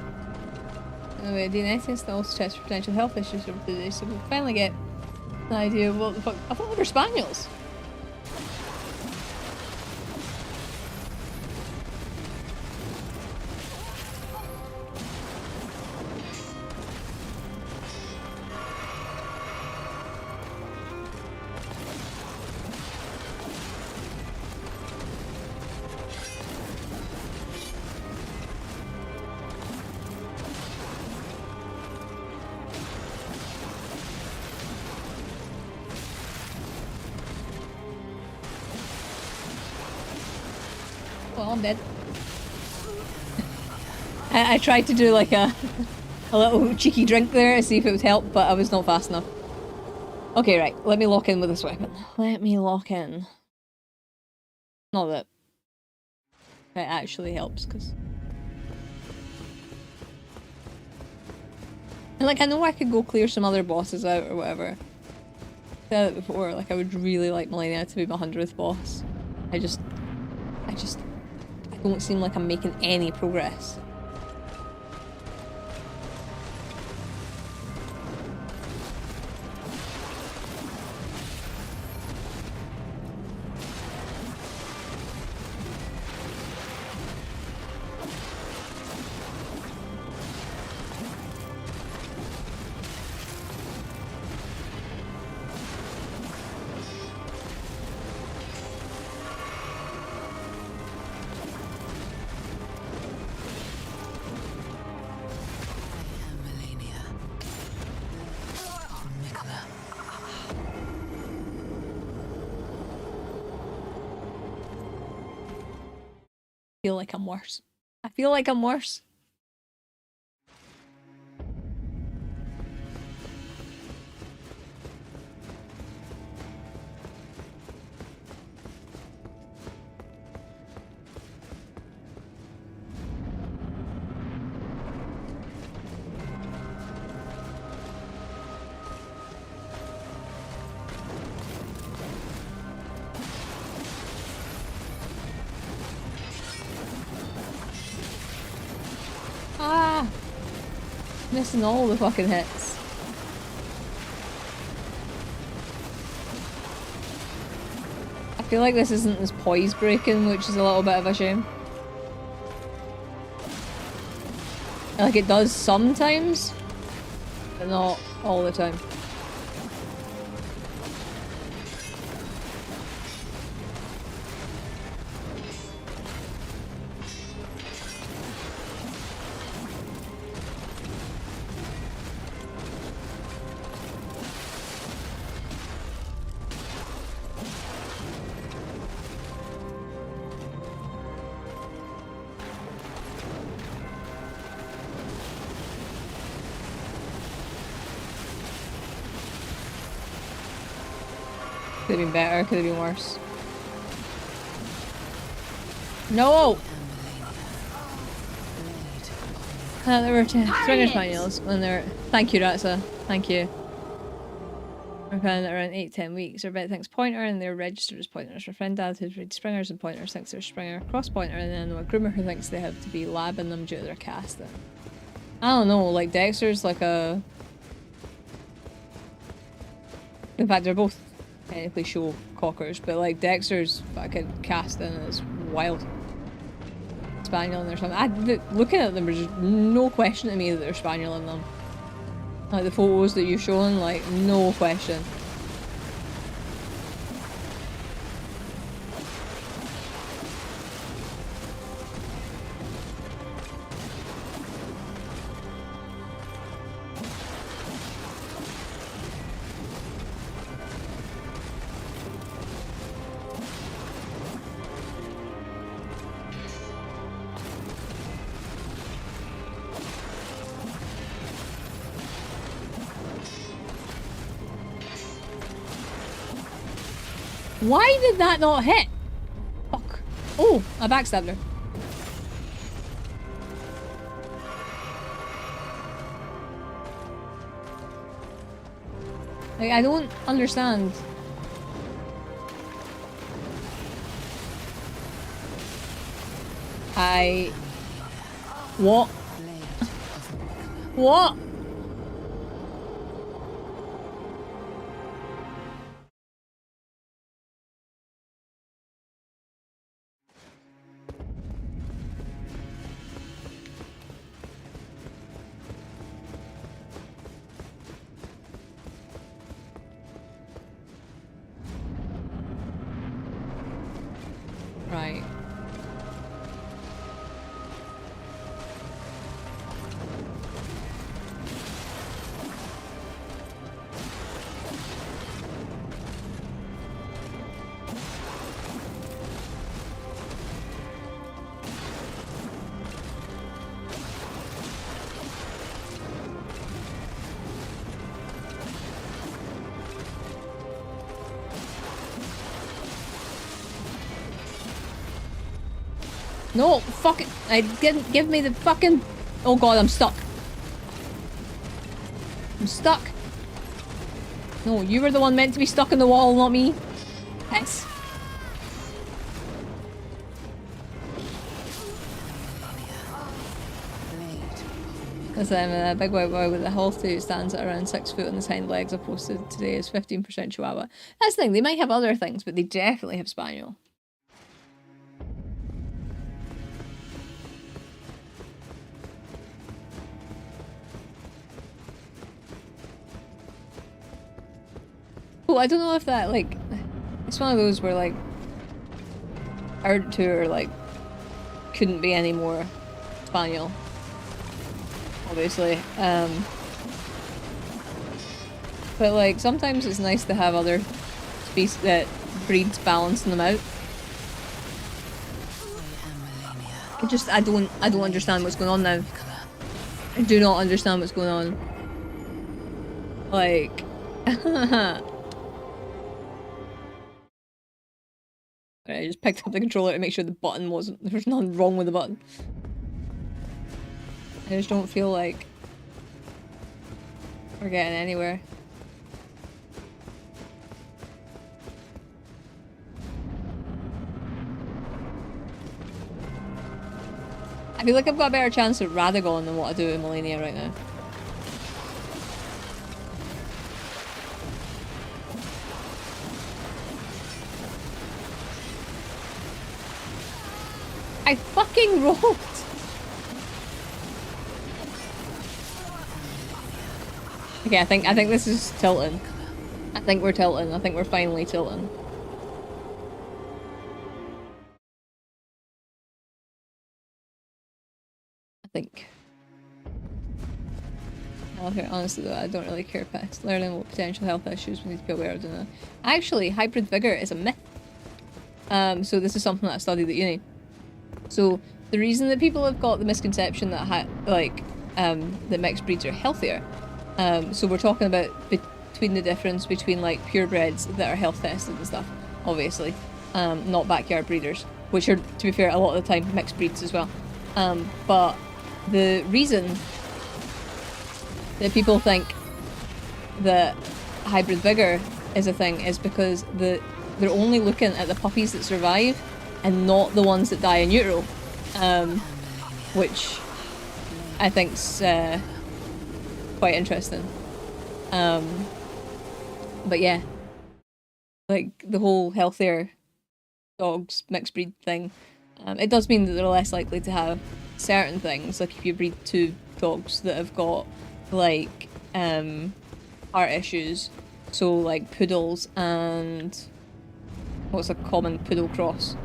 Anyway, DNS test also checks for potential health issues over today, so we'll finally get an idea of what the fuck. I thought they were spaniels! Well, I'm dead. I tried to do like a little cheeky drink there to see if it would help, but I was not fast enough. Okay, right. Let me lock in with this weapon. Let me lock in. Not that it actually helps, because... And like, I know I could go clear some other bosses out or whatever. I said it before, like I would really like Malenia to be my 100th boss. I don't seem like I'm making any progress. I feel like I'm worse. I feel like I'm worse. Missing all the fucking hits. I feel like this isn't as poise breaking, which is a little bit of a shame. Like it does sometimes, but not all the time. Could have been better, could have been worse. No! There were 10 Springer Spaniels when they're. Thank you, Ratsa. Thank you. We're found at around 8-10 weeks. Our vet thinks pointer and they're registered as pointers. Our friend dad who's read Springers and pointers thinks they're Springer cross pointer, and then a groomer who thinks they have to be lab in them due to their casting. I don't know, like Dexter's like a. In fact, they're both technically show cockers, but like Dexter's fucking casting is wild. Spaniel or something. Looking at them, there's just no question to me that they're Spaniel in them. Like the photos that you've shown, like no question. Why did that not hit? Fuck. Oh, I backstabbed her. Like, I don't understand. What? What? Right. No, fuck it. I didn't give me the fucking. Oh god, I'm stuck. I'm stuck. No, you were the one meant to be stuck in the wall, not me. Yes. As a big white boy with a health suit stands at around 6 foot on his hind legs. I posted today is 15% Chihuahua. That's the thing, they might have other things, but they definitely have Spaniel. Well, I don't know if that, like, it's one of those where, like, our tour, like, couldn't be any more Spaniel. Obviously. But, like, sometimes it's nice to have other species that breeds balancing them out. I don't understand what's going on now. I do not understand what's going on. Like... I just picked up the controller to make sure the button wasn't. There was nothing wrong with the button. I just don't feel like we're getting anywhere. I feel like I've got a better chance at Radagon than what I do in Malenia right now. I fucking rolled! Okay, I think this is tilting. I think we're tilting. I think we're finally tilting. I think. Okay, honestly though, I don't really care past learning what potential health issues we need to be aware of. Doing that. Actually, hybrid vigor is a myth. So this is something that I studied at uni. So the reason that people have got the misconception that that mixed breeds are healthier. So we're talking about between the difference between like purebreds that are health tested and stuff, obviously, not backyard breeders, which are, to be fair, a lot of the time mixed breeds as well. But the reason that people think that hybrid vigor is a thing is because they're only looking at the puppies that survive and not the ones that die in utero, which I think's quite interesting. But yeah, like the whole healthier dogs mixed breed thing, it does mean that they're less likely to have certain things, like if you breed two dogs that have got like heart issues, so like poodles and what's a common poodle cross,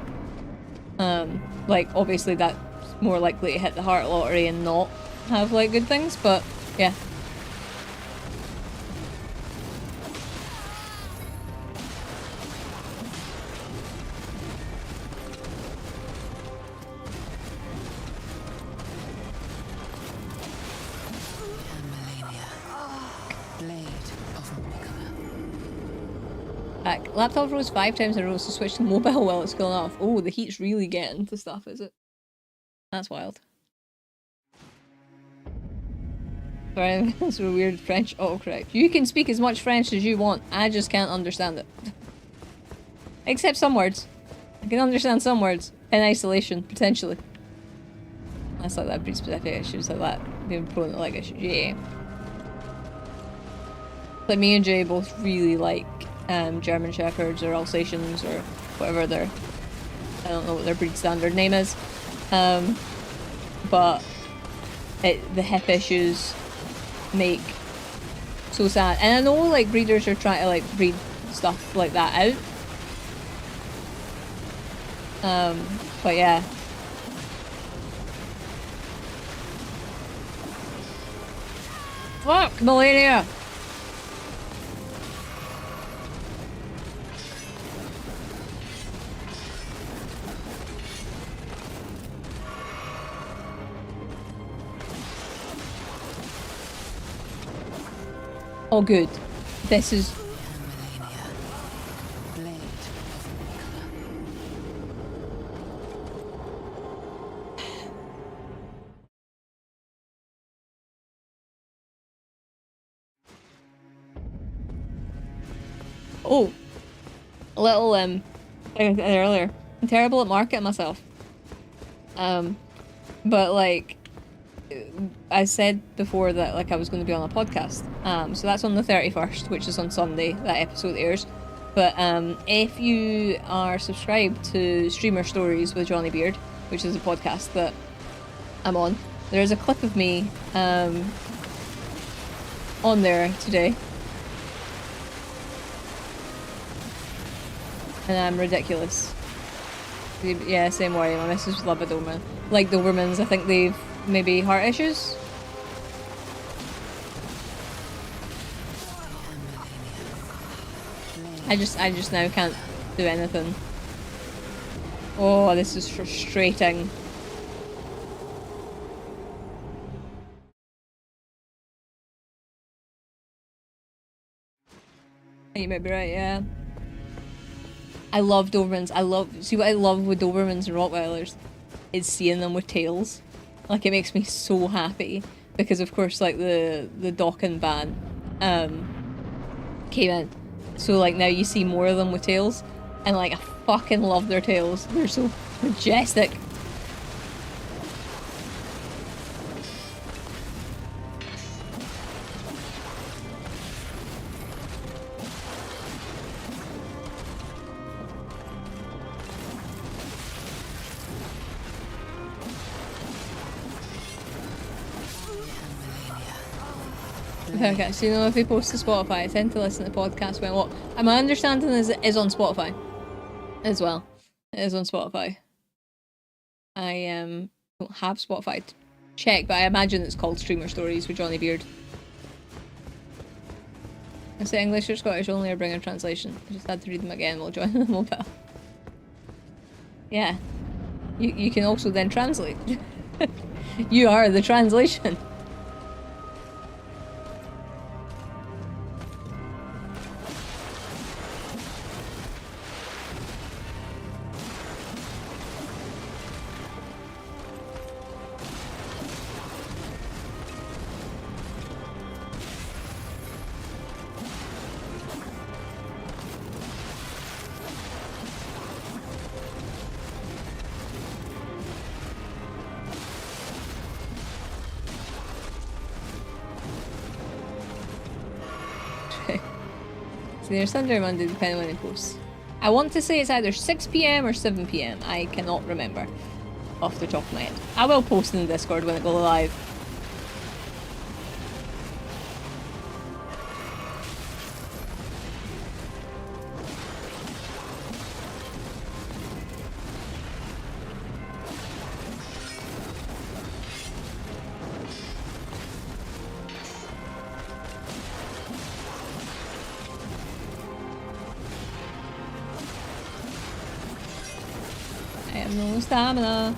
like obviously that's more likely to hit the heart lottery and not have like good things, but yeah. Laptop froze 5 times in a row, so switch to mobile while it's cooling off. Oh, the heat's really getting to stuff, is it? That's wild. Sorry, that's a weird French autocorrect. You can speak as much French as you want, I just can't understand it. Except some words. I can understand some words. In isolation, potentially. That's like that breed specific issues like that. Being prone to like issues, yeah. Like me and Jay both really like German Shepherds or Alsatians or whatever their, I don't know what their breed standard name is, but the hip issues make so sad. And I know like breeders are trying to like breed stuff like that out, but yeah. Fuck, Malenia! Oh good. This is... Oh! A little, like I said earlier, I'm terrible at marketing myself. But like, I said before that like I was going to be on a podcast, so that's on the 31st, which is on Sunday, that episode airs. But if you are subscribed to Streamer Stories with Johnny Beard, which is a podcast that I'm on, there is a clip of me on there today. And I'm ridiculous. Yeah, same way, my missus love a Doberman. Like Dobermans, I think they've maybe heart issues? I just now can't do anything. Oh, this is frustrating. You might be right, yeah. I love Dobermans. See what I love with Dobermans and Rottweilers is seeing them with tails. Like, it makes me so happy because, of course, like the docking ban came in, so like now you see more of them with tails, and like I fucking love their tails. They're so majestic. Okay, so you know if they post to Spotify, I tend to listen to podcasts when what? And my understanding is on Spotify as well. It is on Spotify. I don't have Spotify to check, but I imagine it's called Streamer Stories with Johnny Beard. Is it English or Scottish only, or bring a translation? I just had to read them again while joining the mobile. Yeah. You can also then translate. You are the translation. So there's Sunday or Monday, depending on when it posts. I want to say it's either 6 PM or 7 PM. I cannot remember off the top of my head. I will post in the Discord when it goes live. I have no stamina.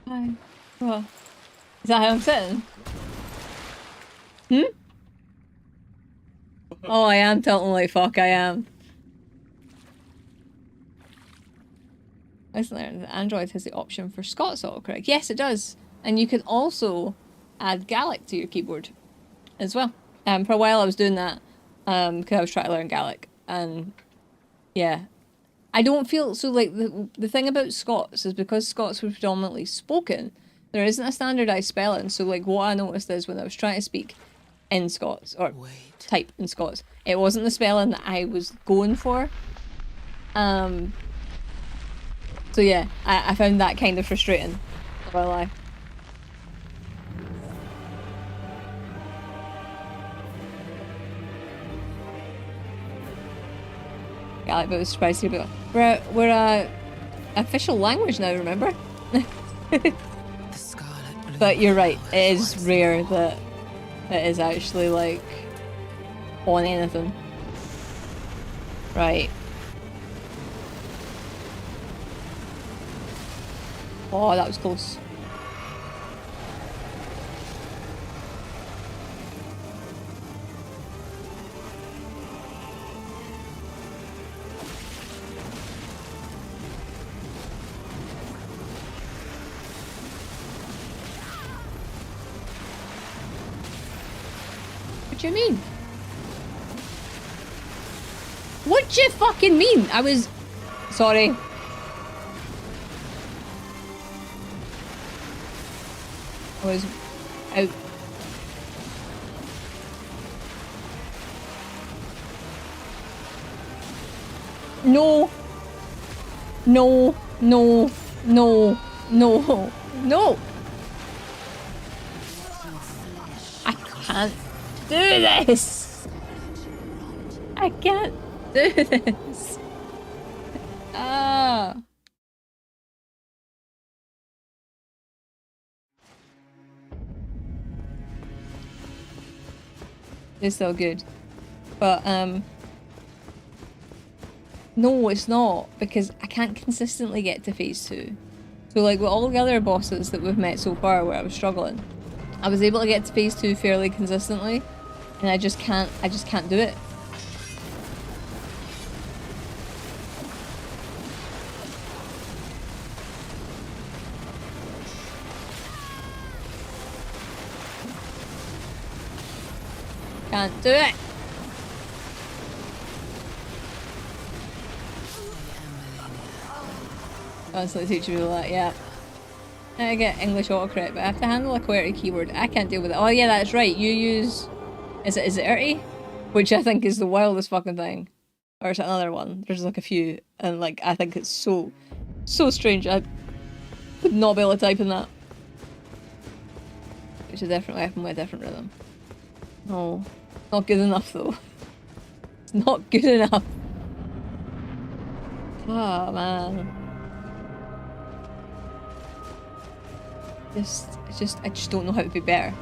Hi. What? Is that how I'm sitting? Hmm? Oh, I am tilting like fuck, I am. Let's learn that Android has the option for Scots autocorrect. Yes, it does. And you can also add Gaelic to your keyboard as well. For a while I was doing that because I was trying to learn Gaelic. And yeah. I don't feel so like the thing about Scots is because Scots were predominantly spoken, there isn't a standardized spelling. So like what I noticed is when I was trying to speak in Scots or type in Scots, it wasn't the spelling that I was going for. So yeah, I found that kind of frustrating. Not gonna lie. Gaelic, but I was surprised to hear about we're a official language now, remember? But you're right, it is rare that it is actually like on anything. Right. Oh, that was close. What do you mean? What do you fucking mean? I was... Sorry. I was out. No. No. No. No. No. No. I can't do this. I can't do this. Ah. It's so good. But, no, it's not, because I can't consistently get to phase 2. So, like, with all the other bosses that we've met so far where I was struggling, I was able to get to phase 2 fairly consistently. And I just can't do it. Can't do it. Constantly teaching me that, yeah. I get English autocorrect, but I have to handle a QWERTY keyword. I can't deal with it. Oh yeah, that's right. You use... Is it ERTY? Which I think is the wildest fucking thing. Or is it another one? There's like a few. And like, I think it's so strange. I would not be able to type in that. It's a different weapon with a different rhythm. No. Not good enough though. It's not good enough. Oh man. I just don't know how to be better.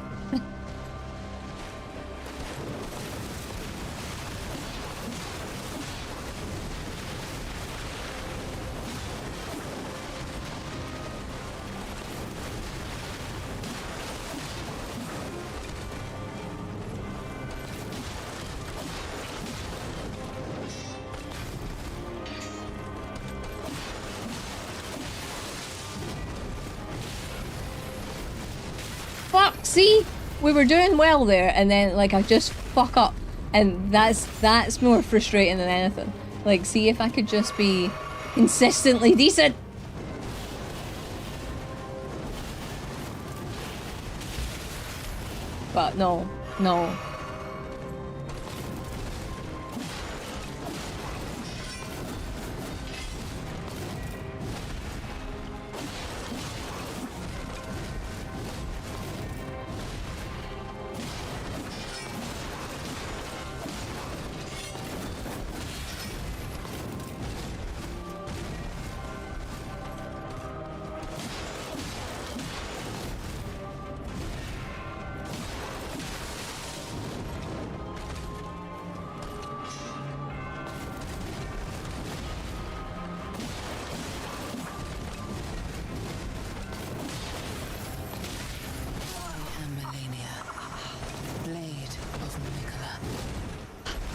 See, we were doing well there, and then like I just fuck up, and that's more frustrating than anything. Like, see if I could just be consistently decent. But no.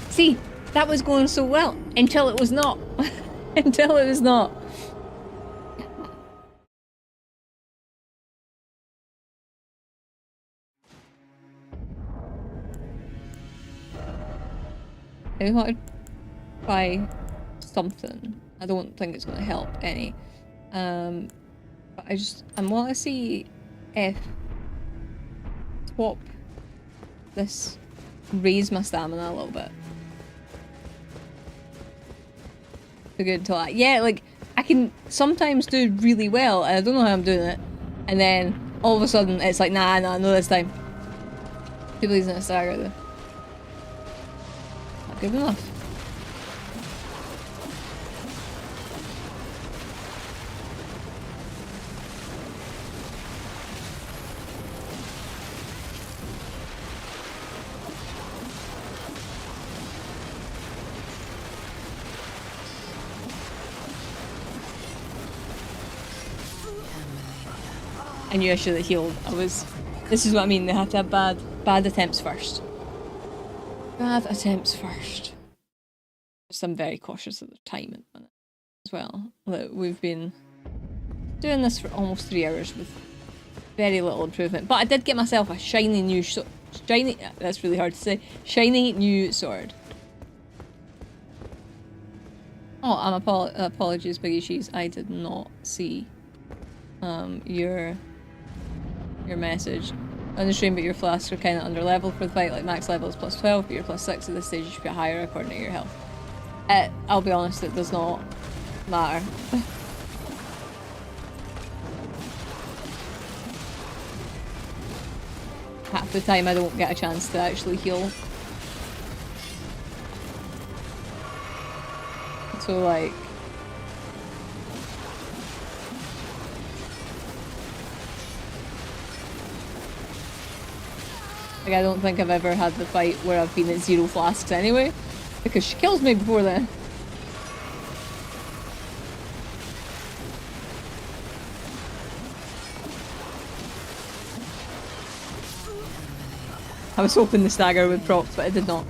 See, that was going so well until it was not. Until it was not. I thought I'd try something. I don't think it's going to help any. But I want to see if swap this, raise my stamina a little bit. So good until yeah, like I can sometimes do really well and I don't know how I'm doing it, and then all of a sudden it's like nah, no this time. People using a stagger though. Not good enough. I knew I should have healed. This is what I mean, they have to have bad attempts first. Bad attempps first. Just I'm very cautious of the timing on it as well. Look, we've been doing this for almost 3 hours with very little improvement. But I did get myself a shiny new that's really hard to say. Shiny new sword. Oh, apologies, Biggie Cheese. I did not see your message on the stream, but your flasks are kind of under level for the fight. Like max level is plus 12, but you're plus 6 at this stage. You should be higher according to your health. I'll be honest, it does not matter. Half the time I don't get a chance to actually heal. So like... Like, I don't think I've ever had the fight where I've been at 0 flasks anyway, because she kills me before then. I was hoping the stagger would proc, but it did not.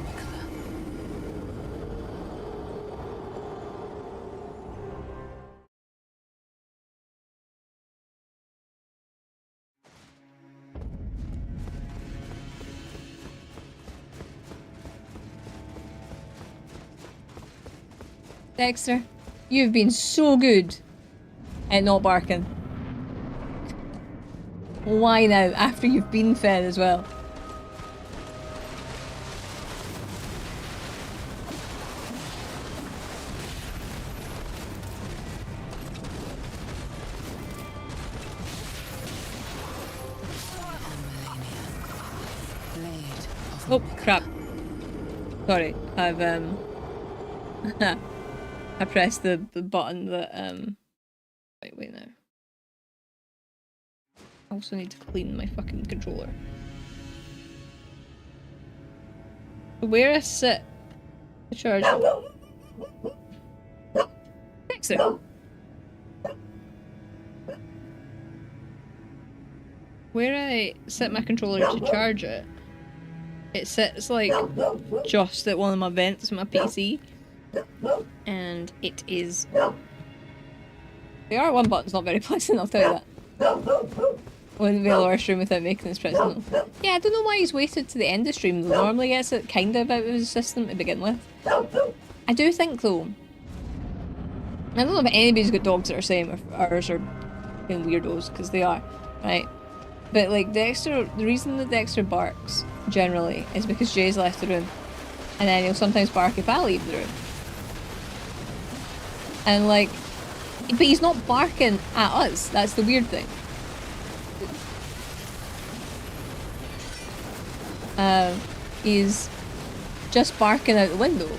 Dexter, you've been so good at not barking. Why now, after you've been fed as well? Oh, crap. Sorry, I've, I pressed the button that, wait now. I also need to clean my fucking controller. Where I sit to charge. Dexter! Where I set my controller to charge it, it sits like just at one of my vents in my PC. And it is... The R1 button's not very pleasant, I'll tell you that. Wouldn't be able to rush room without making this present. Yeah, I don't know why he's waited to the end of stream. Normally gets it kind of out of his system to begin with. I do think though, I don't know if anybody's got dogs that are same or ours are being weirdos, because they are, right? But like Dexter, the reason that Dexter barks generally is because Jay's left the room, and then he'll sometimes bark if I leave the room. And like, but he's not barking at us. That's the weird thing. He's just barking out the window,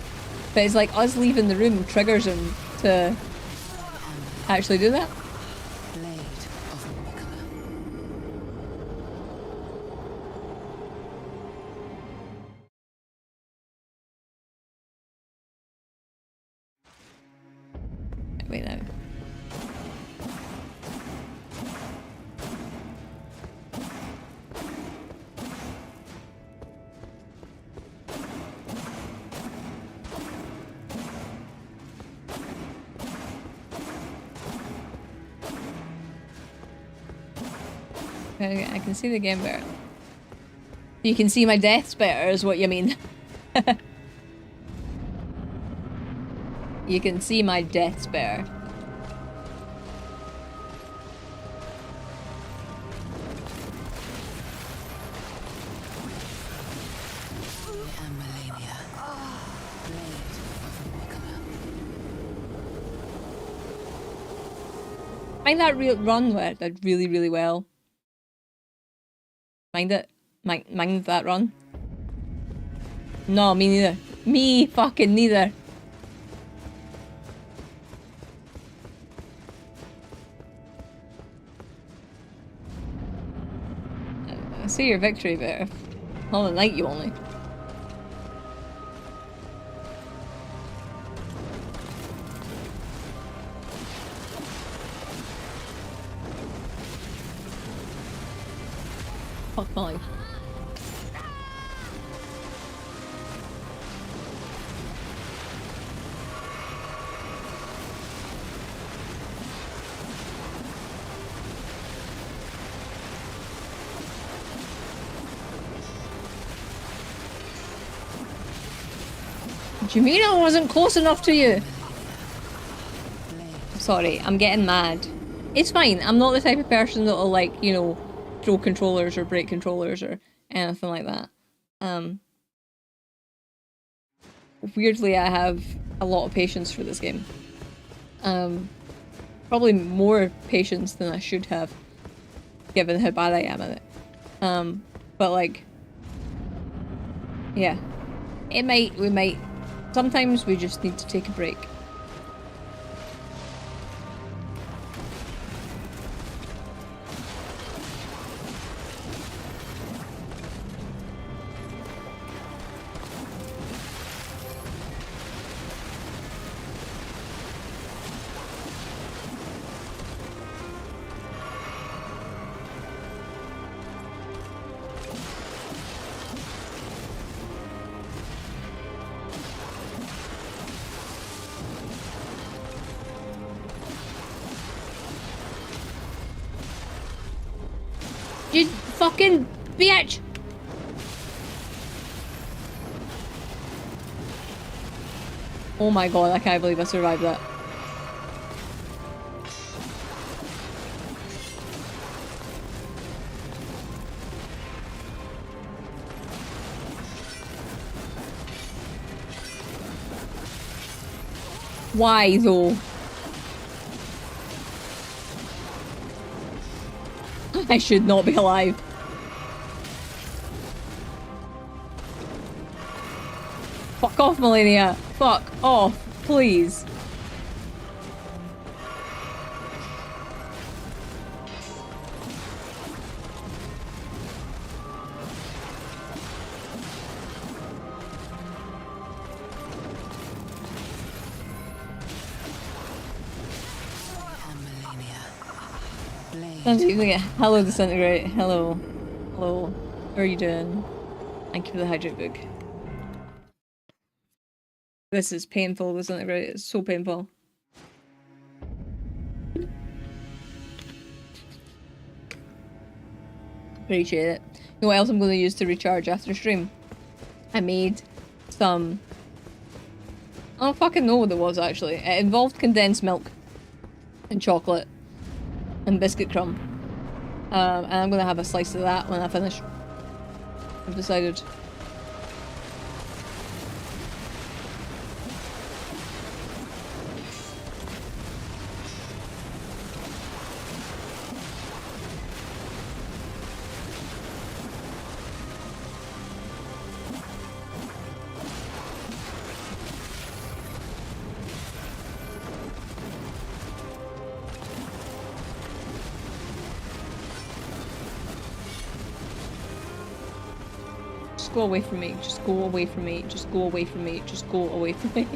but it's like us leaving the room triggers him to actually do that. Wait now. I can see the game better. You can see my deaths better is what you mean. You can see my deaths better. Mind that run where it did really, really well. Mind it. Mind that run. No, me neither. Me fucking neither. I see your victory better. All the night you only. Fuck my life. Do you mean I wasn't close enough to you? Sorry, I'm getting mad. It's fine, I'm not the type of person that'll like, you know, throw controllers or break controllers or anything like that. Weirdly, I have a lot of patience for this game. Probably more patience than I should have, given how bad I am at it. But like, yeah, we might, sometimes we just need to take a break. You fucking bitch! Oh my god, I can't believe I survived that. Why though? I should not be alive. Fuck off, Malenia. Fuck off, please. I'm using it. Hello, Disintegrate. Hello. Hello. How are you doing? Thank you for the hydrate book. This is painful, Disintegrate. It's so painful. Appreciate it. You know what else I'm going to use to recharge after stream? I made some... I don't fucking know what it was actually. It involved condensed milk and chocolate and biscuit crumb. And I'm gonna have a slice of that when I finish. I've decided. Go away from me, just go away from me, just go away from me, just go away from me.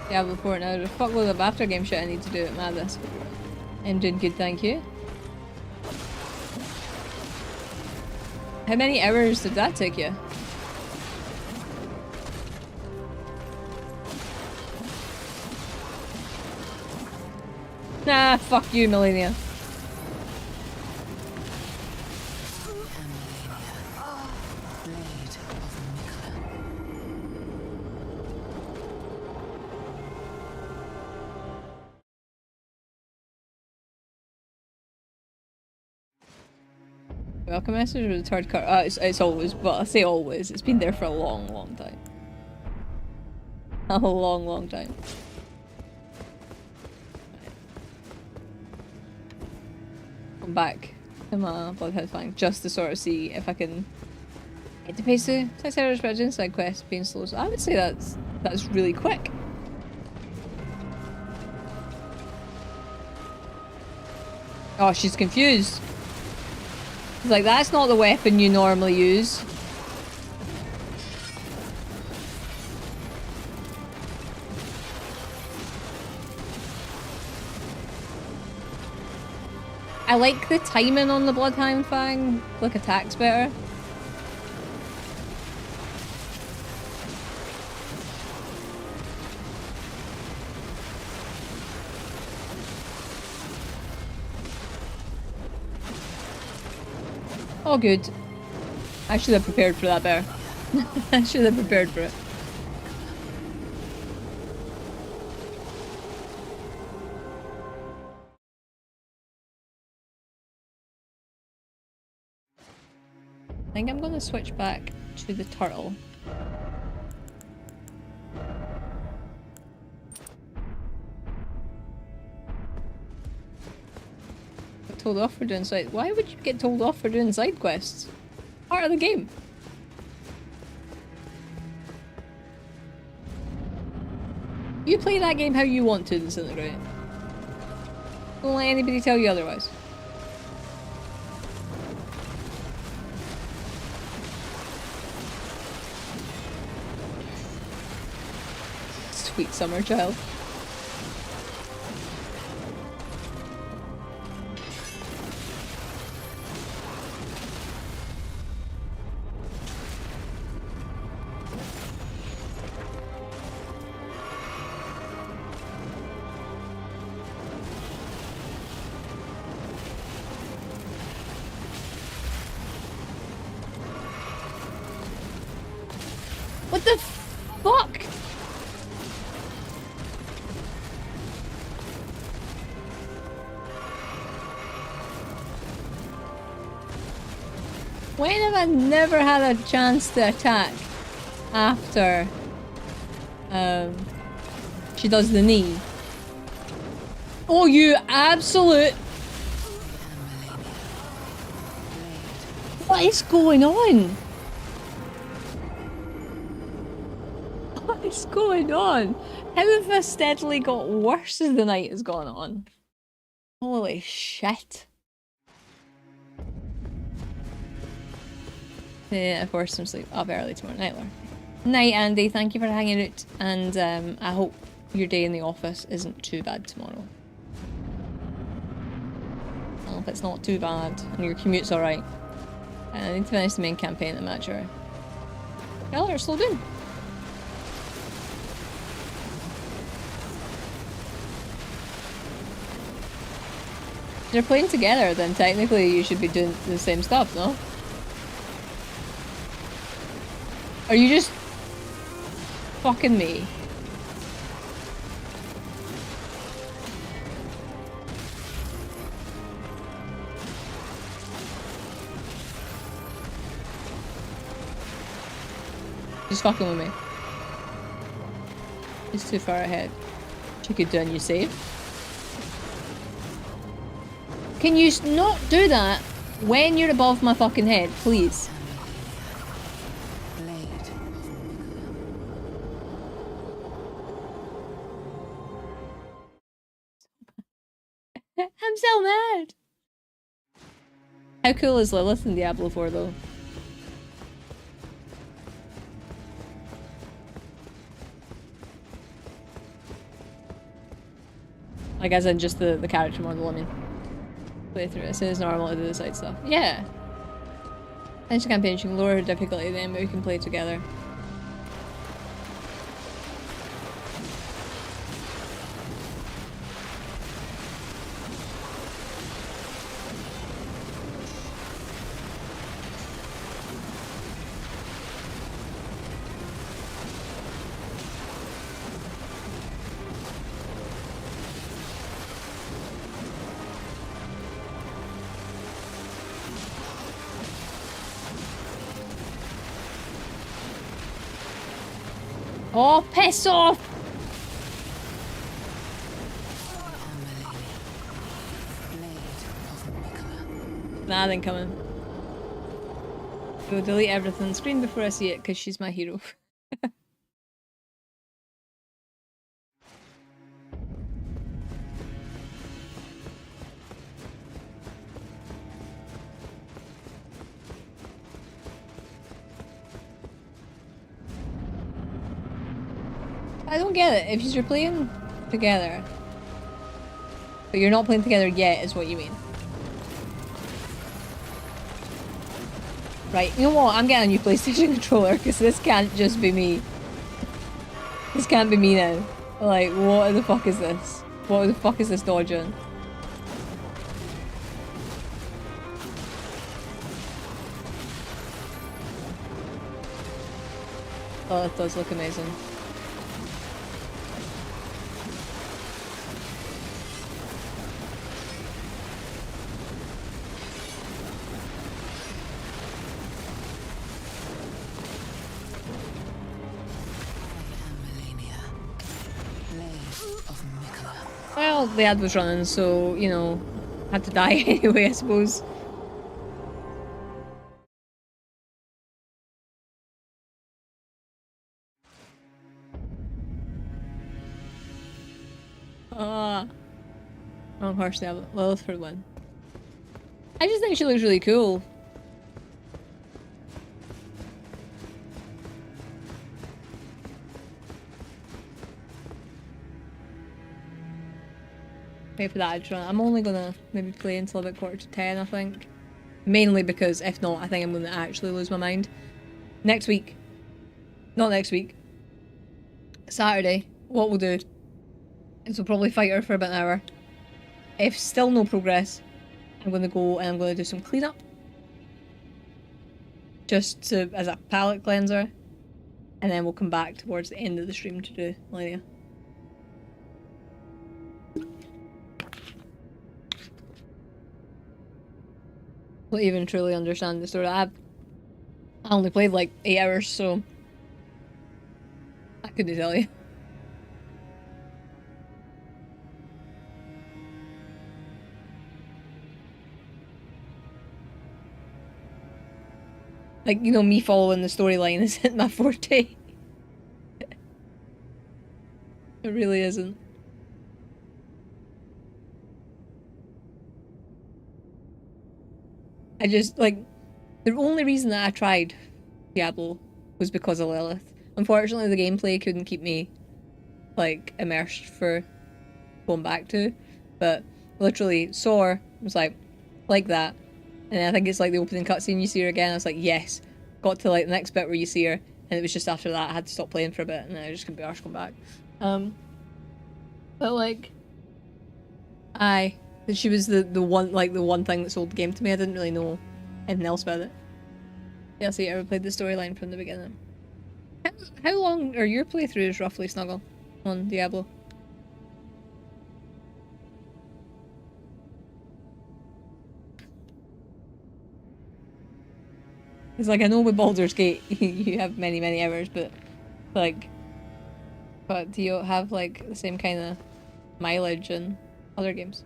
Diablo 4 now, there's a fuckload of after game shit I need to do at Madness. I'm doing good, thank you. How many hours did that take you? Nah, fuck you, Malenia. Welcome message with a third card. It's always, but I say always. It's been there for a long, long time. A long, long time. Come back to my Bloodhead Fang just to sort of see if I can get to pace 6 hours for a side quest being slow. So I would say that's really quick. Oh, she's confused. Like, that's not the weapon you normally use. I like the timing on the Bloodhound Fang. Like, attacks better. Oh, good. I should have prepared for that better. I should have prepared for it. I think I'm going to switch back to the turtle. Told off for doing side. Why would you get told off for doing side quests? Part of the game. You play that game how you want to, Disintegrate. Don't let anybody tell you otherwise. Sweet summer child. When have I never had a chance to attack after she does the knee? Oh, you absolute... What is going on? What is going on? How have this steadily got worse as the night has gone on? Holy shit. Yeah, forced some sleep. Up early tomorrow night, Laura. Night, Andy. Thank you for hanging out, and I hope your day in the office isn't too bad tomorrow. I hope it's not too bad, and your commute's alright. And I need to finish the main campaign at Matcher. Yeah, let her slow down. If you're playing together, then technically you should be doing the same stuff, no? Are you just fucking me? She's fucking with me. She's too far ahead. She could do a new save. Can you not do that when you're above my fucking head, please? I'm so mad! How cool is Lilith in Diablo 4 though? Like as in just the character model, I mean. Play through it, so it's normal to do the side stuff. Yeah! Finish the campaign, you can lower her difficulty then, but we can play together. Oh, piss off! Nah, then coming. Go delete everything on screen before I see it, because she's my hero. I don't get it. If you're playing together, but you're not playing together yet, is what you mean. Right, you know what? I'm getting a new PlayStation controller, because this can't just be me. This can't be me now. Like, what the fuck is this? What the fuck is this dodging? Oh, it does look amazing. Well, the ad was running, so, you know, had to die anyway, I suppose. Wrong horse there, Lilith for one. I just think she looks really cool. Wait for that ad run. I'm only gonna maybe play until about 10:15, I think. Mainly because if not, I think I'm gonna actually lose my mind. Next week. Not next week. Saturday. What we'll do is we'll probably fight her for about an hour. If still no progress, I'm gonna go and I'm gonna do some cleanup. Just to, as a palate cleanser. And then we'll come back towards the end of the stream to do Malenia. Don't even truly understand the story. I only played like 8 hours, so I couldn't tell you. Like, you know, me following the storyline isn't my forte. It really isn't. I just, like, the only reason that I tried Diablo was because of Lilith. Unfortunately, the gameplay couldn't keep me, like, immersed for going back to. But literally, Soar was like that. And I think it's like the opening cutscene, you see her again. I was like, yes. Got to like the next bit where you see her, and it was just after that I had to stop playing for a bit, and I just couldn't be arsed going back. But like, she was the one thing that sold the game to me. I didn't really know anything else about it. Yeah, so you ever played the storyline from the beginning? How long are your playthroughs roughly, Snuggle, on Diablo? It's like, I know with Baldur's Gate you have many hours, but like, do you have like the same kind of mileage in other games?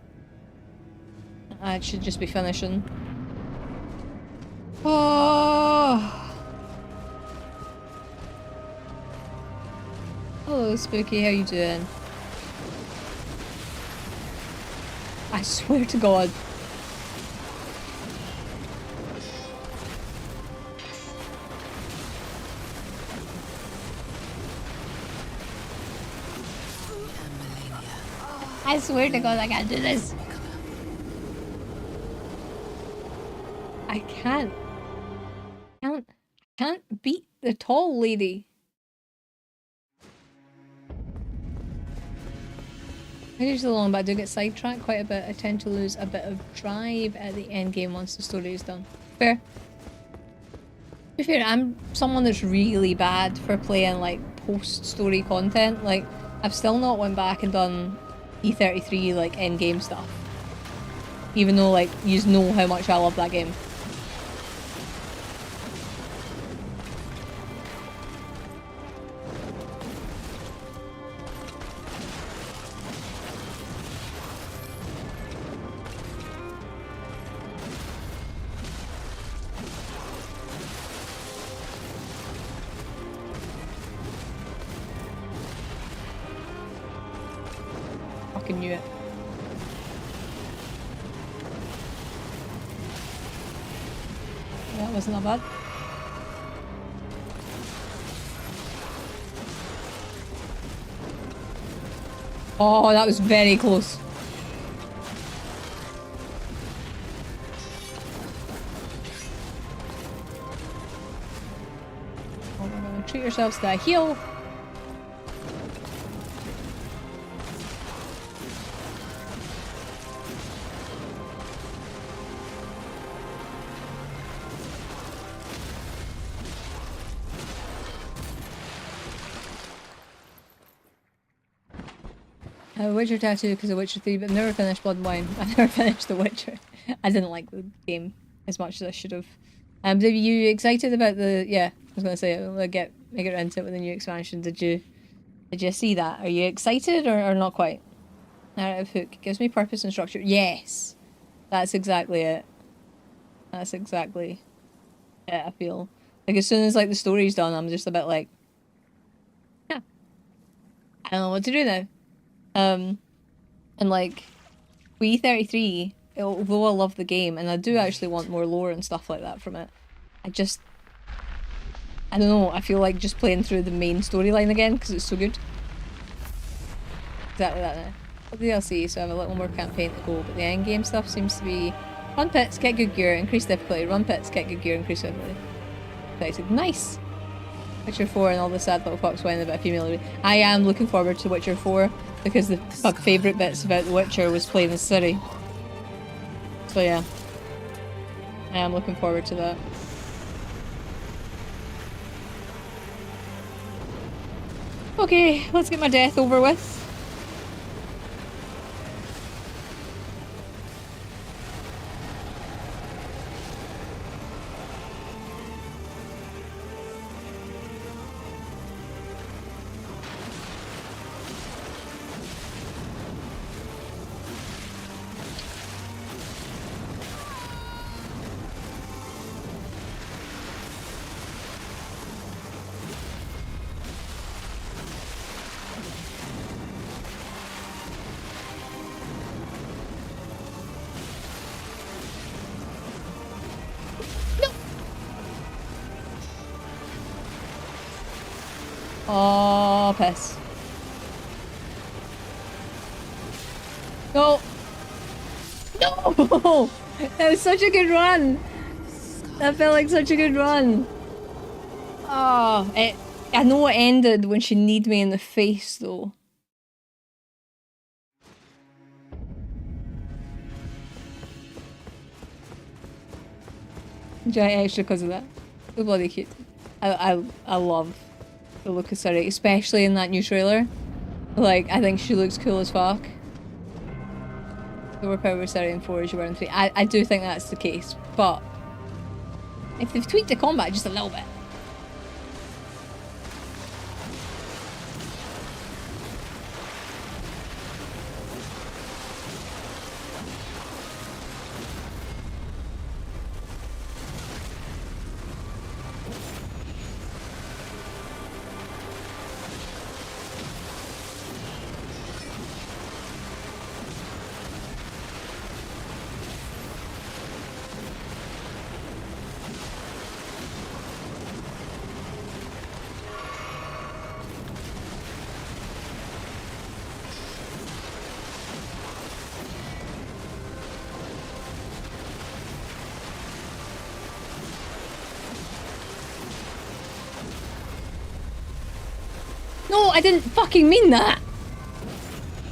It should just be finishing. Oh. Hello, Spooky. How you doing? I swear to God. I swear to God I can't do this. I can't beat the tall lady. I usually long, but I do get sidetracked quite a bit. I tend to lose a bit of drive at the end game once the story is done. Fair. To be fair, I'm someone that's really bad for playing like post-story content. Like, I've still not went back and done E33 like end game stuff. Even though like you know how much I love that game. Fucking knew it. That wasn't that bad. Oh, that was very close. Oh, treat yourselves to a heal. Witcher tattoo because of Witcher 3, but I've never finished Blood and Wine. I've never finished The Witcher. I didn't like the game as much as I should have. Are you excited about the? Yeah, I was gonna say we'll make it into it with the new expansion. Did you see that? Are you excited or not quite? Narrative hook gives me purpose and structure. Yes, that's exactly it. That's exactly it. I feel like as soon as like the story's done, I'm just a bit like, yeah, I don't know what to do now. And like, with E33, although I love the game, and I do actually want more lore and stuff like that from it, I don't know, I feel like just playing through the main storyline again, because it's so good. Exactly that now. But the DLC, so I have a little more campaign to go, but the end game stuff seems to be run pits, get good gear, increase difficulty, run pits, get good gear, increase difficulty. Excited. Nice! Witcher 4 and all the sad little fucks whining about female. I am looking forward to Witcher 4 because the favourite bits about The Witcher was playing as Ciri. So yeah, I am looking forward to that. Okay, let's get my death over with. Oh, piss. No! No! That was such a good run! That felt like such a good run. Oh, I know it ended when she kneed me in the face, though. Giant extra because of that. So bloody cute. I love the look of Suri, especially in that new trailer. Like, I think she looks cool as fuck. Overpowered Suri in 4 as you were in 3. I do think that's the case, but if they've tweaked the combat just a little bit. No, I didn't fucking mean that!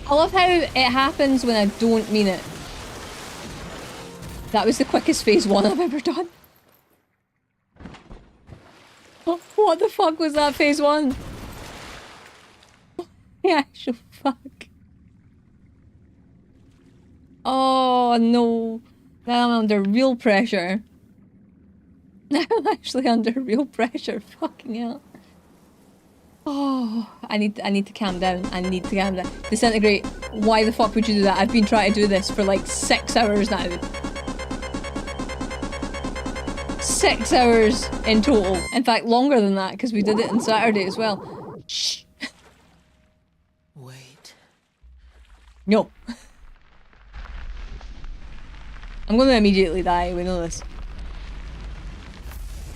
I love how it happens when I don't mean it. That was the quickest phase 1 I've ever done. Oh, what the fuck was that phase 1? The actual fuck. Oh no. Now I'm under real pressure. Now I'm actually under real pressure. Fucking hell. Oh, I need to calm down. I need to calm down. Disintegrate. Why the fuck would you do that? I've been trying to do this for like 6 hours now. 6 hours in total. In fact, longer than that because we did it on Saturday as well. Shh. Wait. No. I'm gonna immediately die. We know this.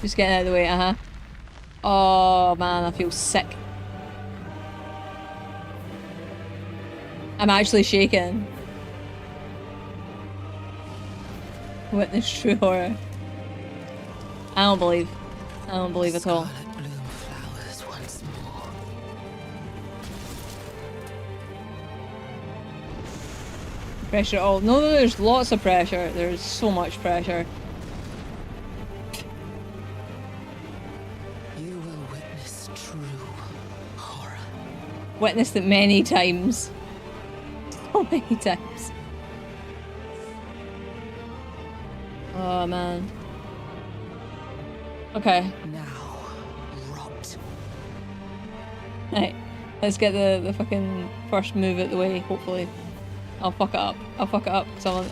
Just getting out of the way. Oh man, I feel sick. I'm actually shaking. Witness true horror. I don't believe. I don't believe at all. Scarlet bloom flowers once more. Pressure. Oh no, there's lots of pressure. There's so much pressure. You will witness true horror. Witnessed it many times. So many times. Oh man. Okay. Now, rot. Right. Let's get the fucking first move out the way, hopefully. I'll fuck it up. I'll fuck it up because I want.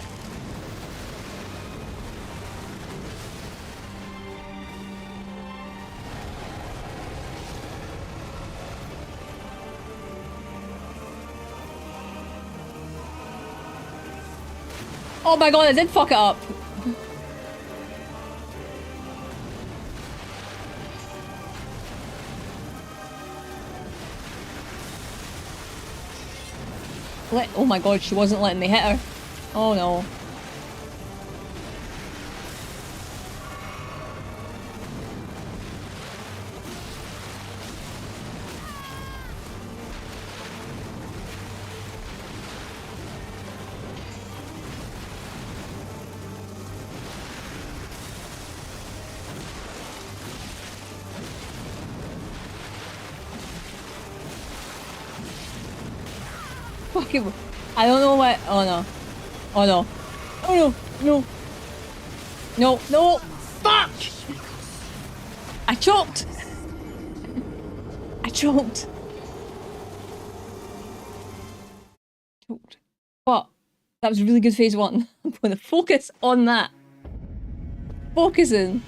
Oh my god, I did fuck it up! Oh my god, she wasn't letting me hit her. Oh no. Fucking, I don't know what. Oh no. Oh no. Oh no. No. No. No. Fuck! I choked! I choked. Choked. But that was really good phase 1. I'm going to focus on that. Focusing.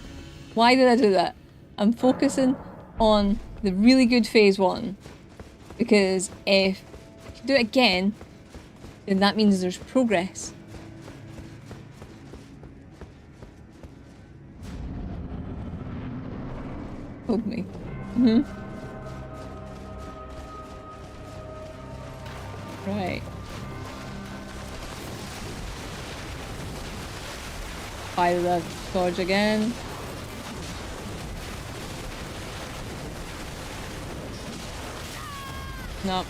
Why did I do that? I'm focusing on the really good phase 1. Because if I do it again, then that means there's progress. Hold me. Right. Fire the torch again. No.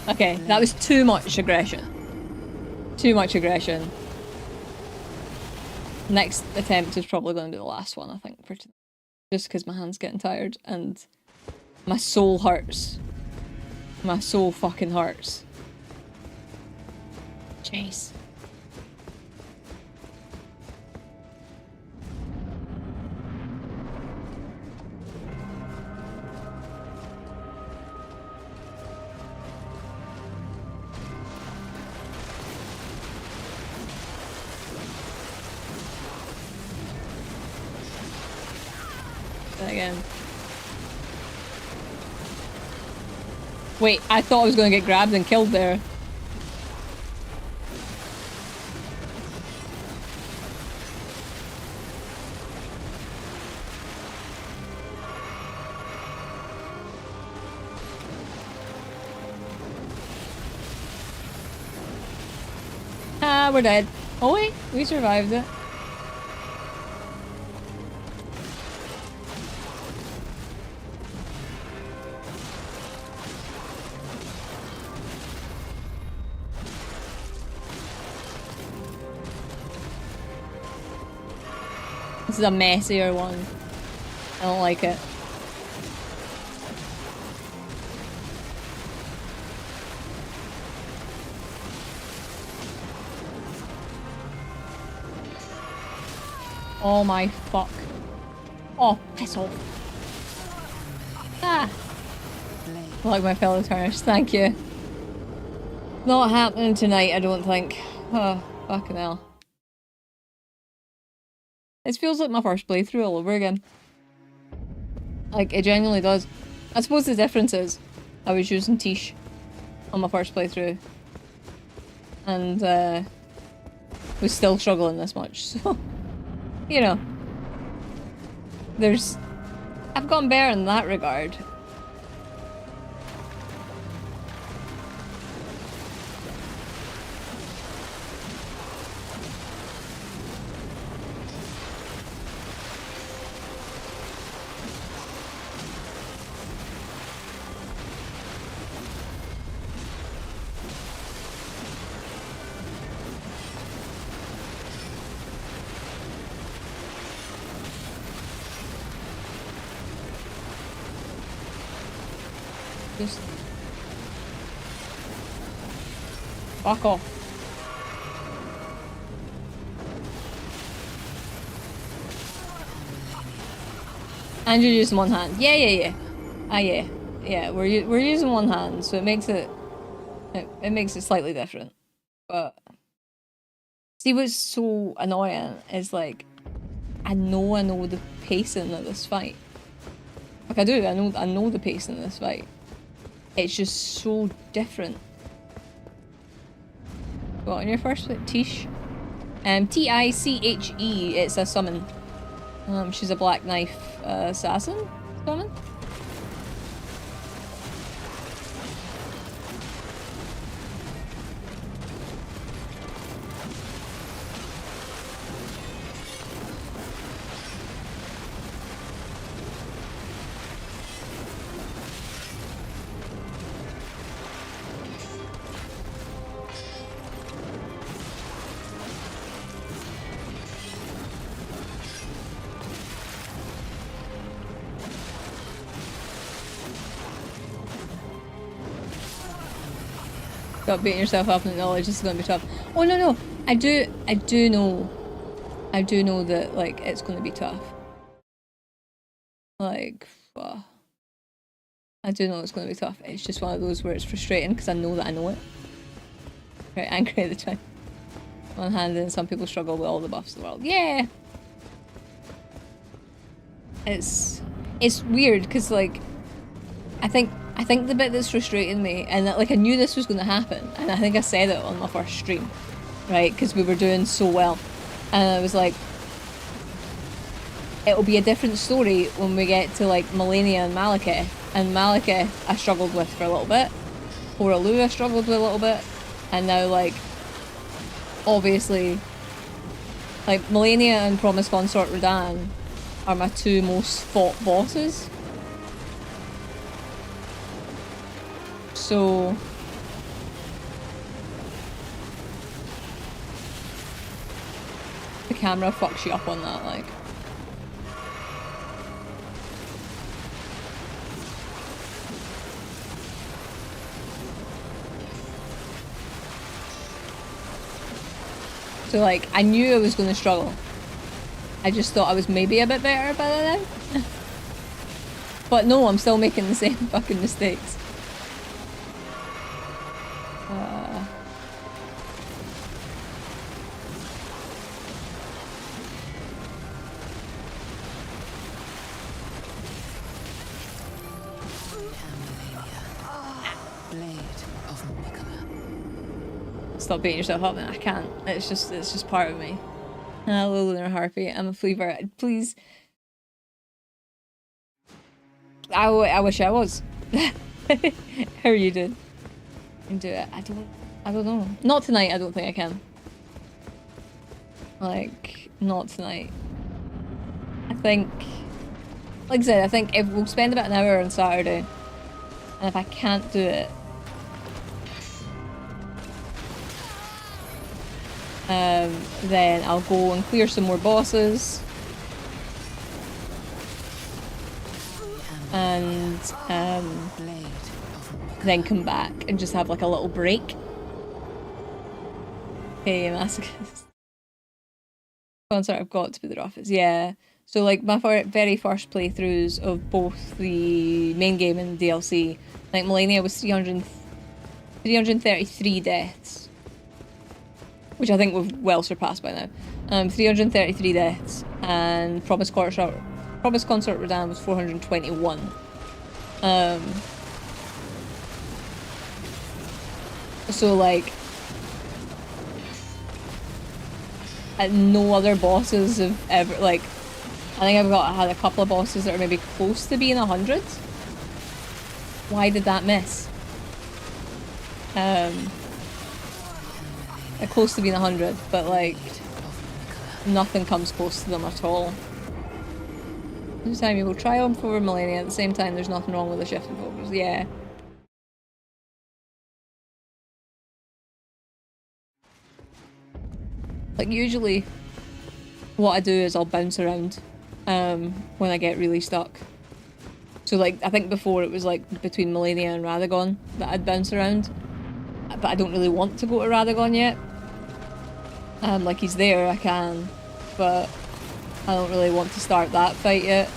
Okay, that was too much aggression. Too much aggression. Next attempt is probably going to be the last one, I think, for today. Just because my hand's getting tired and my soul hurts. My soul fucking hurts. Jeez. Again. Wait, I thought I was going to get grabbed and killed there. Ah, we're dead. Oh wait, we survived it. This is a messier one. I don't like it. Oh my fuck. Oh, piss off. Ah! I like my fellow turners, thank you. Not happening tonight, I don't think. Oh, fucking hell. It feels like my first playthrough all over again. Like, it genuinely does. I suppose the difference is I was using Tish on my first playthrough. And, was still struggling this much, so... You know. There's... I've gotten better in that regard. Just fuck off. And you're using one hand. Yeah. Ah, yeah. Yeah, we're using one hand, so it makes it slightly different. But see, what's so annoying is like I know the pacing of this fight. Like I do. I know the pacing of this fight. It's just so different. What, on your first bit? Tish? T-I-C-H-E, it's a summon. She's a Black Knife assassin summon? Stop beating yourself up in the knowledge this is gonna be tough. Oh no, I do know that like it's gonna be tough. Like, I do know it's gonna be tough. It's just one of those where it's frustrating because I know that I know it. Very angry at the time. On one hand, and some people struggle with all the buffs in the world. Yeah. It's weird because like I think I think the bit that's frustrating me, and that, like, I knew this was going to happen, and I think I said it on my first stream, right? Because we were doing so well, and I was like, it'll be a different story when we get to like Malenia and Malekith. And Malekith I struggled with for a little bit. Oralu I struggled with a little bit. And now like obviously like Malenia and Promised Consort Radan are my two most fought bosses. So the camera fucks you up on that, like. So like, I knew I was going to struggle. I just thought I was maybe a bit better by then. But no, I'm still making the same fucking mistakes. Stop beating yourself up, man. I can't. It's just part of me. Hello, Lunar Harpy. I'm a flea bird. Please. I wish I was. How are you doing? Can do it. I don't know. Not tonight. I don't think I can. Like, not tonight. I think, like I said, I think if we'll spend about an hour on Saturday, and if I can't do it, then I'll go and clear some more bosses, and then come back and just have like a little break. Hey, Masochist. Concert, I've got to be the office. Yeah. So like my very first playthroughs of both the main game and DLC, like Malenia was 333 deaths. Which I think we've well surpassed by now. 333 deaths, and Promised Consort Radan was 421. So like, no other bosses have ever, like, I think I had a couple of bosses that are maybe close to being 100. Why did that miss? Close to being 100, but like nothing comes close to them at all. This time you will triumph over Malenia. At the same time, there's nothing wrong with the shift in focus. Yeah. Like usually, what I do is I'll bounce around when I get really stuck. So like I think before it was like between Malenia and Radagon that I'd bounce around. But I don't really want to go to Radagon yet. Like he's there, I can, but I don't really want to start that fight yet.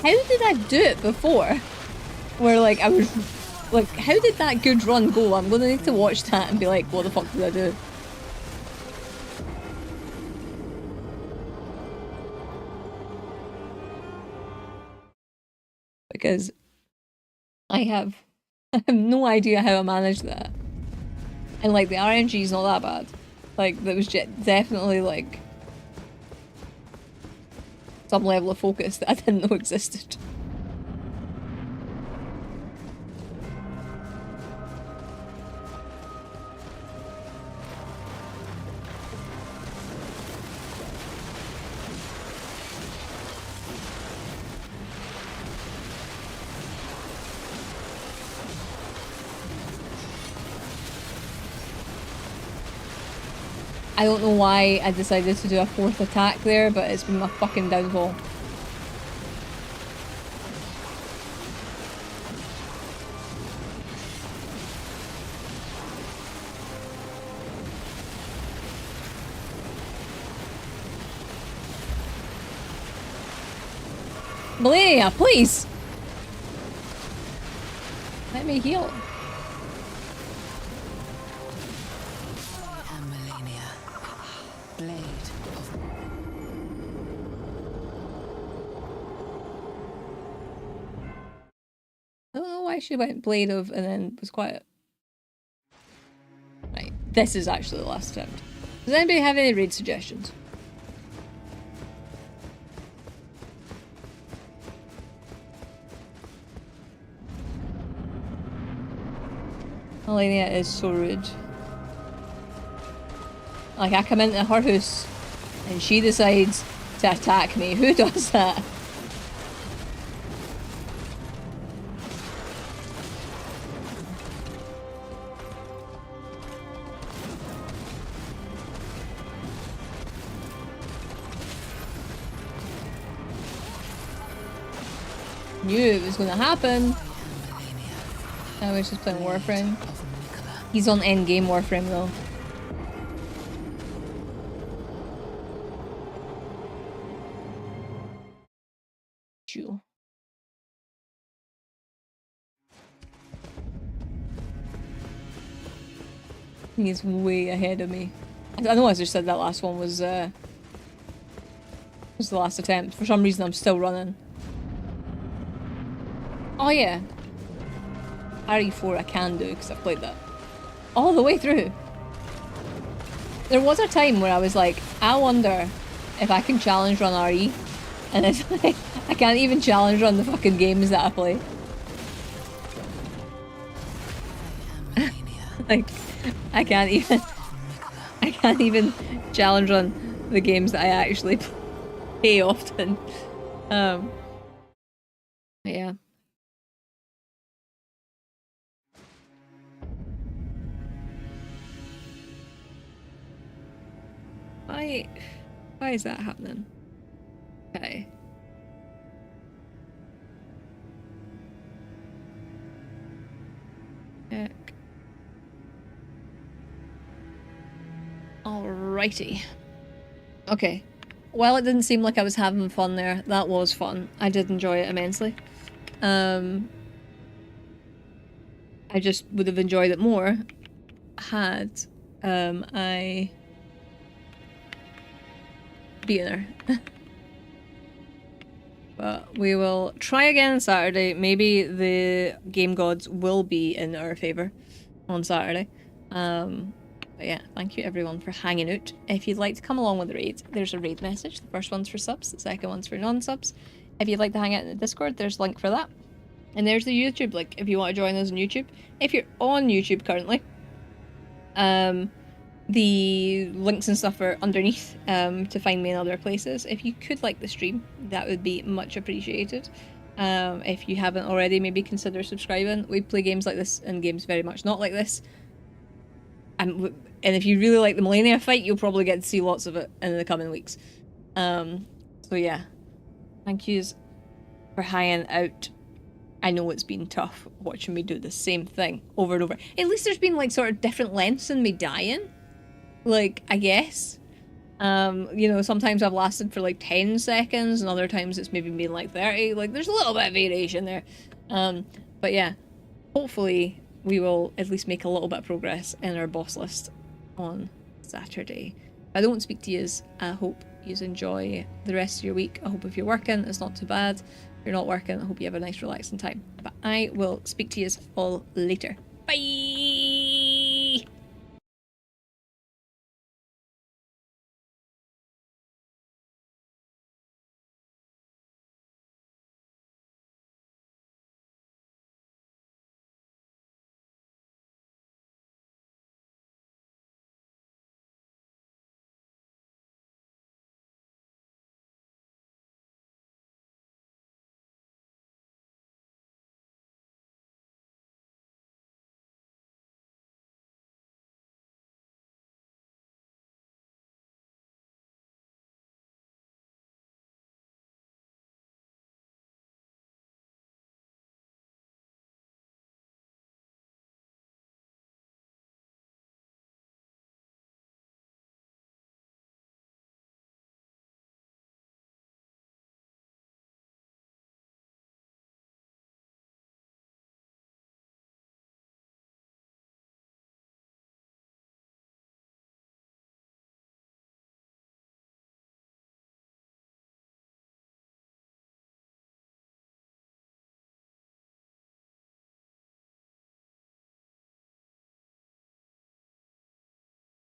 How did I do it before? Where like I was like, how did that good run go? I'm gonna need to watch that and be like, what the fuck did I do? Because I have no idea how I managed that. And like the RNG is not that bad. Like there was definitely like some level of focus that I didn't know existed. I don't know why I decided to do a fourth attack there, but it's been my fucking downfall. Malenia, please! Let me heal. I actually went Blade of and then was quiet. Right, this is actually the last attempt. Does anybody have any raid suggestions? Malenia is so rude. Like, I come into her house and she decides to attack me. Who does that? Knew it was going to happen. I was just playing Warframe. He's on endgame Warframe though. Jewel. He's way ahead of me. I know I just said that last one was the last attempt. For some reason I'm still running. Oh yeah. RE4 I can do because I've played that all the way through. There was a time where I was like, I wonder if I can challenge run RE, and it's like, I can't even challenge run the fucking games that I play. Like, I can't even challenge run the games that I actually play often. Yeah. Why is that happening? Okay. Check. Alrighty. Okay. While it didn't seem like I was having fun there, that was fun. I did enjoy it immensely. I just would have enjoyed it more had I beaten her. But we will try again on Saturday. Maybe the game gods will be in our favour on Saturday. But yeah, thank you everyone for hanging out. If you'd like to come along with the raid, there's a raid message. The first one's for subs, the second one's for non-subs. If you'd like to hang out in the Discord, there's a link for that. And there's the YouTube link if you want to join us on YouTube. If you're on YouTube currently, the links and stuff are underneath to find me in other places. If you could like the stream, that would be much appreciated. If you haven't already, maybe consider subscribing. We play games like this and games very much not like this. And if you really like the Malenia fight, you'll probably get to see lots of it in the coming weeks. So yeah, thank yous for hanging out. I know it's been tough watching me do the same thing over and over. At least there's been like sort of different lengths in me dying. Like, I guess. You know, sometimes I've lasted for like 10 seconds and other times it's maybe been like 30. Like, there's a little bit of variation there. But yeah, hopefully we will at least make a little bit of progress in our boss list on Saturday. If I don't speak to yous, I hope yous enjoy the rest of your week. I hope if you're working, it's not too bad. If you're not working, I hope you have a nice relaxing time. But I will speak to yous all later. Bye!